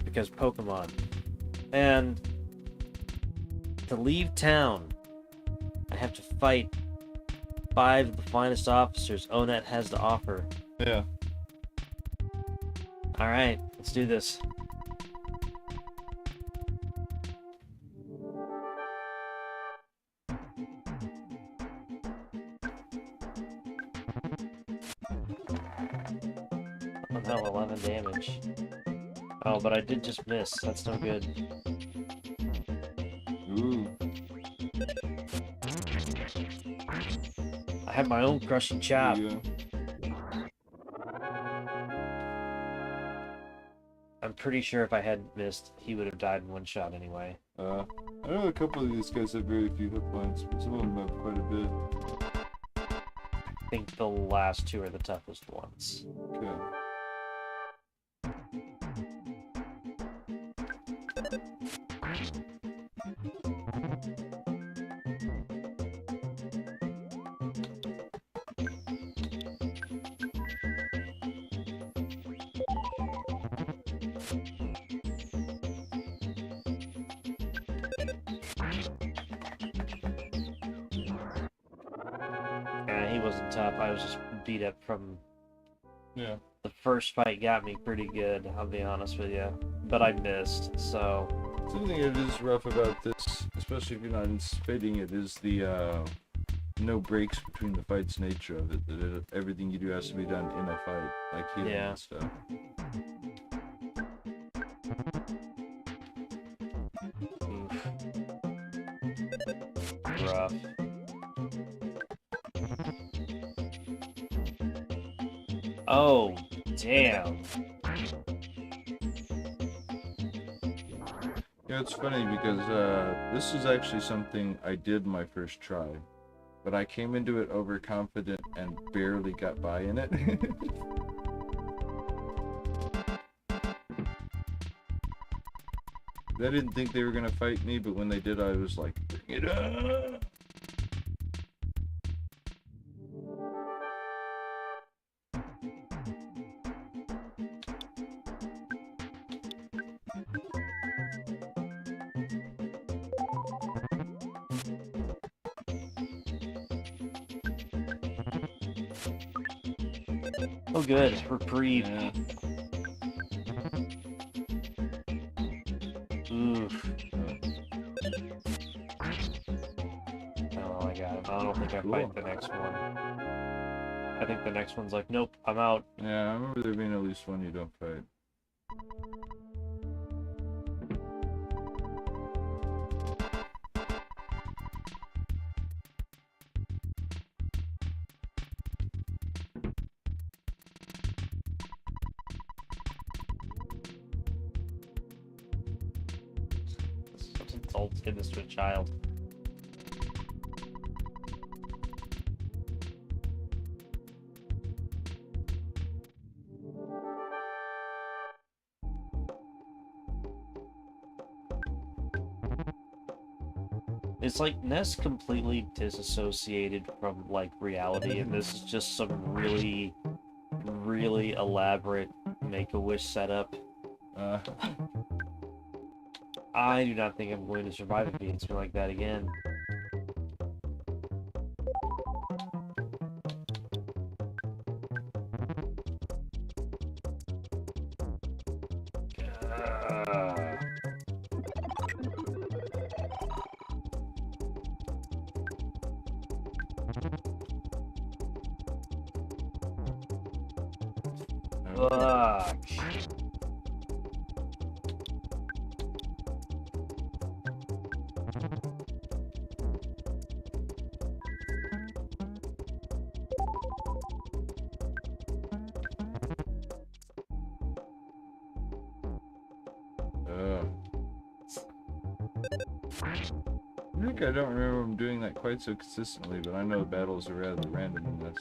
because Pokemon. And to leave town, I have to fight 5 of the finest officers Onet has to offer. Yeah. Alright, let's do this. Oh no, 11 damage. Oh, but I did just miss. That's no good. Ooh. I had my own crushing chop. Yeah. I'm pretty sure if I hadn't missed, he would have died in one shot anyway. I know a couple of these guys have very few hit points, but some of them have quite a bit. I think the last 2 are the toughest ones. Okay. He wasn't tough. I was just beat up from... Yeah. The first fight got me pretty good, I'll be honest with you. But I missed, so... Something that is rough about this, especially if you're not anticipating it, is the no breaks between the fights nature of it. That everything you do has to be done in a fight, like healing and stuff. Oof. Rough. Oh, damn. Yeah, it's funny because this is actually something I did my first try, but I came into it overconfident and barely got by in it. I didn't think they were gonna fight me, but when they did, I was like, bring it up! Oh good, reprieve. Yeah. Oof. the next one. I think the next one's like, nope, I'm out. Yeah, I remember there being at least one you don't fight. Such an insult to this to a child. It's like Ness completely disassociated from like reality, and this is just some really, really elaborate Make-A-Wish setup. I do not think I'm going to survive if being something like that again. Fuck. I think I don't remember him doing that quite so consistently, but I know the battles are rather random in this.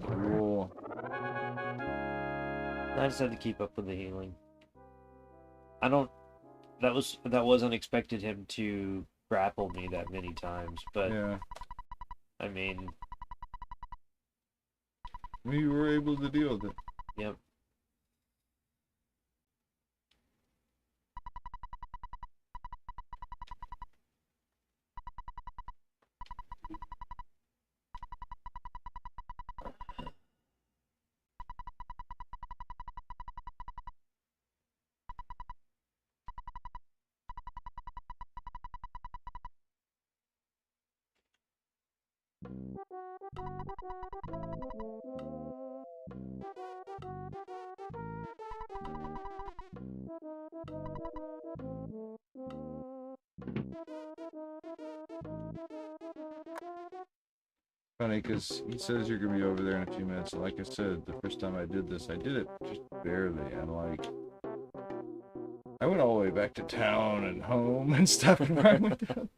Cool. I just had to keep up with the healing. I don't. That was unexpected him to grapple me that many times, but Yeah. I mean, We were able to deal with it. yep. Funny, because he says you're going to be over there in a few minutes. And like I said, the first time I did this, I did it just barely. And like, I went all the way back to town and home and stuff. And I went down.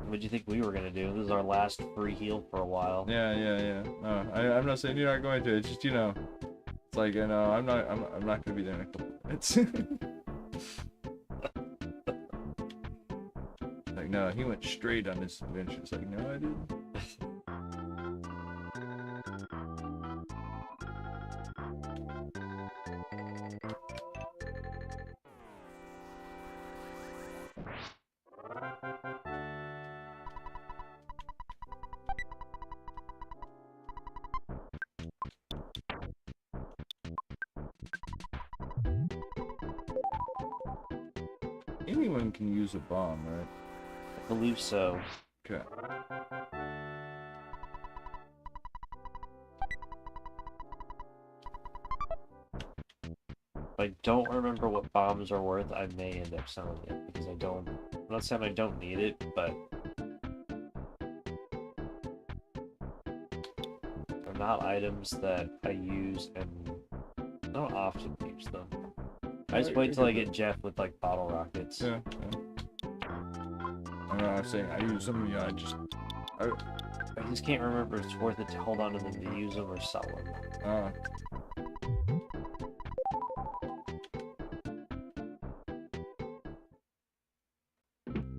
What'd you think we were gonna do? This is our last free heal for a while. Yeah. No, I'm not saying you're not going to. It's just, you know, it's like, I know, I'm not going to be there in a couple minutes. Like, no, he went straight on this adventure. It's like, no, I didn't. Anyone can use a bomb, right? I believe so. Okay. If I don't remember what bombs are worth, I may end up selling it because I don't. I'm not saying I don't need it, but they're not items that I use and I don't often use them. I just wait till I get Jeff with like bottle rockets. Yeah. I'm not saying I use them, yeah, I just can't remember if it's worth it to hold on to them to use them or sell them.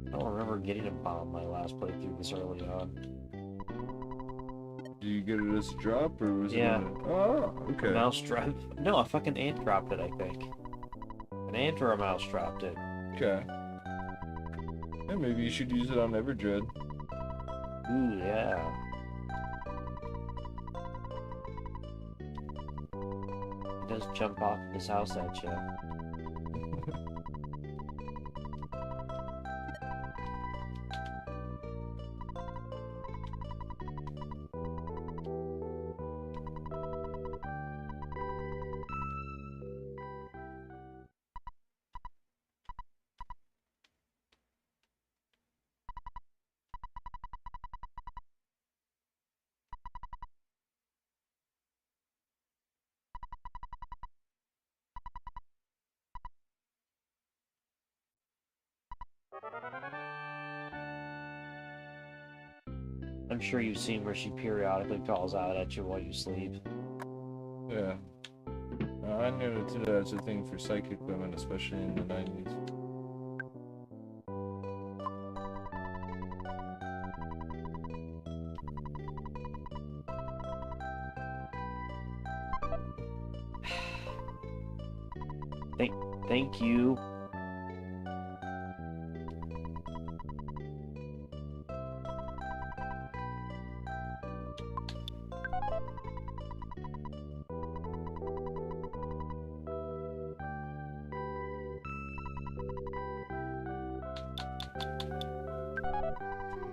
I don't remember getting a bomb my last playthrough this early on. Do you get it as a drop, or was Yeah. it? Oh, okay. A mouse drop? No, a fucking ant dropped it, I think. An ant or a mouse dropped it. Okay. Yeah, maybe you should use it on Everdread. Ooh, yeah. does jump off of his house at you. I'm sure you've seen where she periodically calls out at you while you sleep. Yeah. I knew that that's a thing for psychic women, especially in the 90s. Thank you.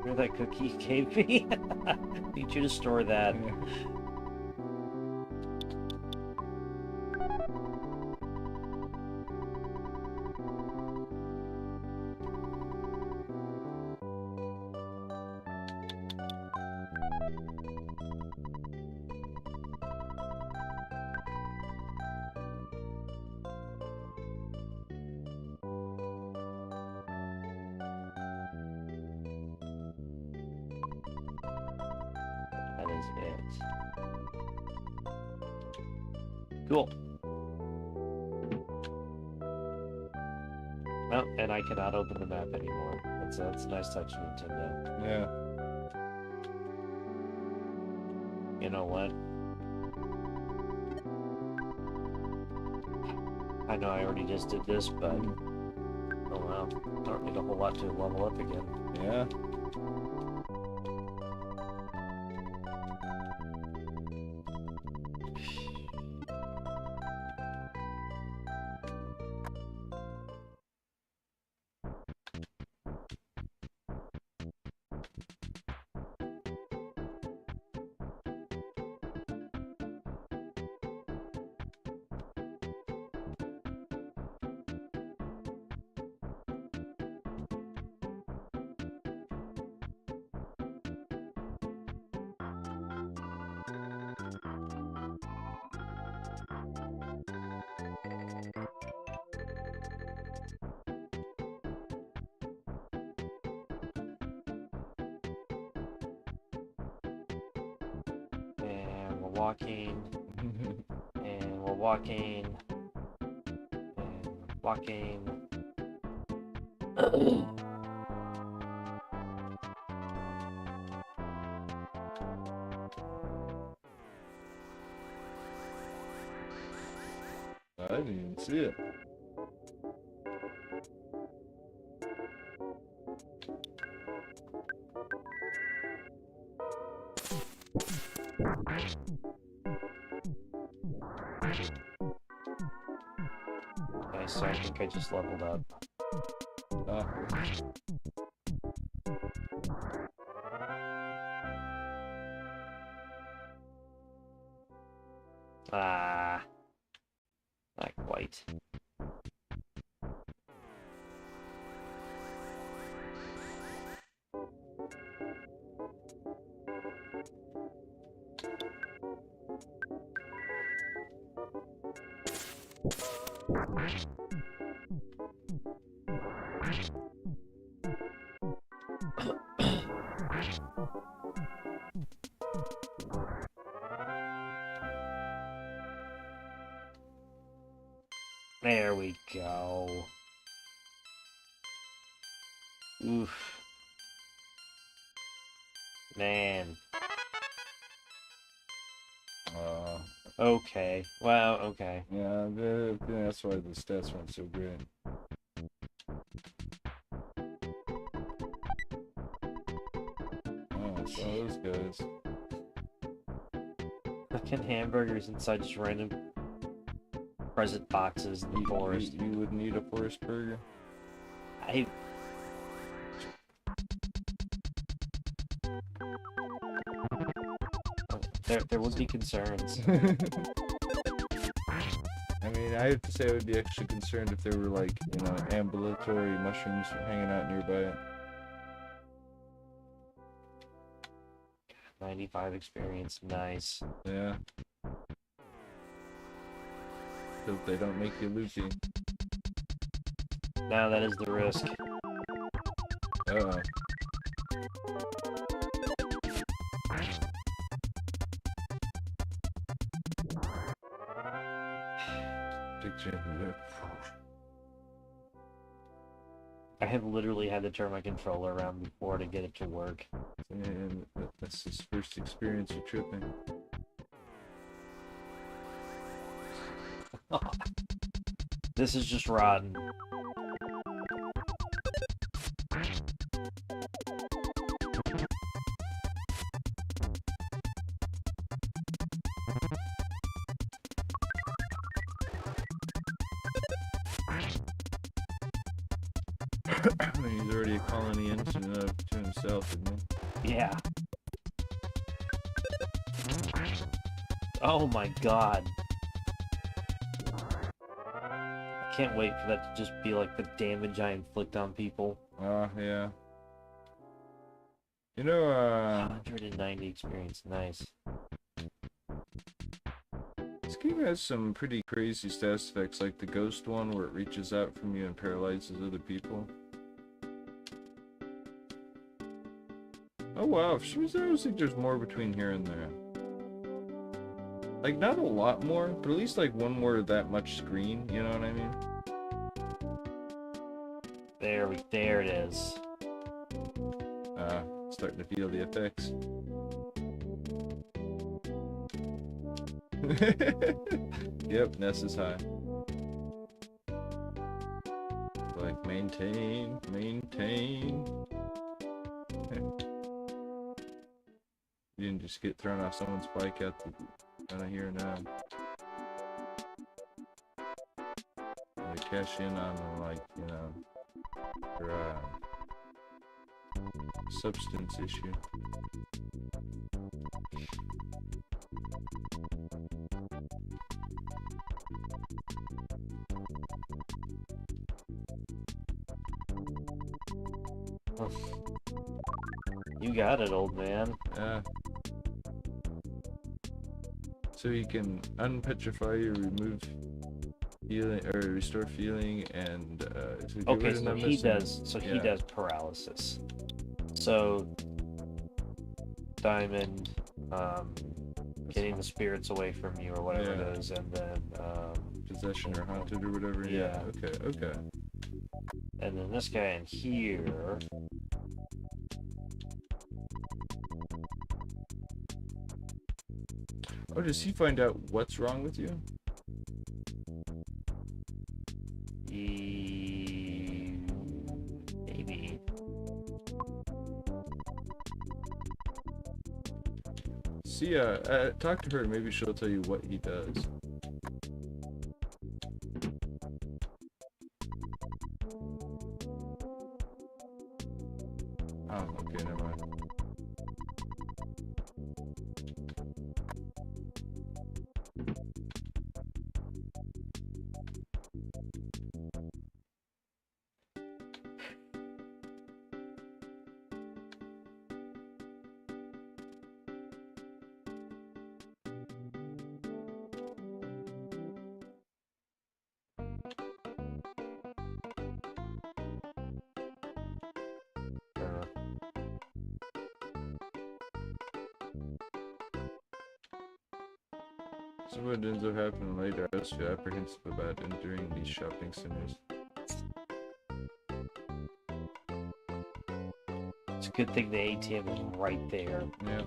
Remember that cookie you gave me? Need you to store that. Yeah. That is it. Cool. Oh, and I cannot open the map anymore. That's a nice touch, Nintendo. Yeah. You know what? I know I already just did this, but oh well, don't need a whole lot to level up again. Yeah. And we're walking, and we're walking, and we're walking. I didn't even see it. Nice, so I think I just leveled up. Ah, not quite. There we go. Oof. Man. Okay. Well, okay. Yeah, that's why the stats weren't so great. Oh, it's all those guys. Fucking hamburgers inside just random present boxes in the forest. You wouldn't eat a forest burger? I there would be concerns. I mean, I have to say I would be extra concerned if there were, like, you know, ambulatory mushrooms hanging out nearby. 95 experience, nice. Yeah. Hope they don't make you loopy. Now that is the risk. Uh-oh. Picture of I have literally had to turn my controller around before to get it to work. and that's his first experience of tripping. This is just rotten. He's already a colony engine to himself, isn't he? Yeah. Oh my god. I can't wait for that to just be like the damage I inflict on people. Yeah. You know, 190 experience, nice. this game has some pretty crazy status effects, like the ghost one where it reaches out from you and paralyzes other people. Oh wow, for some reason I always think there's more between here and there. Like, not a lot more, but at least like one more that much screen, you know what I mean? There it is. Starting to feel the effects. Yep, Ness is high. Like, maintain. You didn't just get thrown off someone's bike out of here now. And they cash in on them, like, you know, for substance issue. You got it, old man. Yeah. So he can unpetrify you, remove healing, or restore feeling, and so get Okay, rid of so numbness he and- does. So he yeah. does paralysis. So Diamond, getting the spirits away from you or whatever Yeah. it is, and then Possession or haunted or whatever. Yeah. Okay. and then this guy in here. Oh, does he find out what's wrong with you? Maybe. See, talk to her. Maybe she'll tell you what he does. Oh, okay, never mind. So what ends up happening later, I was feel apprehensive about entering these shopping centers. It's a good thing the ATM is right there. Yeah.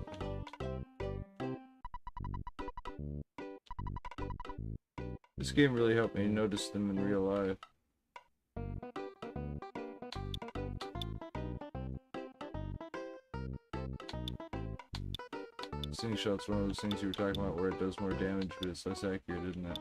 This game really helped me notice them in real life. Slingshot's one of those things you were talking about where it does more damage, but it's less accurate, isn't it?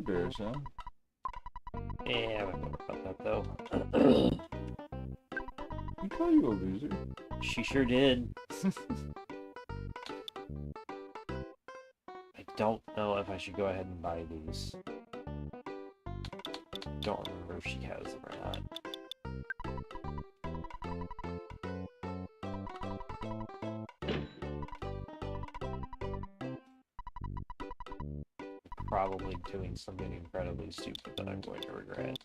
bears, huh? Yeah, I don't know about that though. I call you a loser. She sure did. I don't know if I should go ahead and buy these. Don't remember if she has them or not. Probably doing something incredibly stupid that I'm going to regret.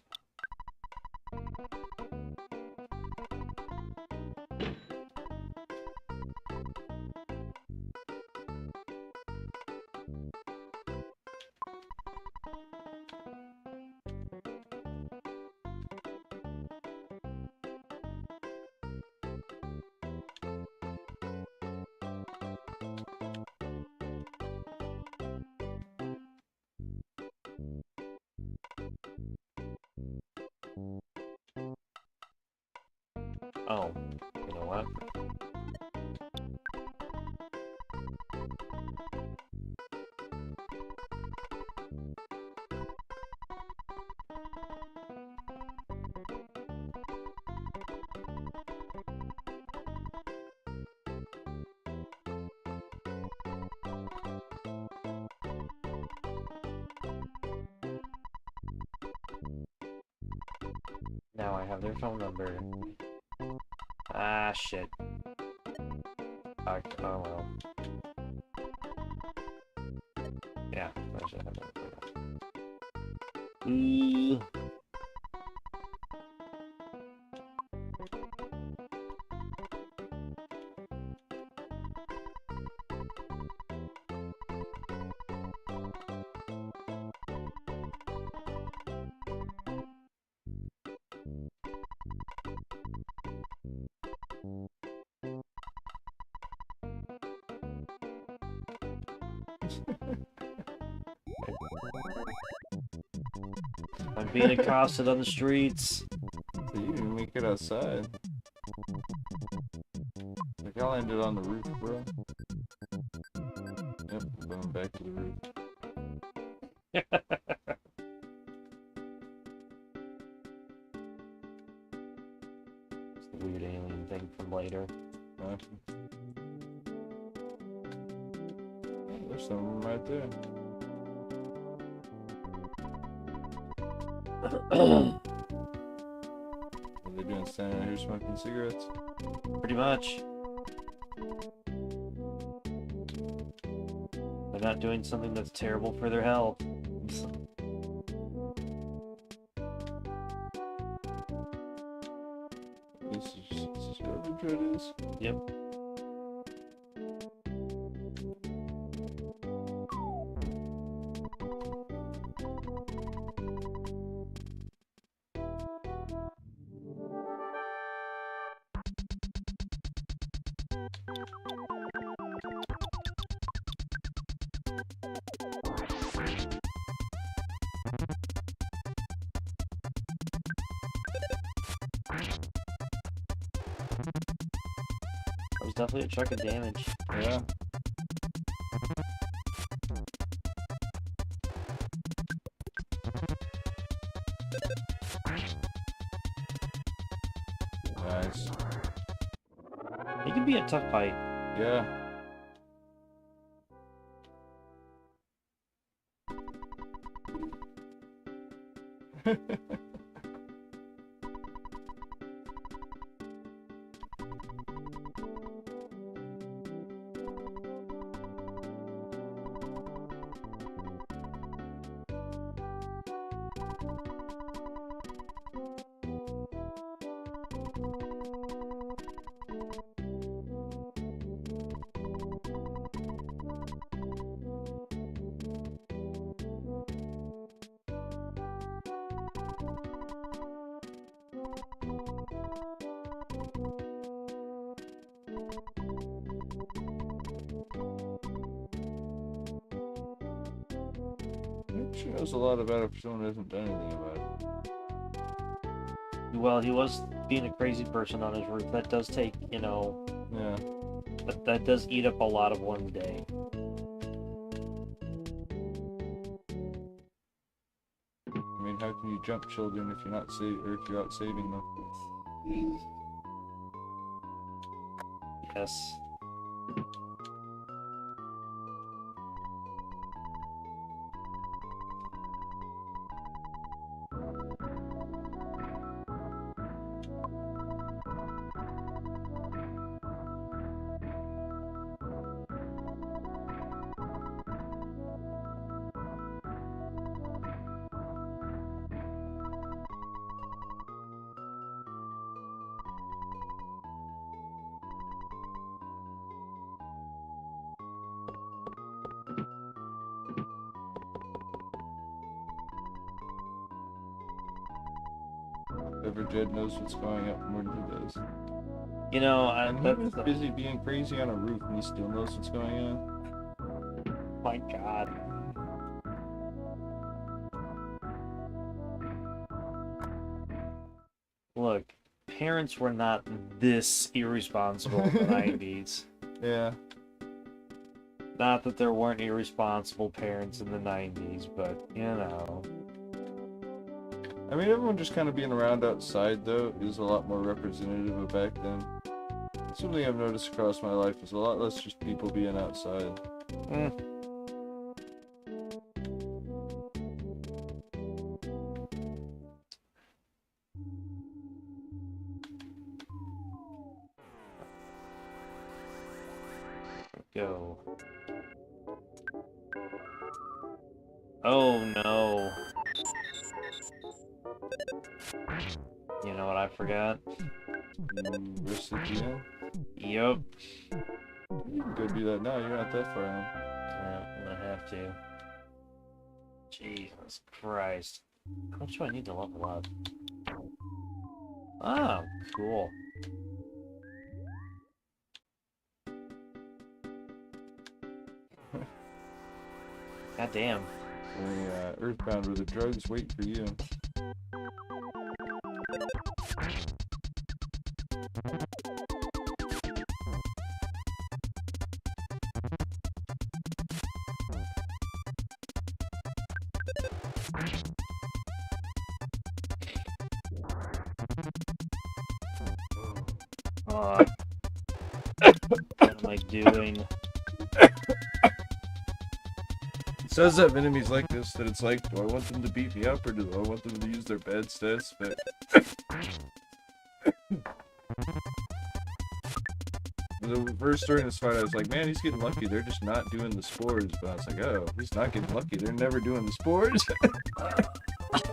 Oh, you know what? Now I have their phone number. Ah, shit. Oh well. Yeah, I should have that. I'm being accosted on the streets. So you didn't make it outside. Like I landed on the roof, bro. Yep, I'm going back to the roof. It's the weird alien thing from later. Oh, there's some right there. What are they doing, standing out here smoking cigarettes? Pretty much. They're not doing something that's terrible for their health. This is garbage, it is. Yep. That was definitely a truck of damage. Yeah. Nice. It can be a tough fight. Yeah. She knows a lot about it if someone hasn't done anything about it. Well, he was being a crazy person on his roof. That does take, you know, Yeah. that does eat up a lot of one day. jump children if you're not or if you're out saving them. Yes. Whoever Jed knows what's going up more than he does. You know, And he was busy being crazy on a roof and he still knows what's going on. My God. Look, parents were not this irresponsible in the 90s. Yeah. Not that there weren't irresponsible parents in the 90s, but, you know. I mean, everyone just kind of being around outside, though, is a lot more representative of back then. Something I've noticed across my life is a lot less just people being outside. Go. Oh no. You know what I forgot? Recipient? Yup. You can go do that now, you're not that far on. Yeah, I'm gonna have to. Jesus Christ. How much do I need to level up? Oh, cool. God damn. Earthbound where the drugs wait for you. What am I doing? It says that enemies like this, that it's like, do I want them to beat me up or do I want them to use their bad stats? But the first story in this fight, I was like, man, he's getting lucky. They're just not doing the spores. But I was like, oh, he's not getting lucky. They're never doing the spores.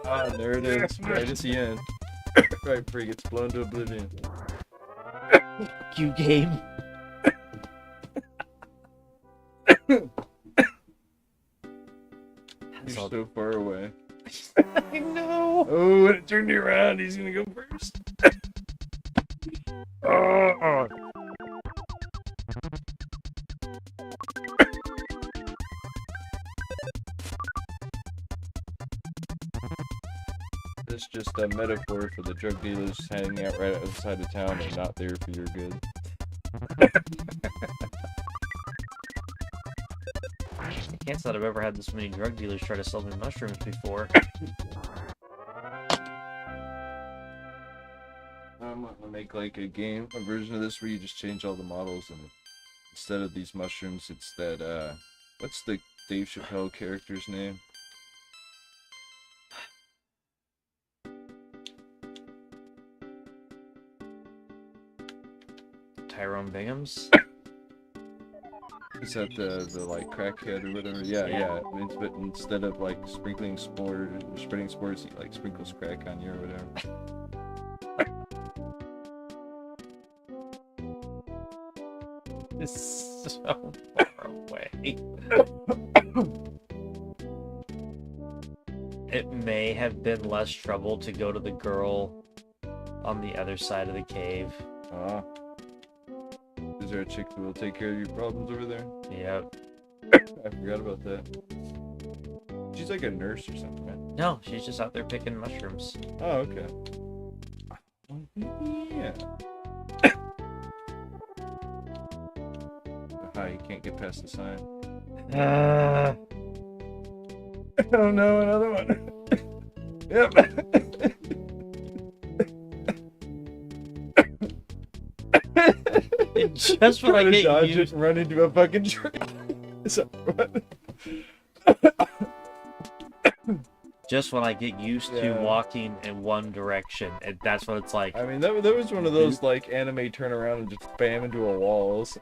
Ah, there it is, right at the end. Right before he gets blown to oblivion. You game. He's so far away. I know. Oh, when it turned you around, he's gonna go first. It's just a metaphor for the drug dealers hanging out right outside of town and not there for your good. I can't say that I've ever had this many drug dealers try to sell me mushrooms before. I'm gonna make like a version of this where you just change all the models and instead of these mushrooms, it's that, what's the Dave Chappelle character's name? Tyrone Bingham's? Is that the like crackhead or whatever? Yeah. But instead of like sprinkling spores, spreading spores, he like sprinkles crack on you or whatever. This is so far away. It may have been less trouble to go to the girl on the other side of the cave. Is there a chick who will take care of your problems over there? Yep. I forgot about that. She's like a nurse or something, right? No, she's just out there picking mushrooms. Oh, okay. Yeah. Hi, you can't get past the sign. Oh no, another one. Yep. Just when I Trying to get dodge used, it and run into a fucking tree. So, what? just when I get used to Yeah. walking in one direction, and that's what it's like. I mean, that was one of those like anime turn around and just spam into a walls.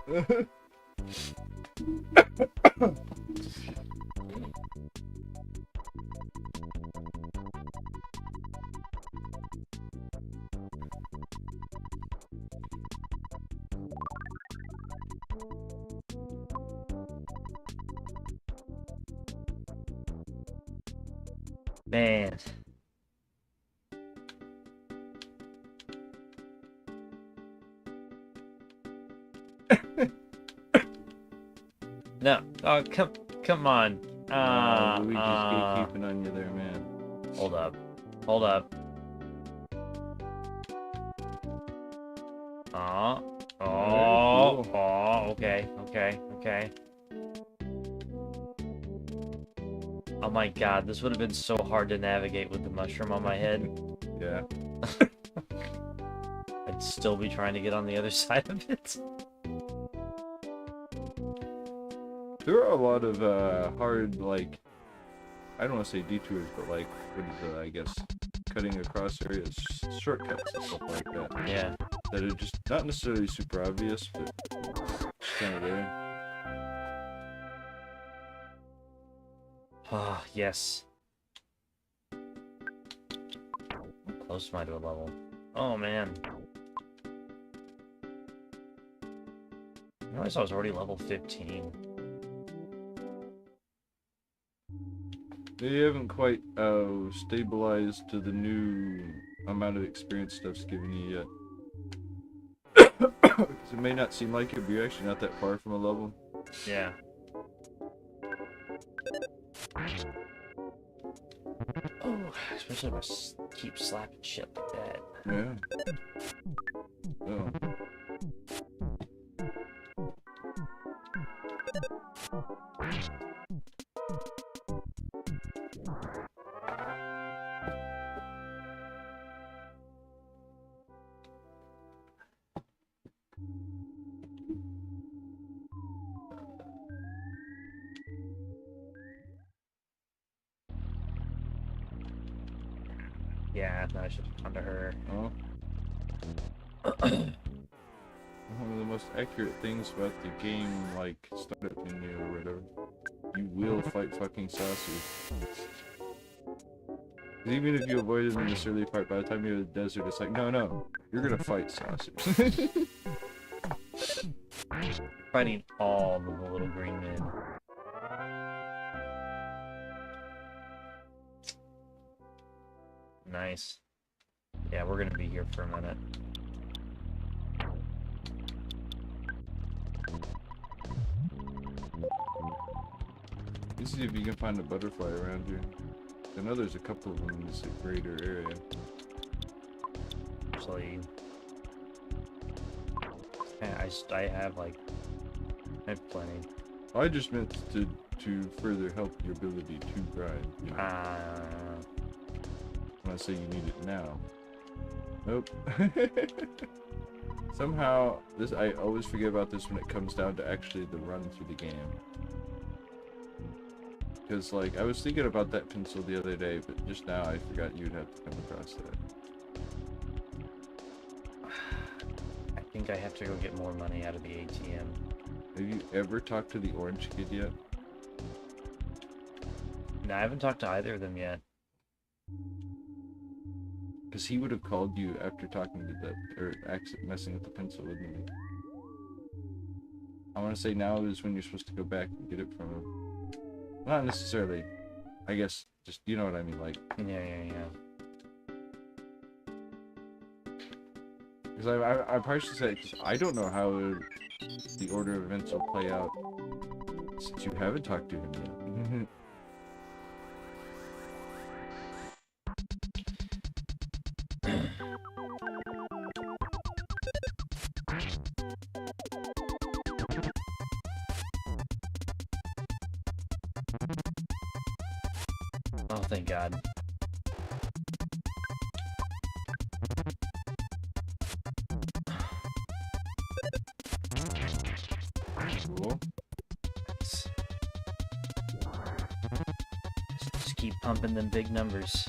Man. No, oh come on. Luigi's gatekeeping on you there, man. Hold up. Hold up. Oh, cool. oh, okay. Oh my god, this would have been so hard to navigate with the mushroom on my head. Yeah. I'd still be trying to get on the other side of it. There are a lot of hard, like, I don't want to say detours, but like, what is it, I guess, cutting across areas, shortcuts and stuff like that. Yeah. That are just not necessarily super obvious, but kind of there. Ah, yes. How close am I to a level? Oh, man. I realized I was already level 15. They haven't quite stabilized to the new amount of experience stuff's giving you yet. Because it may not seem like it, but you're actually not that far from a level. Yeah. Oh, especially if I keep slapping shit like that. Yeah. Oh. Yeah, no, I should have gone to her. Oh. One of the most accurate things about the game, like startup menu or whatever, you will fight fucking saucers. 'Cause even if you avoid them in this early part, by the time you're in the desert, it's like, no, you're gonna fight saucers. Fighting all the little green men. Nice. Yeah, we're gonna be here for a minute. You see if you can find a butterfly around here. I know there's a couple of them in this greater area. Actually, I have like, I have plenty. I just meant to further help your ability to grind. You know? When I say you need it now. Nope. Somehow, I always forget about this when it comes down to actually the run through the game. Because, like, I was thinking about that pencil the other day, but just now I forgot you'd have to come across that. I think I have to go get more money out of the ATM. Have you ever talked to the orange kid yet? No, I haven't talked to either of them yet. Because he would have called you after talking to that, or messing with the pencil, wouldn't he? I want to say now is when you're supposed to go back and get it from him. Not necessarily. I guess, just, you know what I mean, like... Yeah. Because I partially said, because I don't know how the order of events will play out since you haven't talked to him yet. Oh, thank God. Cool. Just keep pumping them big numbers.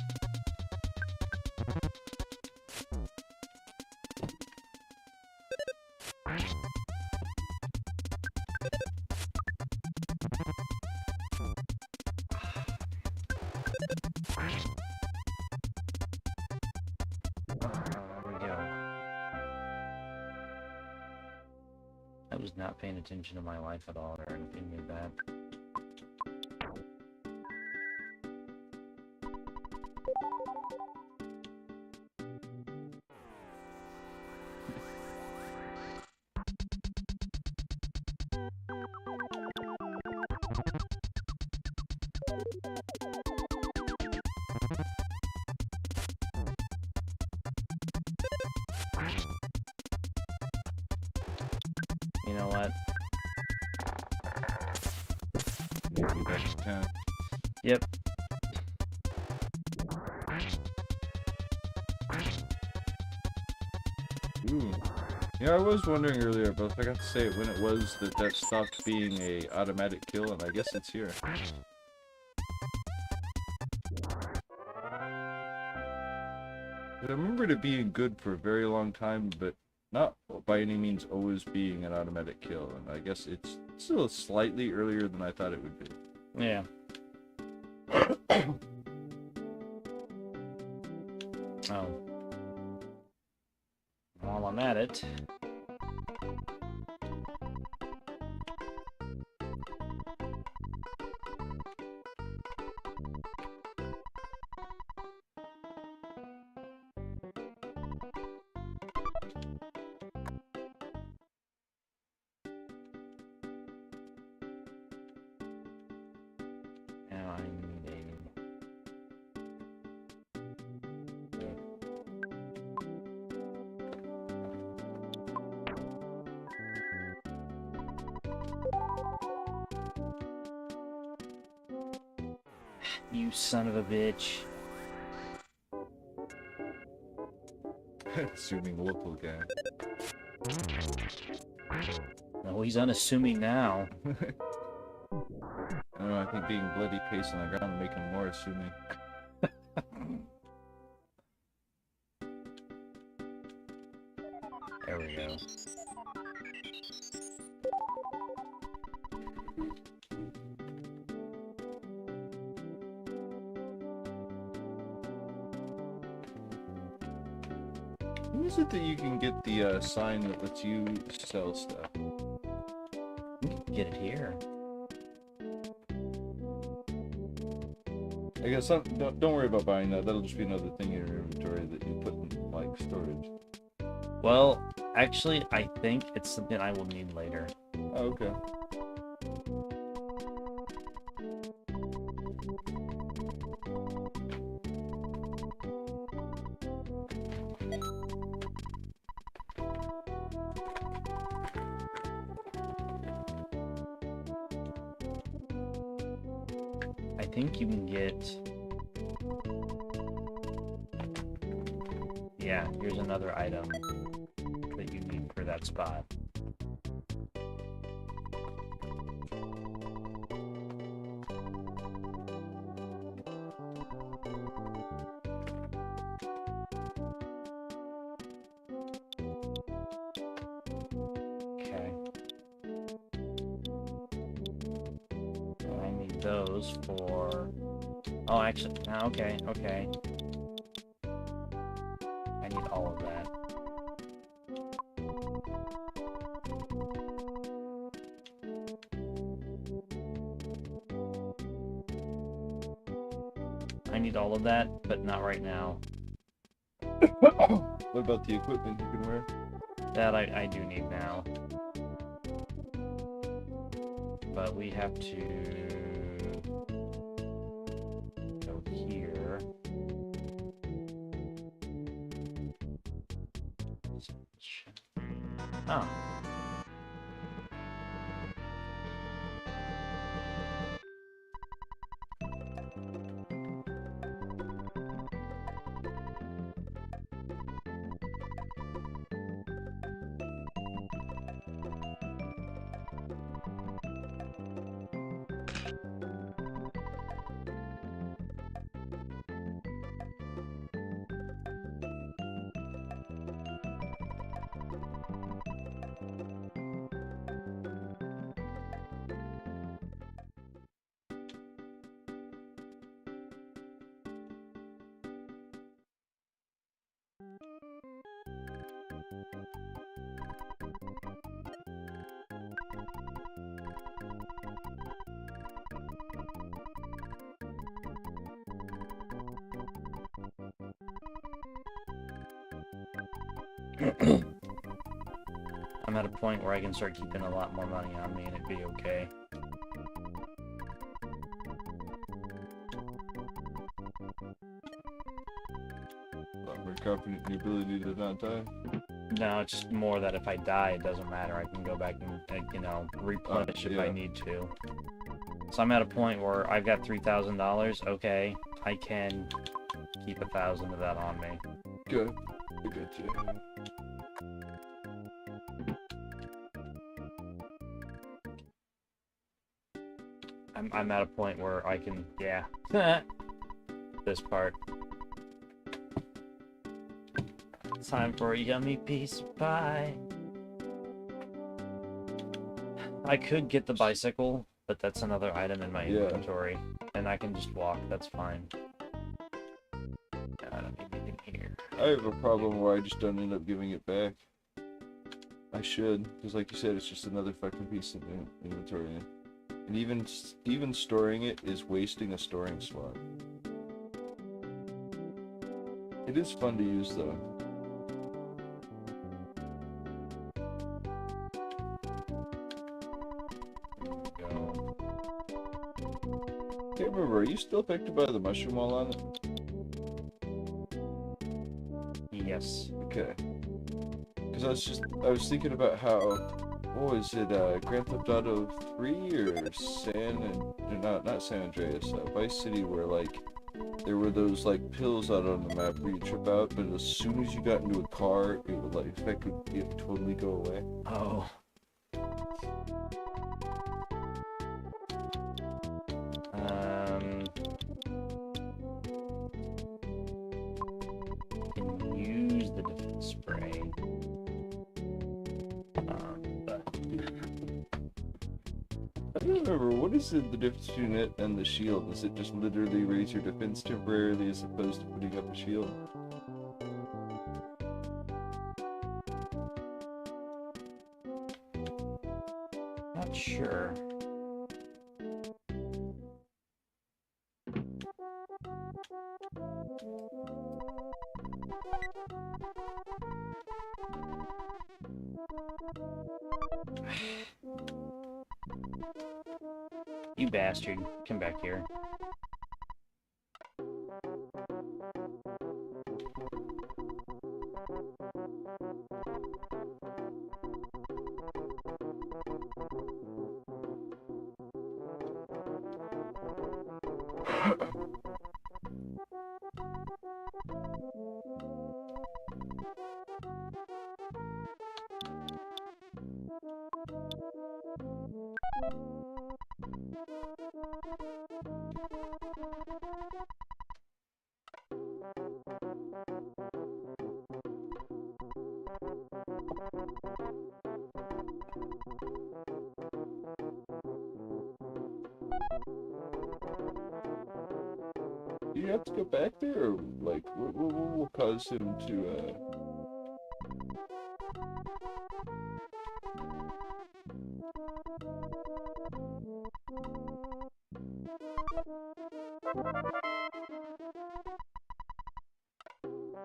I was not paying attention to my life at all or anything like that. You know what? Maybe back to town. Yep. Ooh. Yeah, I was wondering earlier, but I forgot to say it when it was that stopped being a automatic kill, and I guess it's here. I remembered it being good for a very long time, but not by any means always being an automatic kill, and I guess it's still slightly earlier than I thought it would be. Yeah. Oh. While I'm at it. Now I'm needing. You son of a bitch. Assuming local guy. No, he's unassuming now. I don't know, I think being bloody paste on the ground would make him more assuming. There we go. When is it that you can get the sign that lets you sell stuff? Get it here. I guess don't worry about buying that. That'll just be another thing in your inventory that you put in, like, storage. Well, actually, I think it's something I will need later. Oh, okay. I think you can get... Yeah, here's another item that you need for that spot. Okay. And I need those for... Oh, actually, okay, okay. I need all of that. I need all of that, but not right now. What about the equipment you can wear? That I do need now. But we have to go here. Oh. I'm at a point where I can start keeping a lot more money on me and it'd be okay. I'm very confident in your ability to not die. No, it's just more that if I die, it doesn't matter. I can go back and you know, replenish if I need to. So I'm at a point where I've got $3,000. Okay, I can keep 1,000 of that on me. Good. I got you. I'm at a point where I can, yeah. This part. Time for a yummy piece of pie. I could get the bicycle, but that's another item in my inventory. And I can just walk, that's fine. I don't need anything here. I have a problem where I just don't end up giving it back. I should, because like you said, it's just another fucking piece of inventory. And even storing it is wasting a storing slot. It is fun to use though. Can't remember, are you still affected by the mushroom while on it? Yes. Okay. Because I was thinking about how, what was it, Grand Theft Auto 3 or not San Andreas, Vice City, where like, there were those like pills out on the map where you trip out, but as soon as you got into a car, it would like, it would totally go away. Oh. Can use the defense spray. But I don't remember, what is the difference between it and the shield? Does it just literally raise your defense temporarily as opposed to putting up a shield? not sure. You bastard. Come back here. Do you have to go back there, or like, what will cause him to,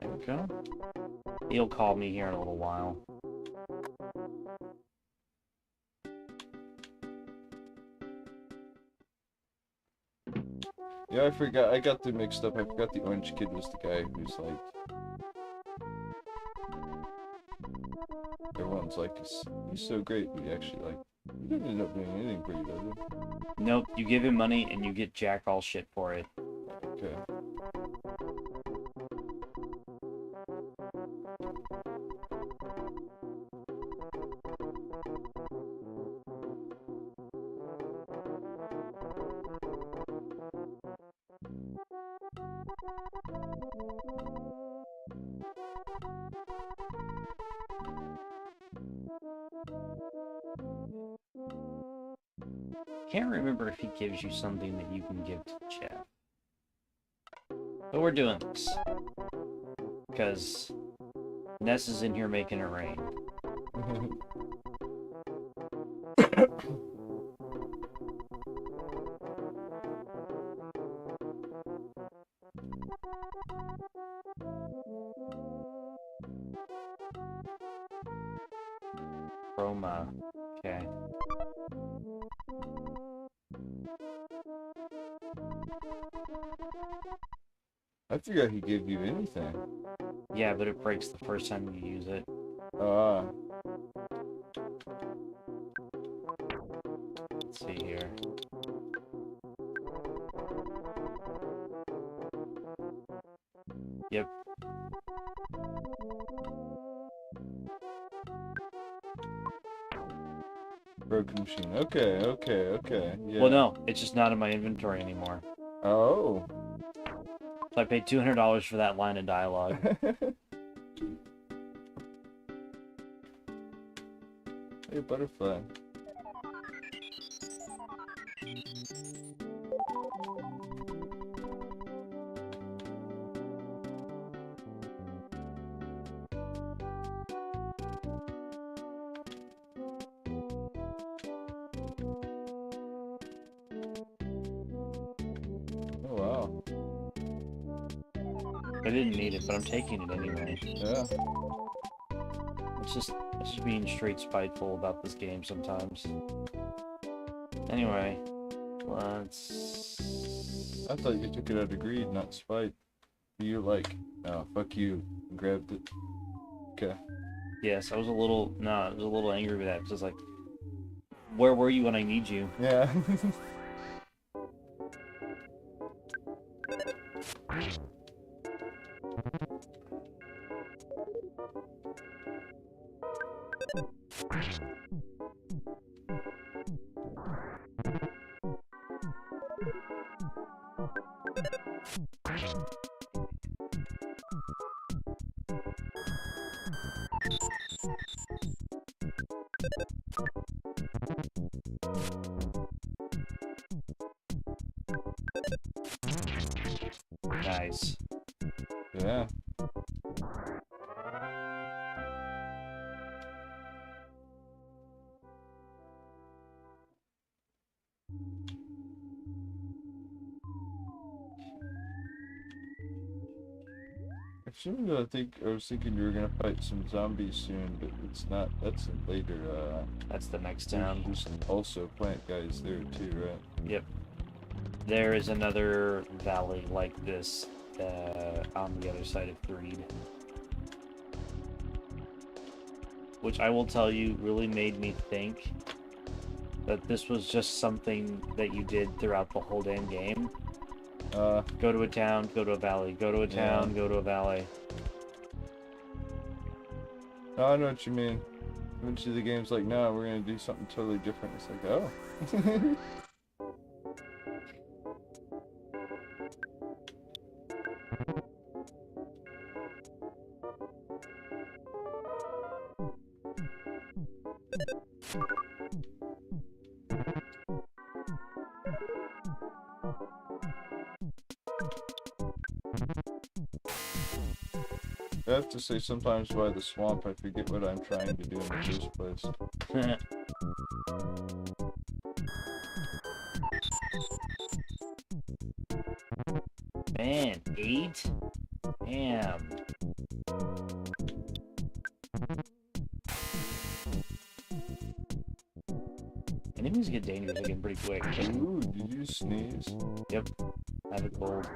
There we go. He'll call me here in a little while. Yeah, I forgot. I got them mixed up. I forgot the orange kid was the guy who's like, everyone's like, he's so great, but he actually like, he didn't end up doing anything for you, does he? Nope, you give him money and you get jack all shit for it. Okay. Can't remember if he gives you something that you can give to Jeff. But we're doing this. Because Ness is in here making it rain. Chroma. Okay. I forgot he gave you anything. Yeah, but it breaks the first time you use it. Let's see here. Yep. Broken machine. Okay. Yeah. Well, no, it's just not in my inventory anymore. Oh. So I paid $200 for that line of dialogue. Hey, butterfly. Oh, wow. I didn't need it, but I'm taking it anyway. Yeah. It's just being straight spiteful about this game sometimes. Anyway, let's... I thought you took it out of greed, not spite. You like, oh, fuck you, and grabbed it. Okay. Yes, I was a little angry with that, because it's like, where were you when I need you? Yeah. Nice. Yeah. I was thinking you were gonna fight some zombies soon, but it's not. That's later. That's the next town. There's also plant guys there too, right? Yep. There is another valley like this on the other side of Threed. Which I will tell you really made me think that this was just something that you did throughout the whole damn game. Go to a town, go to a valley, go to a town, Yeah. go to a valley. Oh, I know what you mean. Eventually the game's like, no, we're gonna do something totally different. It's like, oh. I have to say, sometimes by the swamp, I forget what I'm trying to do in the first place. Man, 8? Damn. Enemies get dangerous again pretty quick. Ooh, did you sneeze? Yep. I have a cold.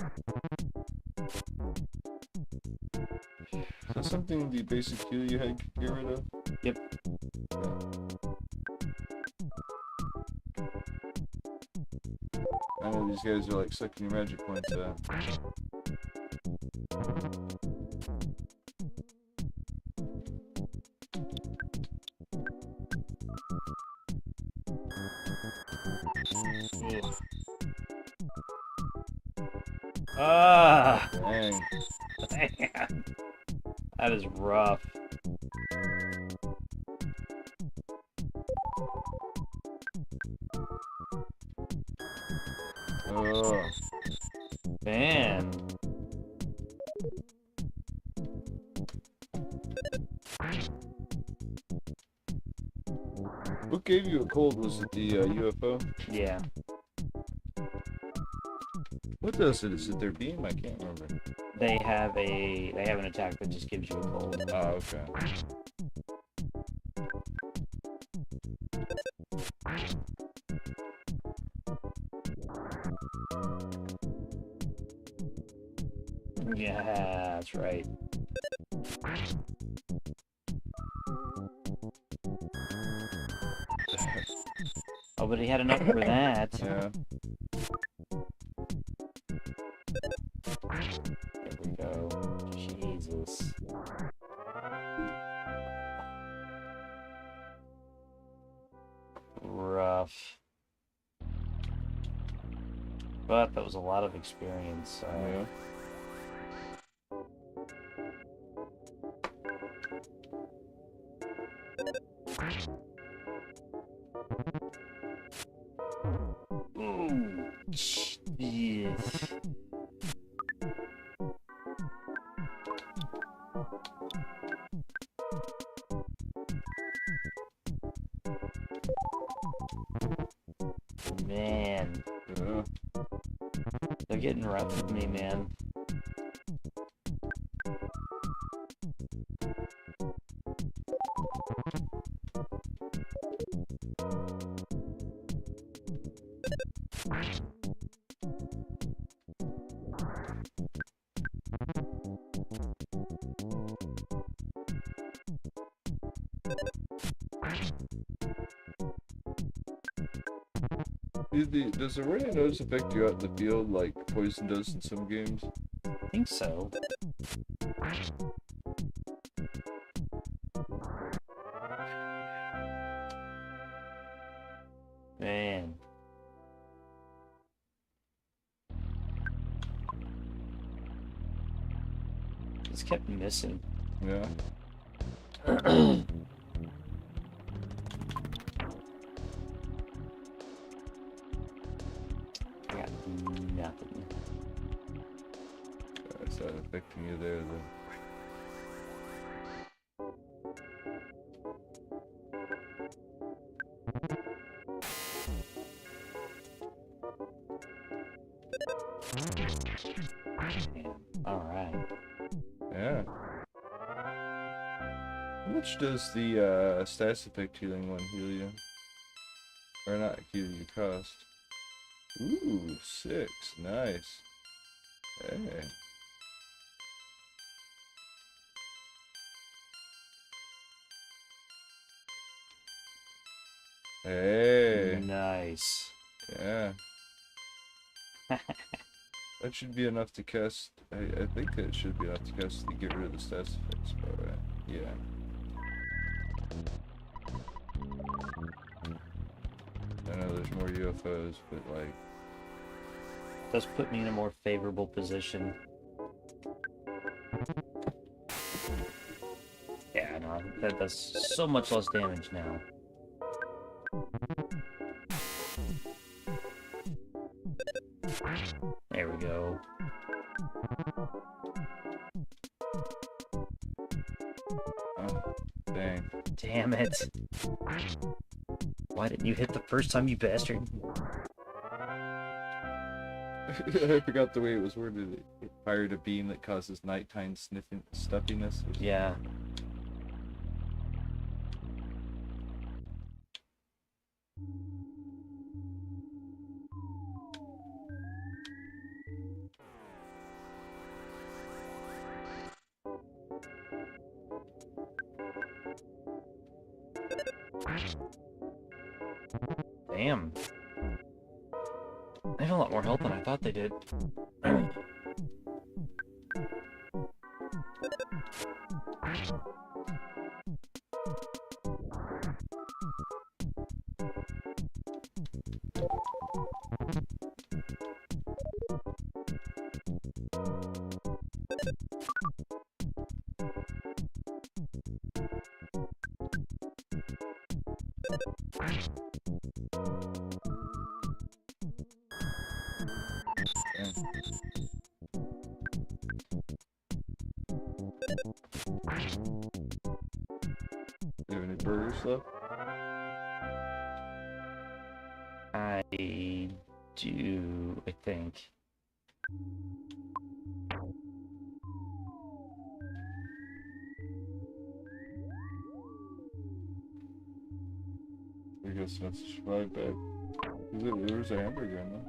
Is that something the basic heal you had could get rid of? Yep. I know these guys are like sucking your magic points out. Ah! Dang. Man. That is rough. Oh. Man. gave you a cold? Was it the UFO? Yeah. What does it? Is it their beam? I can't remember. They have an attack that just gives you a cold. Oh, okay. Yeah, that's right. Oh, but he had enough for that. Yeah. There we go. Jesus. Rough. But that was a lot of experience. Yeah. Ooh. Yes. Man, Yeah. they're getting rough with me, man. Does the running nose affect you out in the field like poison does in some games? I think so. Man. Just kept missing. Yeah. I got nothing. Is that affecting you there then? Alright. Yeah. How much does the status effect healing one heal you? Or not heal you, cost? Ooh, 6. Nice. Hey. Hey. Nice. Yeah. That should be enough to cast. I think that should be enough to cast to get rid of the stats effects, but yeah. I know there's more UFOs, but like. Does put me in a more favorable position. Yeah, no, that does so much less damage now. There we go. Oh, dang. Damn it. Why didn't you hit the first time, you bastard? I forgot the way it was worded. It fired a beam that causes nighttime stuffiness. Yeah. Damn. They have a lot more health than I thought they did. Do you have any burgers left? do, I think. I guess that's right back. There's a hamburger in there.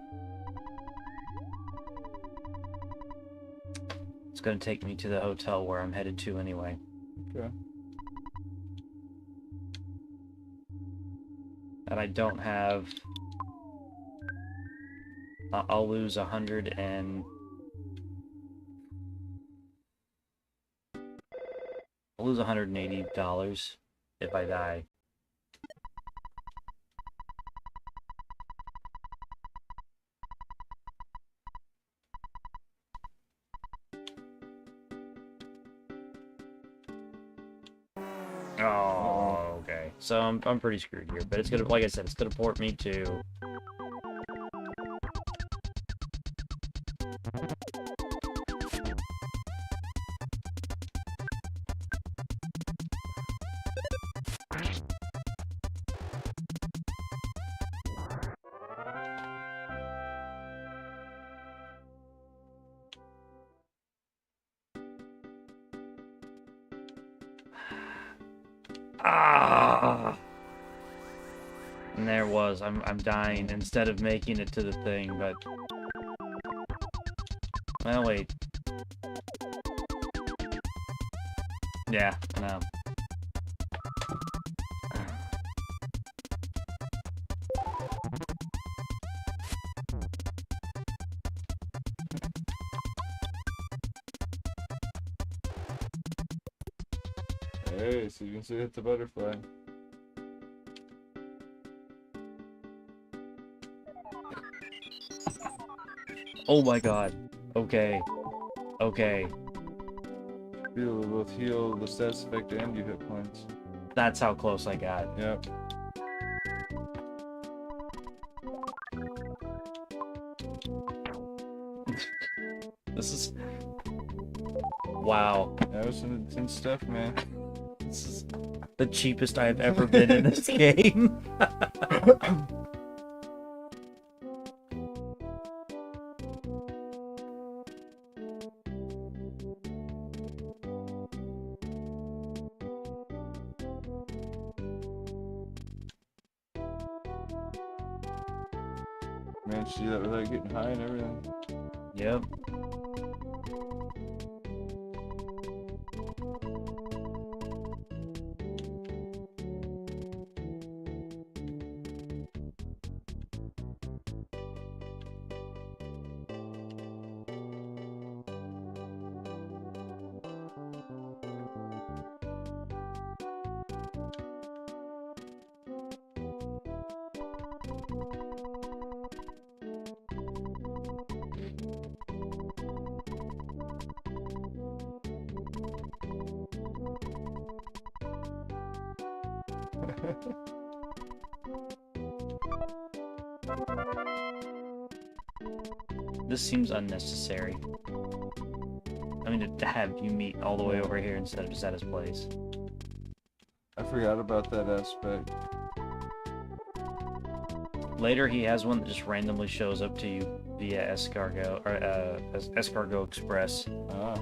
It's gonna take me to the hotel where I'm headed to anyway. Okay. And I don't have... I'll lose I'll lose $180 if I die. Oh, okay. So I'm pretty screwed here, but it's gonna, like I said, it's gonna port me to... Ah! And there it was. I'm dying instead of making it to the thing, but... Well, wait. Yeah, no. Hey, so you can see hit the butterfly. Oh my god. Okay. Okay. Will both heal the status effect and you hit points. That's how close I got. Yep. This is... Wow. That was some intense stuff, man. This is the cheapest I've ever been in this game. Managed to do that without getting high and everything. Yep. This seems unnecessary. I mean, to have you meet all the way over here instead of just at his place. I forgot about that aspect. Later, he has one that just randomly shows up to you via Escargot, or Escargot Express. Ah.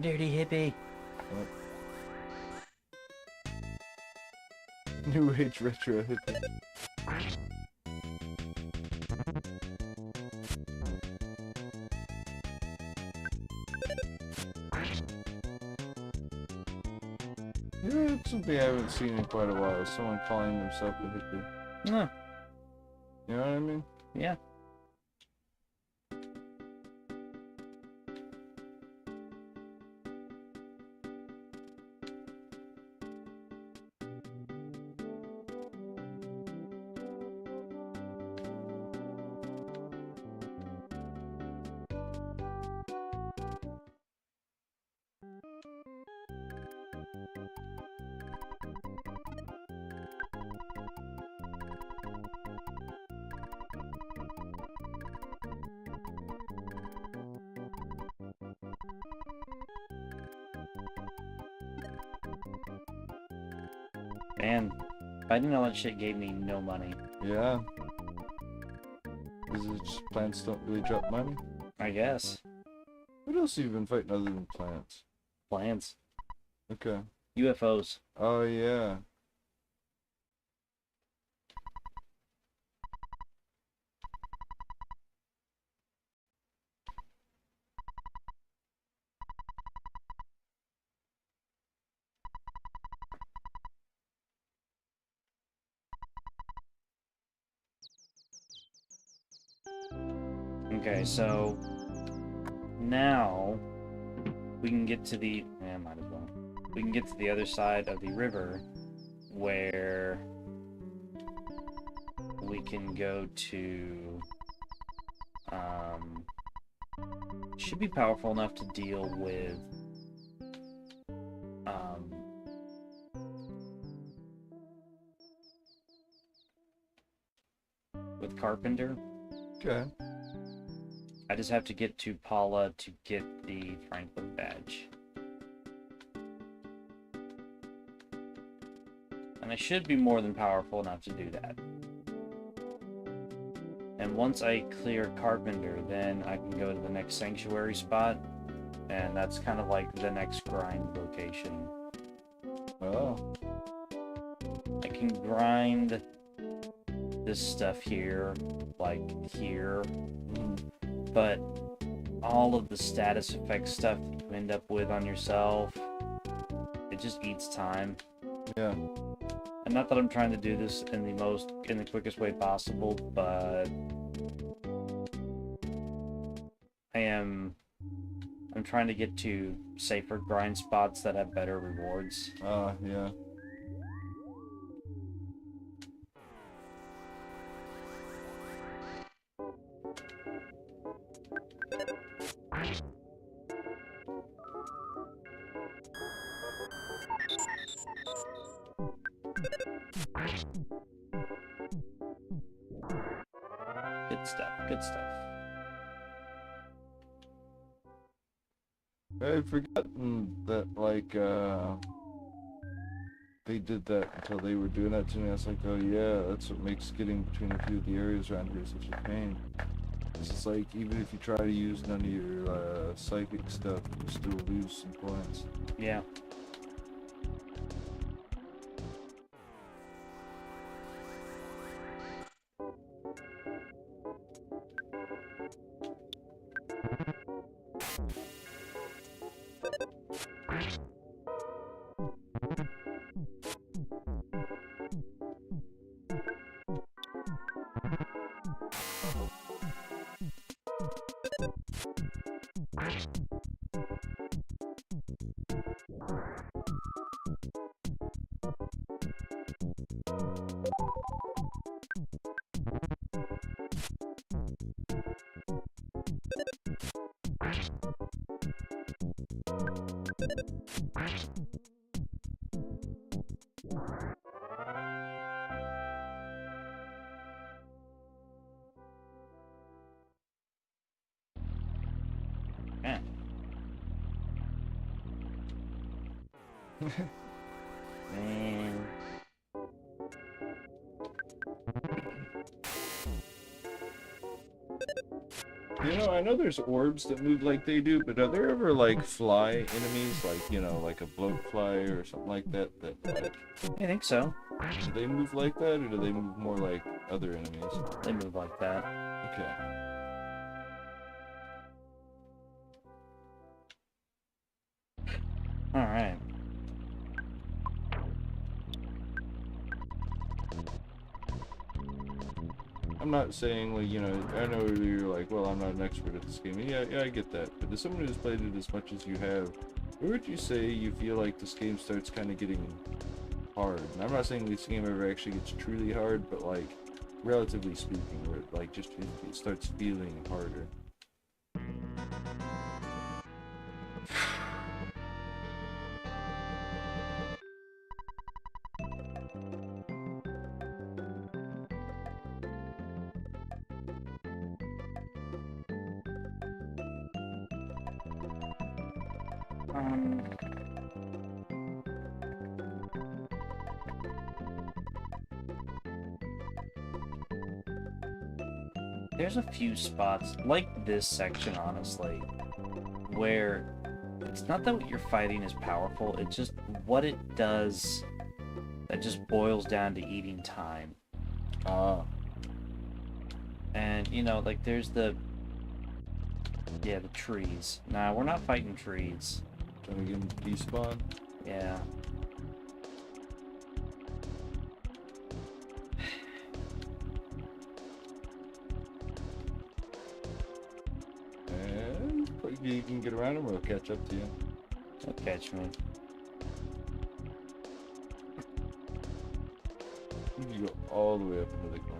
Dirty hippie. What? New Age retro hippie. Yeah, it's something I haven't seen in quite a while. Someone calling themselves a hippie. No. You know what I mean? Yeah. Man, finding all that shit gave me no money. Yeah. Is it just plants don't really drop money? I guess. What else have you been fighting other than plants? Plants. Okay. UFOs. Oh, yeah. Okay, so now we can get to the might as well. We can get to the other side of the river where we can go to should be powerful enough to deal with Carpenter. Okay. I just have to get to Paula to get the Franklin badge. And I should be more than powerful enough to do that. And once I clear Carpenter, then I can go to the next sanctuary spot. And that's kind of like the next grind location. Oh. I can grind this stuff here, like here. But all of the status effect stuff that you end up with on yourself, it just eats time. Yeah. And not that I'm trying to do this in the quickest way possible, but I'm trying to get to safer grind spots that have better rewards. Yeah. Good stuff, good stuff. I'd forgotten that, like, they did that until they were doing that to me. I was like, oh yeah, that's what makes getting between a few of the areas around here such a pain. It's like, even if you try to use none of your psychic stuff, you still lose some points. Yeah. Man. You know, I know there's orbs that move like they do, but are there ever, like, fly enemies? Like, you know, like a bloatfly or something like that, like... I think so. Do they move like that, or do they move more like other enemies? They move like that. Okay. Alright. I'm not saying, like, you know, I know you're like, well, I'm not an expert at this game. Yeah, I get that. But as someone who's played it as much as you have, where would you say you feel like this game starts kind of getting hard? And I'm not saying this game ever actually gets truly hard, but, like, relatively speaking, where it, like, just it starts feeling harder. there's a few spots, like this section, honestly, where it's not that what you're fighting is powerful, it's just what it does that just boils down to eating time. And, you know, like, there's the trees. Nah, we're not fighting trees. Trying to get him to despawn? Yeah. And you can get around him or he'll catch up to you. Don't catch me. You go all the way up into the corner.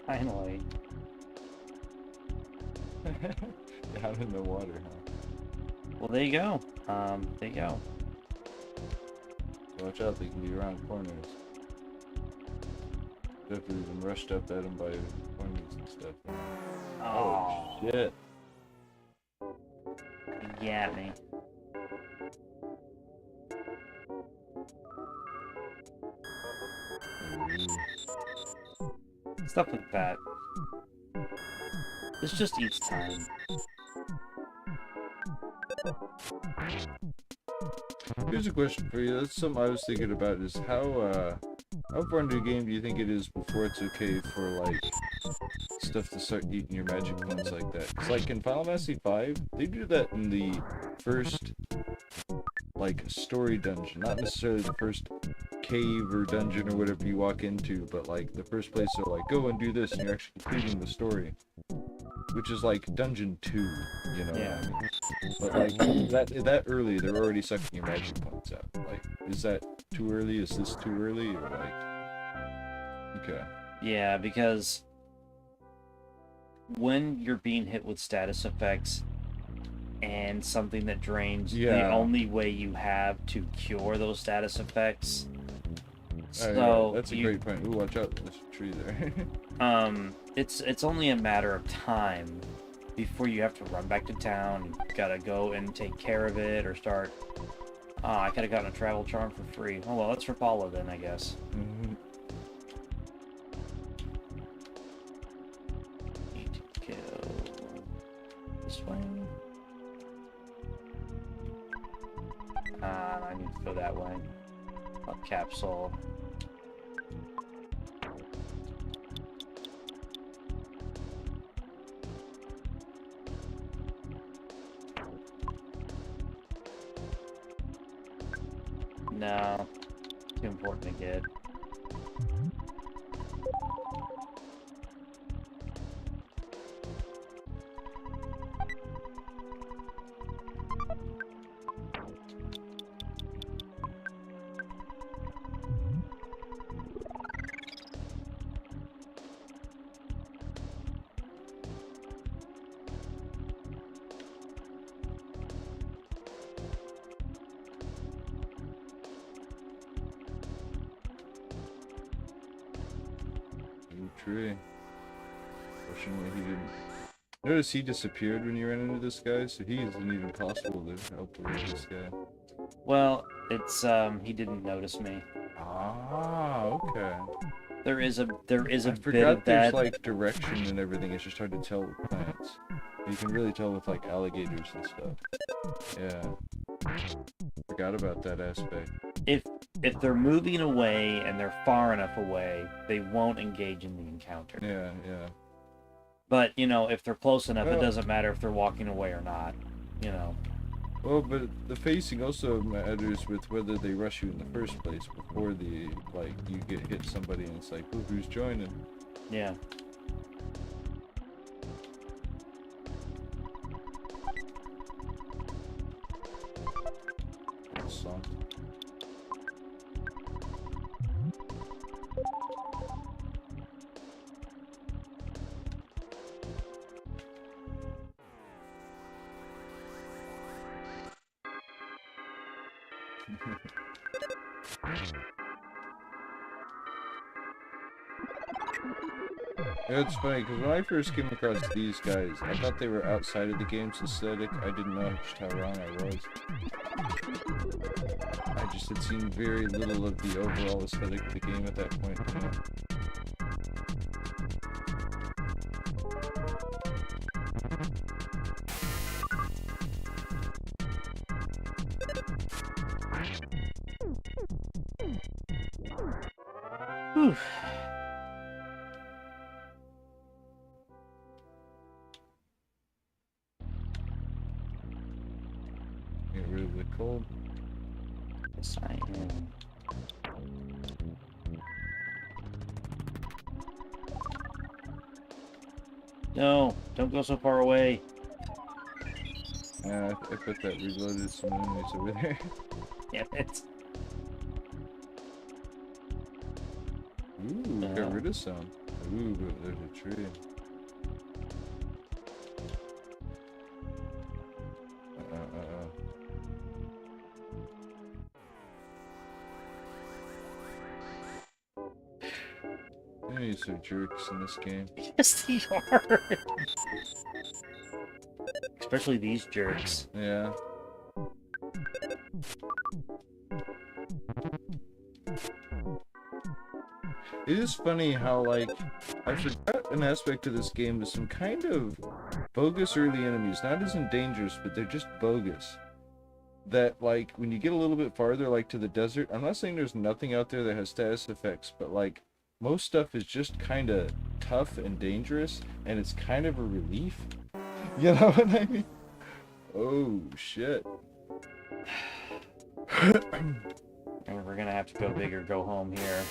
Finally. Down in the water, huh? Well, there you go. There you go. Watch out, they can be around corners. Definitely been rushed up at them by corners and stuff. Oh, shit. You got me. Stuff like that. This just eats time. Here's a question for you. That's something I was thinking about is how far into the game do you think it is before it's okay for, like, stuff to start eating your magic points like that? Because, like, in Final Fantasy V, they do that in the first, like, story dungeon. Not necessarily the first cave or dungeon or whatever you walk into, but, like, the first place they're like, go and do this, and you're actually completing the story. Which is, like, Dungeon 2, you know Yeah. what I mean? But, like, that early, they're already sucking your magic points out. Like, is that too early? Is this too early? Or, like... Okay. Yeah, because when you're being hit with status effects and something that drains, the Yeah. only way you have to cure those status effects. Oh, So yeah, that's a great point. Ooh, watch out. There's a tree there. It's only a matter of time before you have to run back to town. You gotta go and take care of it or start. I could have gotten a travel charm for free. Oh well, that's for Paula then, I guess. Mhm. Need to go this way. I need to go that way. Up capsule. No, too important to get. Tree. Fortunately, he didn't. Notice he disappeared when you ran into this guy, so he isn't even possible to help this guy. Well, it's he didn't notice me. Ah, okay. There is a I bit of forgot there's that. like direction and everything. It's just hard to tell with plants. You can really tell with like alligators and stuff. Yeah. Forgot about that aspect. If they're moving away and they're far enough away, they won't engage in the encounter. Yeah, yeah. But, you know, if they're close enough, Well, it doesn't matter if they're walking away or not, you know. Well, but the facing also matters with whether they rush you in the first place before the, like, you get hit somebody and it's like, ooh, who's joining? Yeah. Song. Yeah, it's funny because when I first came across these guys, I thought they were outside of the game's aesthetic. I didn't know just how wrong I was. I just had seen very little of the overall aesthetic of the game at that point. You know? Whew. Get rid of the cold. Yes, I am. No, don't go so far away. I put that reloaded some enemies over there. Damn it. Ooh, got rid of some. Ooh, but there's a tree. Enemies are jerks in this game. Yes, they are. Especially these jerks. Yeah. It is funny how, like, I forgot an aspect of this game is some kind of bogus early enemies. Not as in dangerous, but they're just bogus. That, like, when you get a little bit farther, like, to the desert, I'm not saying there's nothing out there that has status effects, but, like, most stuff is just kind of tough and dangerous, and it's kind of a relief. You know what I mean? Oh, shit. And we're gonna have to go big or go home here.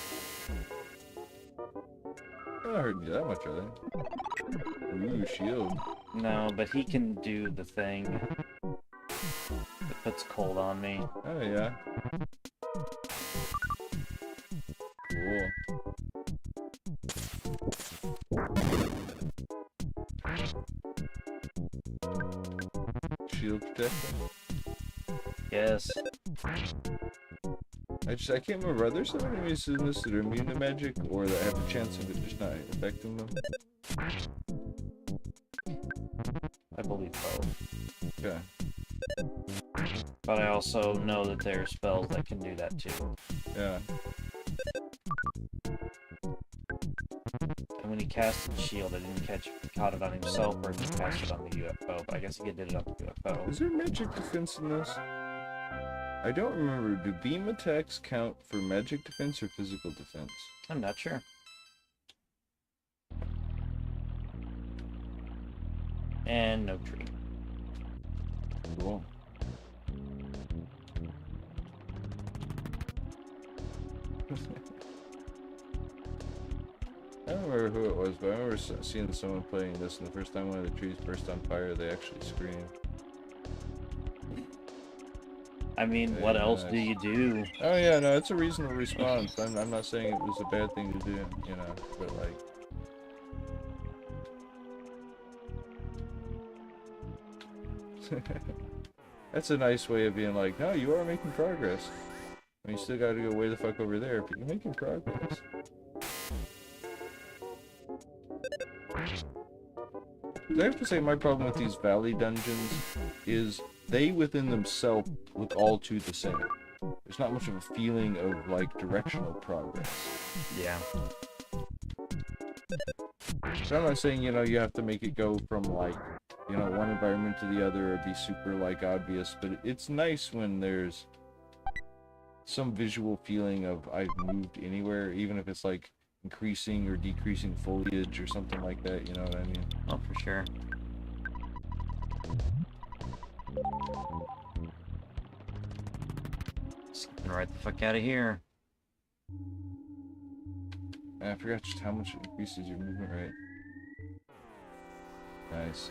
I'm not hurting you that much, are they? Ooh, shield. No, but he can do the thing that puts cold on me. Oh, yeah. Cool. Shield protection. Yes. I can't remember. Are there some enemies in this that are immune to magic, or that have a chance of it just not affecting them? I believe both. Okay. But I also know that there are spells that can do that too. Yeah. And when he casted shield, it didn't caught it on himself, or he cast it on the UFO. But I guess he did it on the UFO. Is there magic defense in this? I don't remember. Do beam attacks count for magic defense or physical defense? I'm not sure. And no tree. Cool. I don't remember who it was, but I remember seeing someone playing this, and the first time one of the trees burst on fire, they actually screamed. I mean, what else do you do? Oh yeah, no, it's a reasonable response. I'm not saying it was a bad thing to do, you know, but like... That's a nice way of being like, no, you are making progress. I mean, you still gotta go way the fuck over there, but you're making progress. I have to say my problem with these valley dungeons is they within themselves look all too the same. There's not much of a feeling of like directional progress. Yeah. So I'm not saying, you know, you have to make it go from like, you know, one environment to the other or be super like obvious, but it's nice when there's some visual feeling of I've moved anywhere, even if it's like increasing or decreasing foliage or something like that, you know what I mean? Oh, for sure. Just getting right the fuck out of here. I forgot just how much it increases your movement rate. Nice.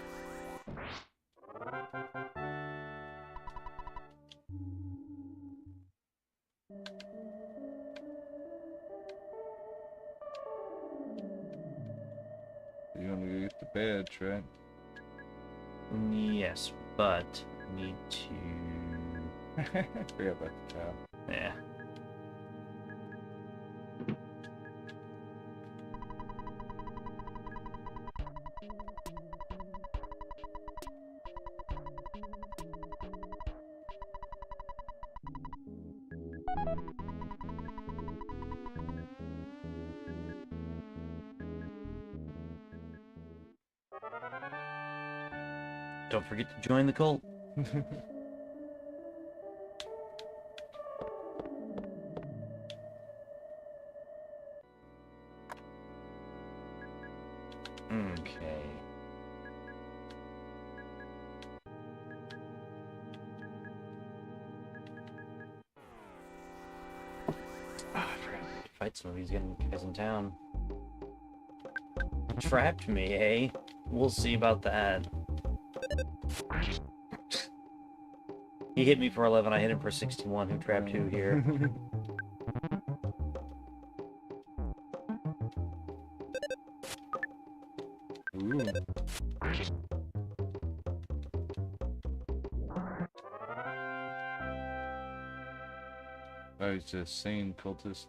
You want to go get the badge, right? Yes, but need to... I forgot about the cow. Yeah. Don't forget to join the cult. Okay. I forgot to fight some of these guys in town. Trapped me, eh? We'll see about that. He hit me for 11, I hit him for 61. Who trapped who here? Ooh. Oh, he's a sane cultist.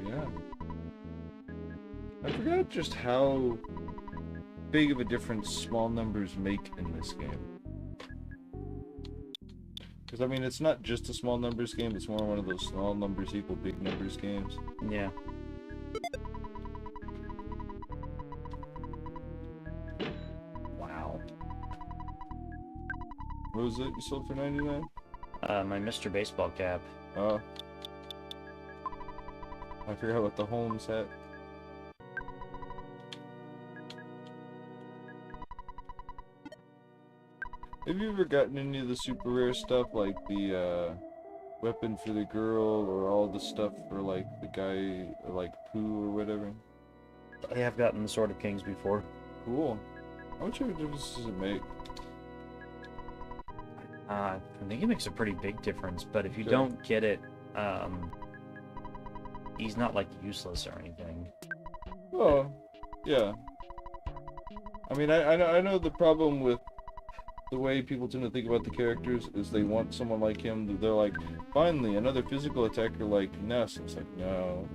Yeah. I forgot just how big of a difference small numbers make in this game. Because, I mean, it's not just a small numbers game, it's more one of those small numbers equal big numbers games. Yeah. Wow. What was it you sold for 99? My Mr. Baseball cap. Oh. I forgot what the Holmes hat. Have you ever gotten any of the super rare stuff, like the weapon for the girl, or all the stuff for like the guy, like Pooh or whatever? I have gotten the Sword of Kings before. Cool. How much of a difference does it make? I think it makes a pretty big difference, but if you Okay. don't get it, he's not like useless or anything. Oh, yeah. I mean, I know the problem with the way people tend to think about the characters is they want someone like him. They're like, finally, another physical attacker like Ness. It's like, no.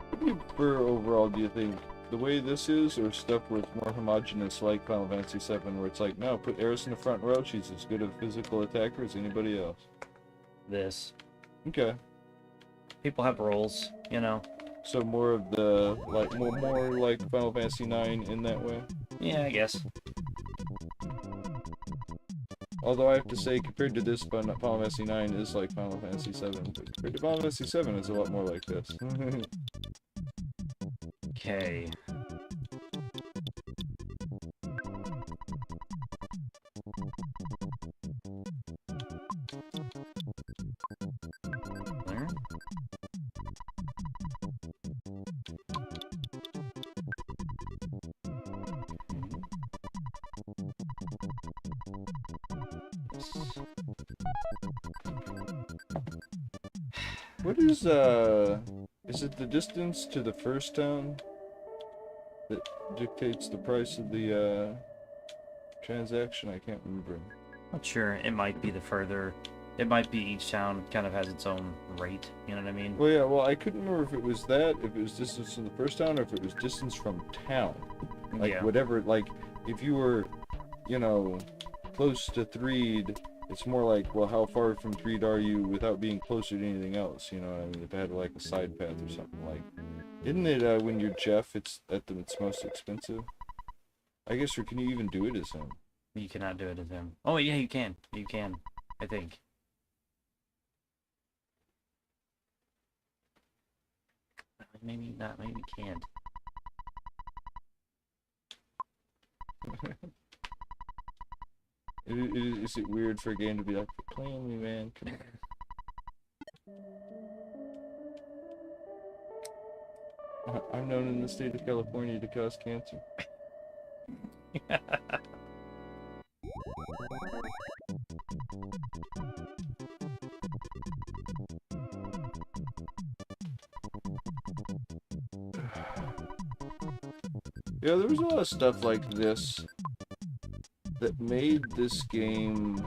What do you prefer overall, do you think? The way this is, or stuff where it's more homogenous like Final Fantasy VII, where it's like, no, put Eris in the front row, she's as good a physical attacker as anybody else. This. Okay. People have roles, you know? So more of the, like, more like Final Fantasy IX in that way? Yeah, I guess. Although I have to say, compared to this, Final Fantasy IX is like Final Fantasy VII. But compared to Final Fantasy VII, it's a lot more like this. Okay. There. What is it the distance to the first town that dictates the price of the, transaction? I can't remember. Not sure. It might be the further. It might be each town kind of has its own rate. You know what I mean? Well, yeah, well, I couldn't remember if it was that, if it was distance to the first town, or if it was distance from town. Like, Yeah. whatever, like, if you were, you know, close to Threed, it's more like, well, how far from Threed are you without being closer to anything else, you know what I mean? If it had, like, a side path or something, like... Isn't it, when you're Jeff, it's its most expensive? I guess, or can you even do it as him? You cannot do it as him. Oh, yeah, you can. You can. I think. Maybe not. Maybe can't. Is it weird for a game to be like, "Play on me, man"? Come on. I'm known in the state of California to cause cancer. Yeah, there was a lot of stuff like this that made this game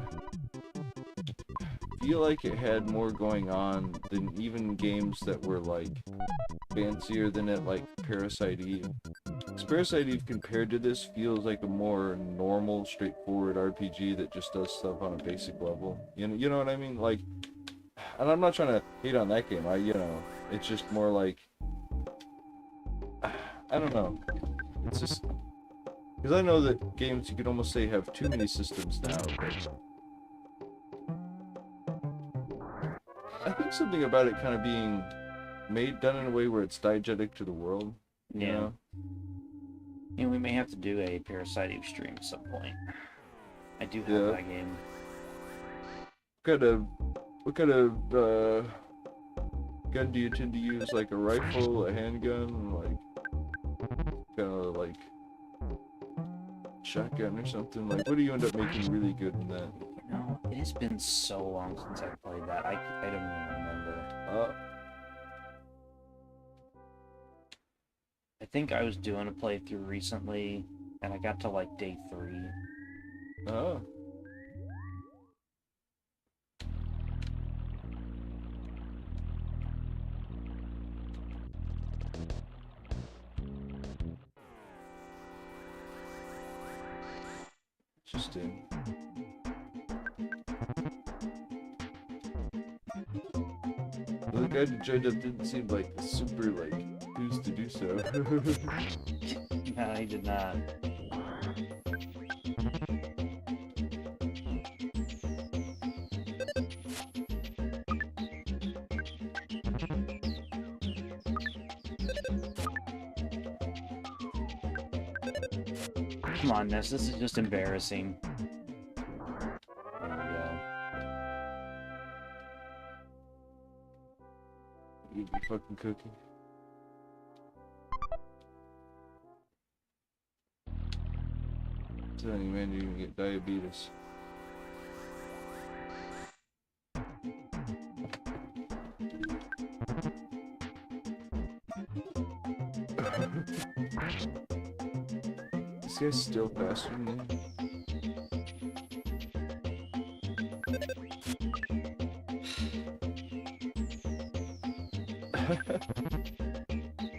feel like it had more going on than even games that were like fancier than it, like Parasite Eve. 'Cause Parasite Eve compared to this feels like a more normal, straightforward RPG that just does stuff on a basic level. You know what I mean? Like, and I'm not trying to hate on that game. It's just more like, I don't know. It's just because I know that games you could almost say have too many systems now. But I think something about it kind of being done in a way where it's diegetic to the world. You know? Yeah, we may have to do a Parasite Eve stream at some point. I do have that game. What kind of gun do you tend to use? Like a rifle, a handgun, like kind of like shotgun or something? Like, what do you end up making really good in that? You know, it has been so long since I've played that. I don't even remember. I think I was doing a playthrough recently, and I got to like day 3. Oh. Interesting. Well, the guy who joined up didn't seem like super like who's to do so. No, he did not. Come on, Ness, this is just embarrassing. There we go. You be fucking cooking. I'm telling you, man, you're gonna get diabetes. This guy's still faster than me.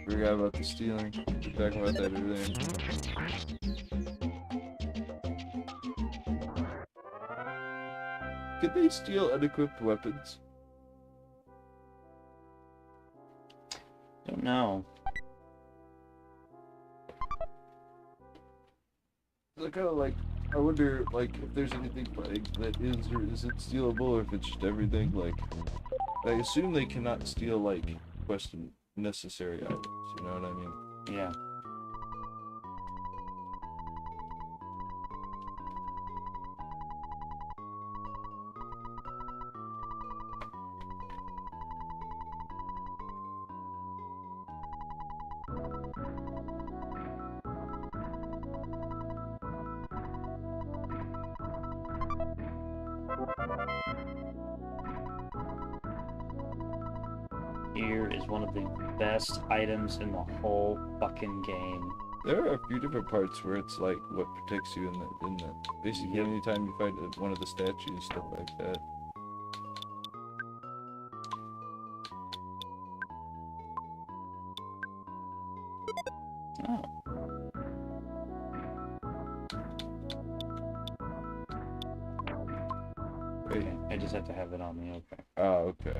Forgot about the stealing. We're talking about that earlier. Could they steal unequipped weapons? Don't know. I kind of like. I wonder, like, if there's anything like that is or isn't stealable, or if it's just everything. Like, I assume they cannot steal like quest necessary items. You know what I mean? Yeah. Here is one of the best items in the whole fucking game. There are a few different parts where it's like what protects you in that. Basically, Yep. anytime you find one of the statues, stuff like that. Oh. Wait. Okay, I just have to have it on me, okay. Oh, okay.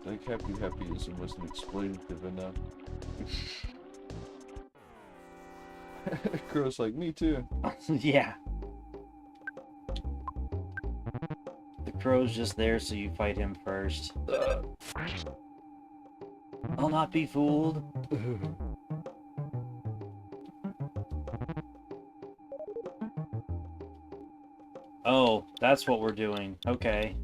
Like happyism wasn't exploitative enough. Crow's like, me too. Yeah. The crow's just there so you fight him first. I'll not be fooled. Oh, that's what we're doing. Okay.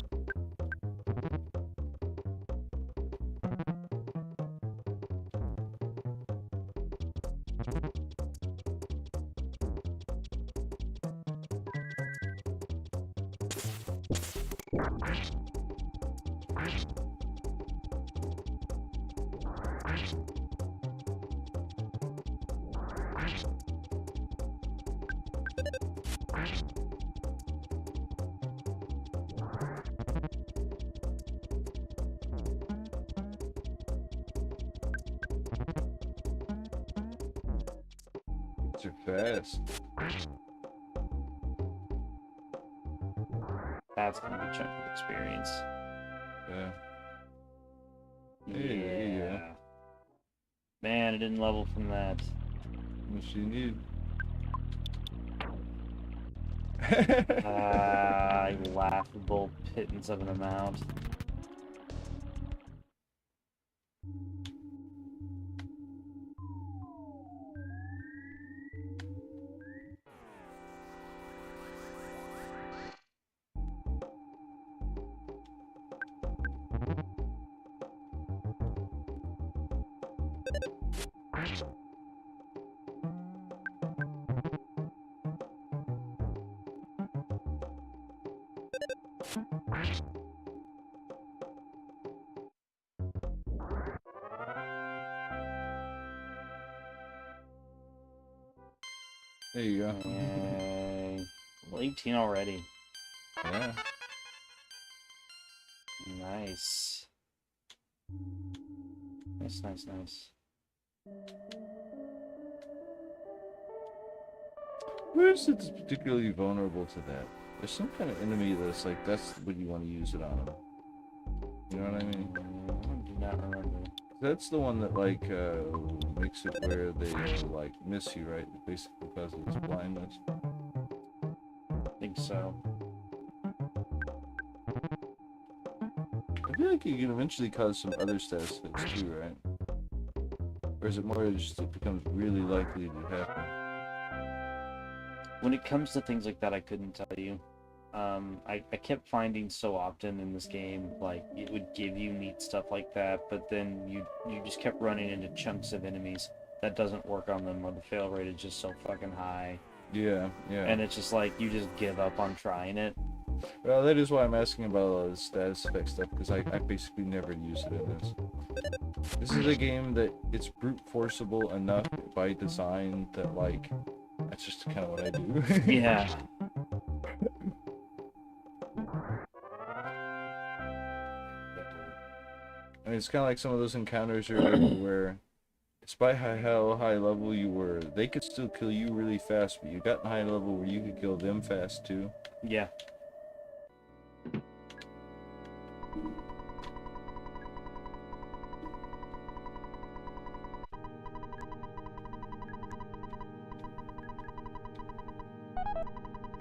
These are fast. That's gonna be a chunk of experience. Yeah. Hey, there you go. Man, I didn't level from that. What you need? Laughable pittance of an amount. There you go. Yay. Well, 18 already. Yeah. Nice. Nice, nice, nice. Where is it particularly vulnerable to that? There's some kind of enemy that's like, that's what you want to use it on them. You know what I mean? I do not remember. That's the one that like makes it where they like miss you, right? Basically because of its blindness. I think so. I feel like you can eventually cause some other status effects too, right? Or is it more just it becomes really likely to happen? When it comes to things like that, I couldn't tell you. I kept finding so often in this game, like, it would give you neat stuff like that, but then you just kept running into chunks of enemies. That doesn't work on them, or the fail rate is just so fucking high. Yeah, yeah. And it's just like, you just give up on trying it. Well, that is why I'm asking about all the status effect stuff, because I basically never use it in this. This is a game that it's brute forceable enough by design that, like, that's just kind of what I do. Yeah. I mean, it's kind of like some of those encounters where, despite how high level you were, they could still kill you really fast, but you got in high level where you could kill them fast too. Yeah.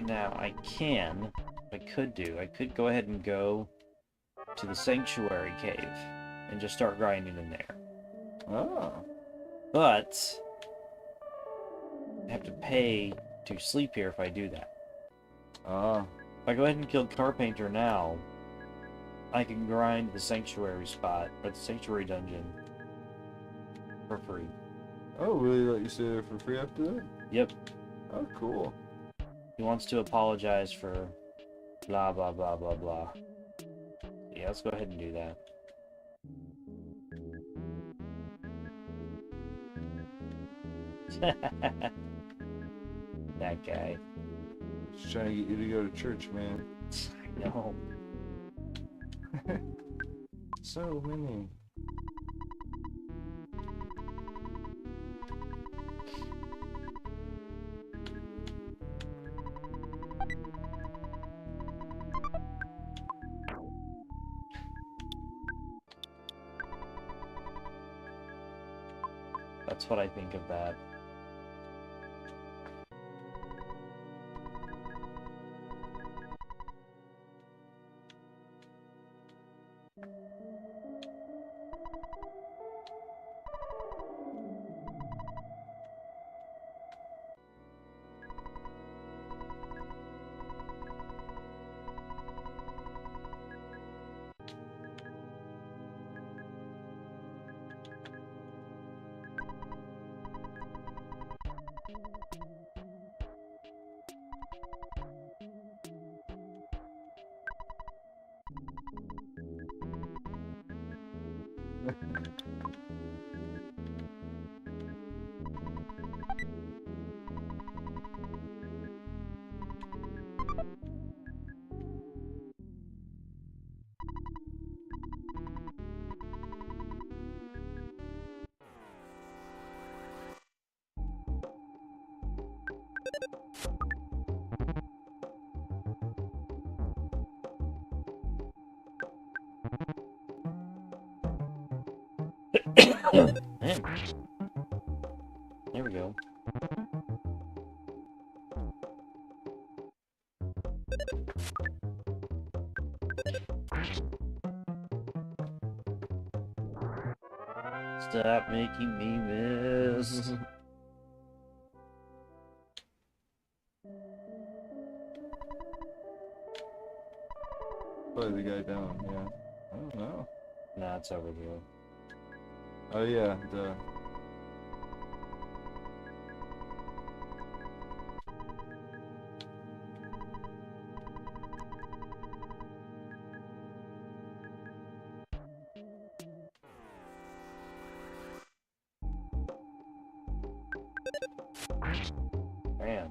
Now, I could go ahead and go to the Sanctuary Cave and just start grinding in there. Ah. But I have to pay to sleep here if I do that. Ah. If I go ahead and kill Carpainter now, I can grind the Sanctuary spot, or the Sanctuary dungeon, for free. Oh, really? Let you stay there for free after that? Yep. Oh, cool. He wants to apologize for blah, blah, blah, blah, blah. Yeah, let's go ahead and do that. That guy. Just trying to get you to go to church, man. I know. So many. That's what I think of that. Man. There we go. Stop making me miss. Probably the guy down, yeah. I don't know. Nah, it's over here. Oh yeah, duh. Man.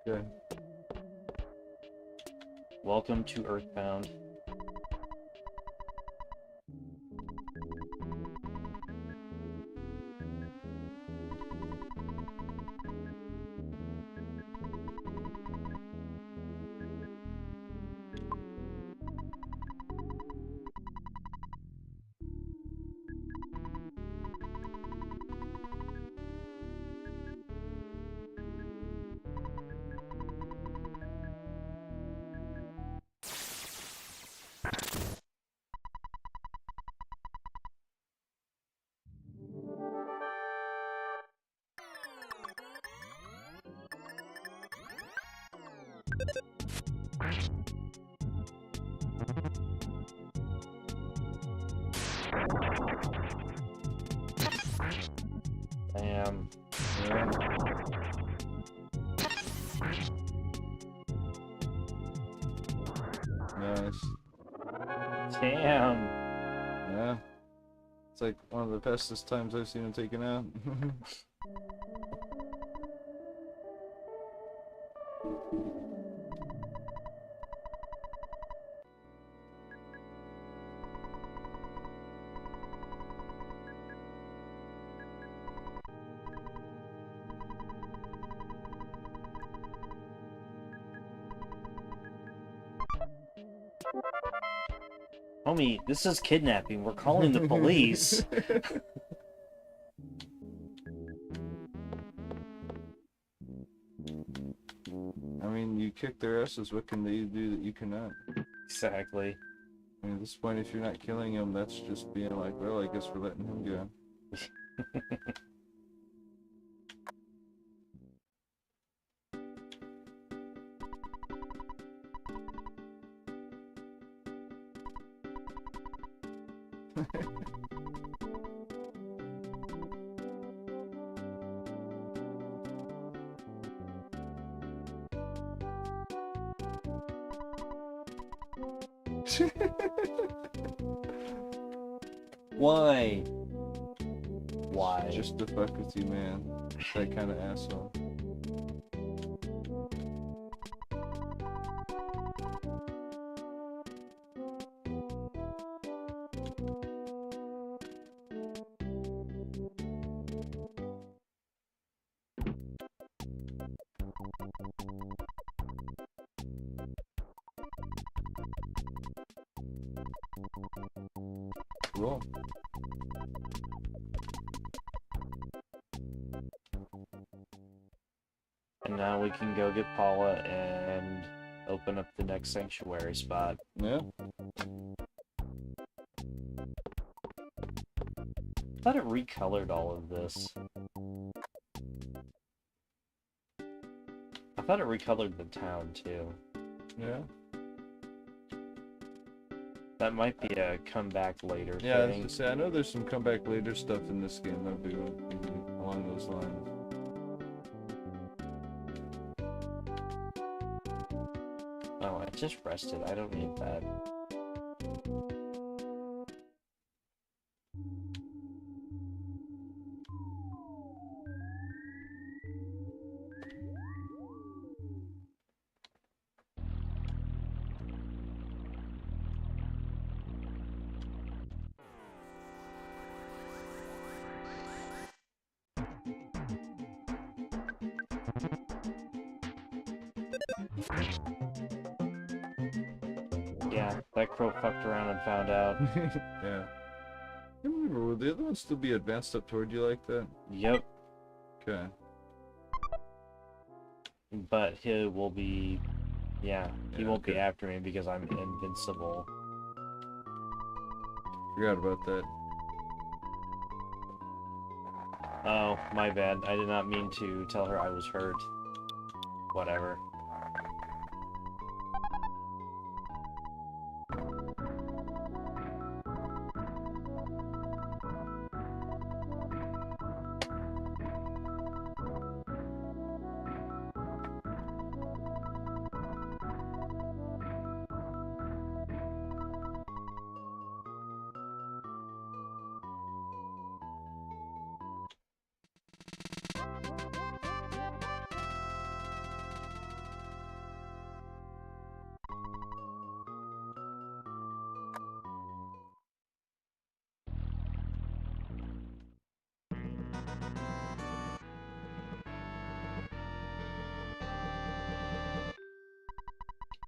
Okay. Welcome to Earthbound. Damn. Yeah. Nice. Damn. Yeah. It's like one of the fastest times I've seen him taken out. Homie, this is kidnapping. We're calling the police. I mean, you kick their asses, what can they do that you cannot? Exactly. I mean, at this point, if you're not killing him, that's just being like, well, I guess we're letting him go. Why? Why? Just to fuck with you, man. That kind of asshole. Cool. And now we can go get Paula and open up the next sanctuary spot. Yeah. I thought it recolored all of this. I thought it recolored the town too. Yeah. That might be a comeback later Yeah, I was thing. gonna say, I know there's some comeback later stuff in this game that'll be along those lines. Oh, I just rested. I don't need that. Yeah, that crow fucked around and found out. Yeah. I can't remember, will the other ones still be advanced up toward you like that? Yep, Okay. but he will be... Yeah, he Yeah, won't be okay. after me because I'm invincible. Forgot about that. Oh, my bad. I did not mean to tell her I was hurt. Whatever.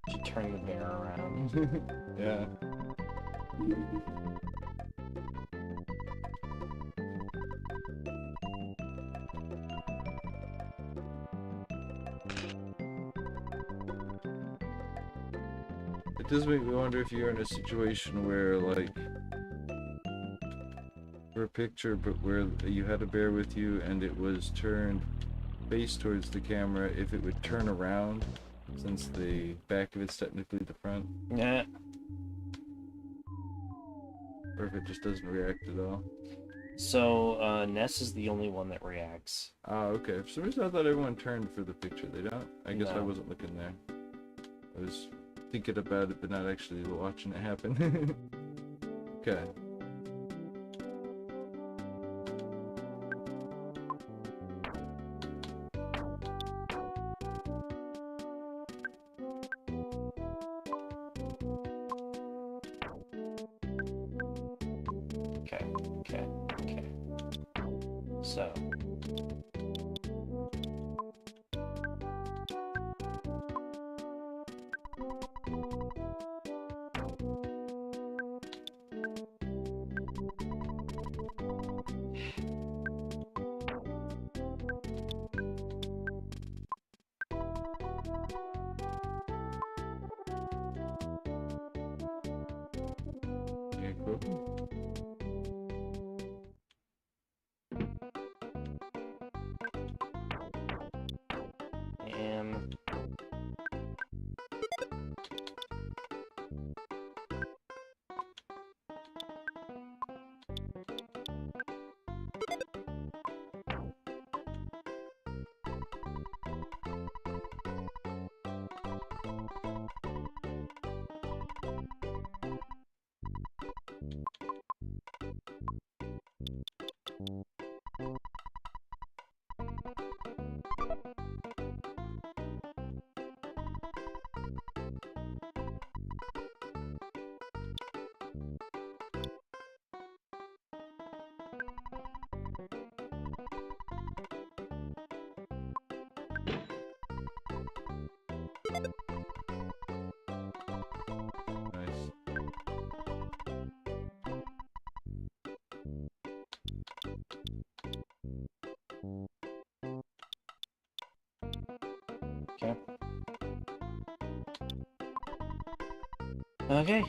Should turn the bear around. Yeah. It does make me wonder if you're in a situation where, like, for a picture, but where you had a bear with you and it was turned face towards the camera, if it would turn around, since the back of it's technically the front, Yeah. or if it just doesn't react at all. So, Ness is the only one that reacts. Ah, okay. For some reason I thought everyone turned for the picture. They don't? I guess I No. wasn't looking there. I was thinking about it, but not actually watching it happen. Okay. Okay, okay, okay. So. Yeah, cool. And Nice. Okay. Okay.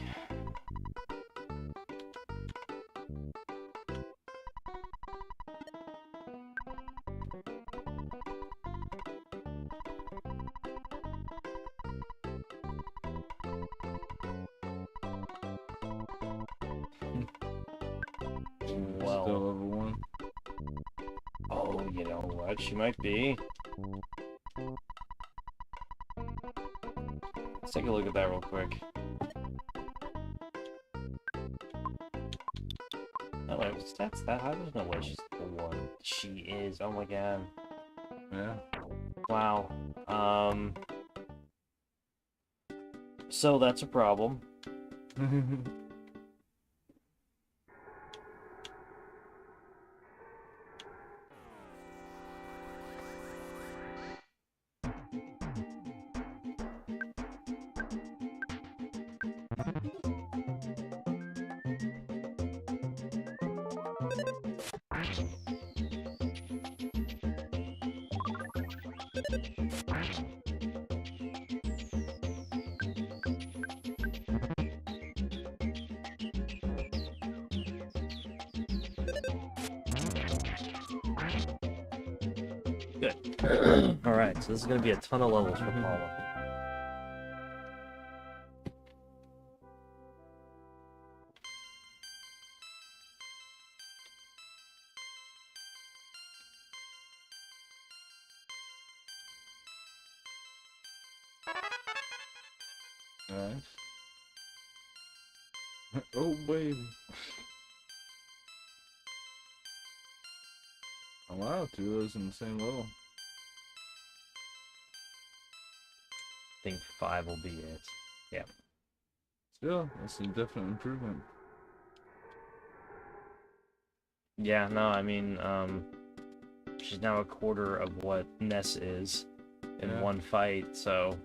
Well. Still level 1. Oh, you know what? She might be. Let's take a look at that real quick. Oh, wait, that's that high? There's no way she's the one. She is. Oh my god. Yeah. Wow. So that's a problem. Good. Alright, so this is going to be a ton of levels for Paula. Nice. Oh, baby. Oh, wow, 2 of those in the same level. I think 5 will be it. Yeah. Still, that's a definite improvement. Yeah, no, I mean, she's now a quarter of what Ness is in one fight, so...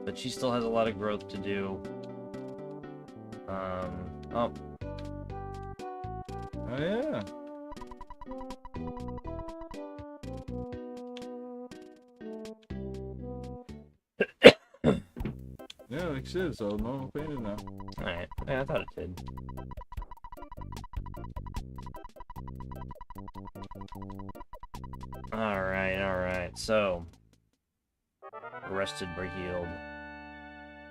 But she still has a lot of growth to do. Oh. Oh, yeah. Yeah, like I said, it's all normal painted now. Alright. Yeah, I thought it did. Alright. So, arrested, break healed.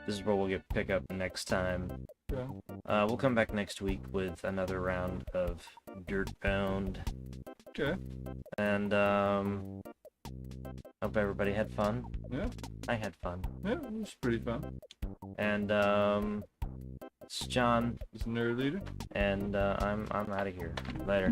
This is where we'll pick up next time. Yeah. We'll come back next week with another round of dirtBound. Okay. And, hope everybody had fun. Yeah. I had fun. Yeah, it was pretty fun. And, it's John. It's Nerd Leader. And, I'm out of here. Later.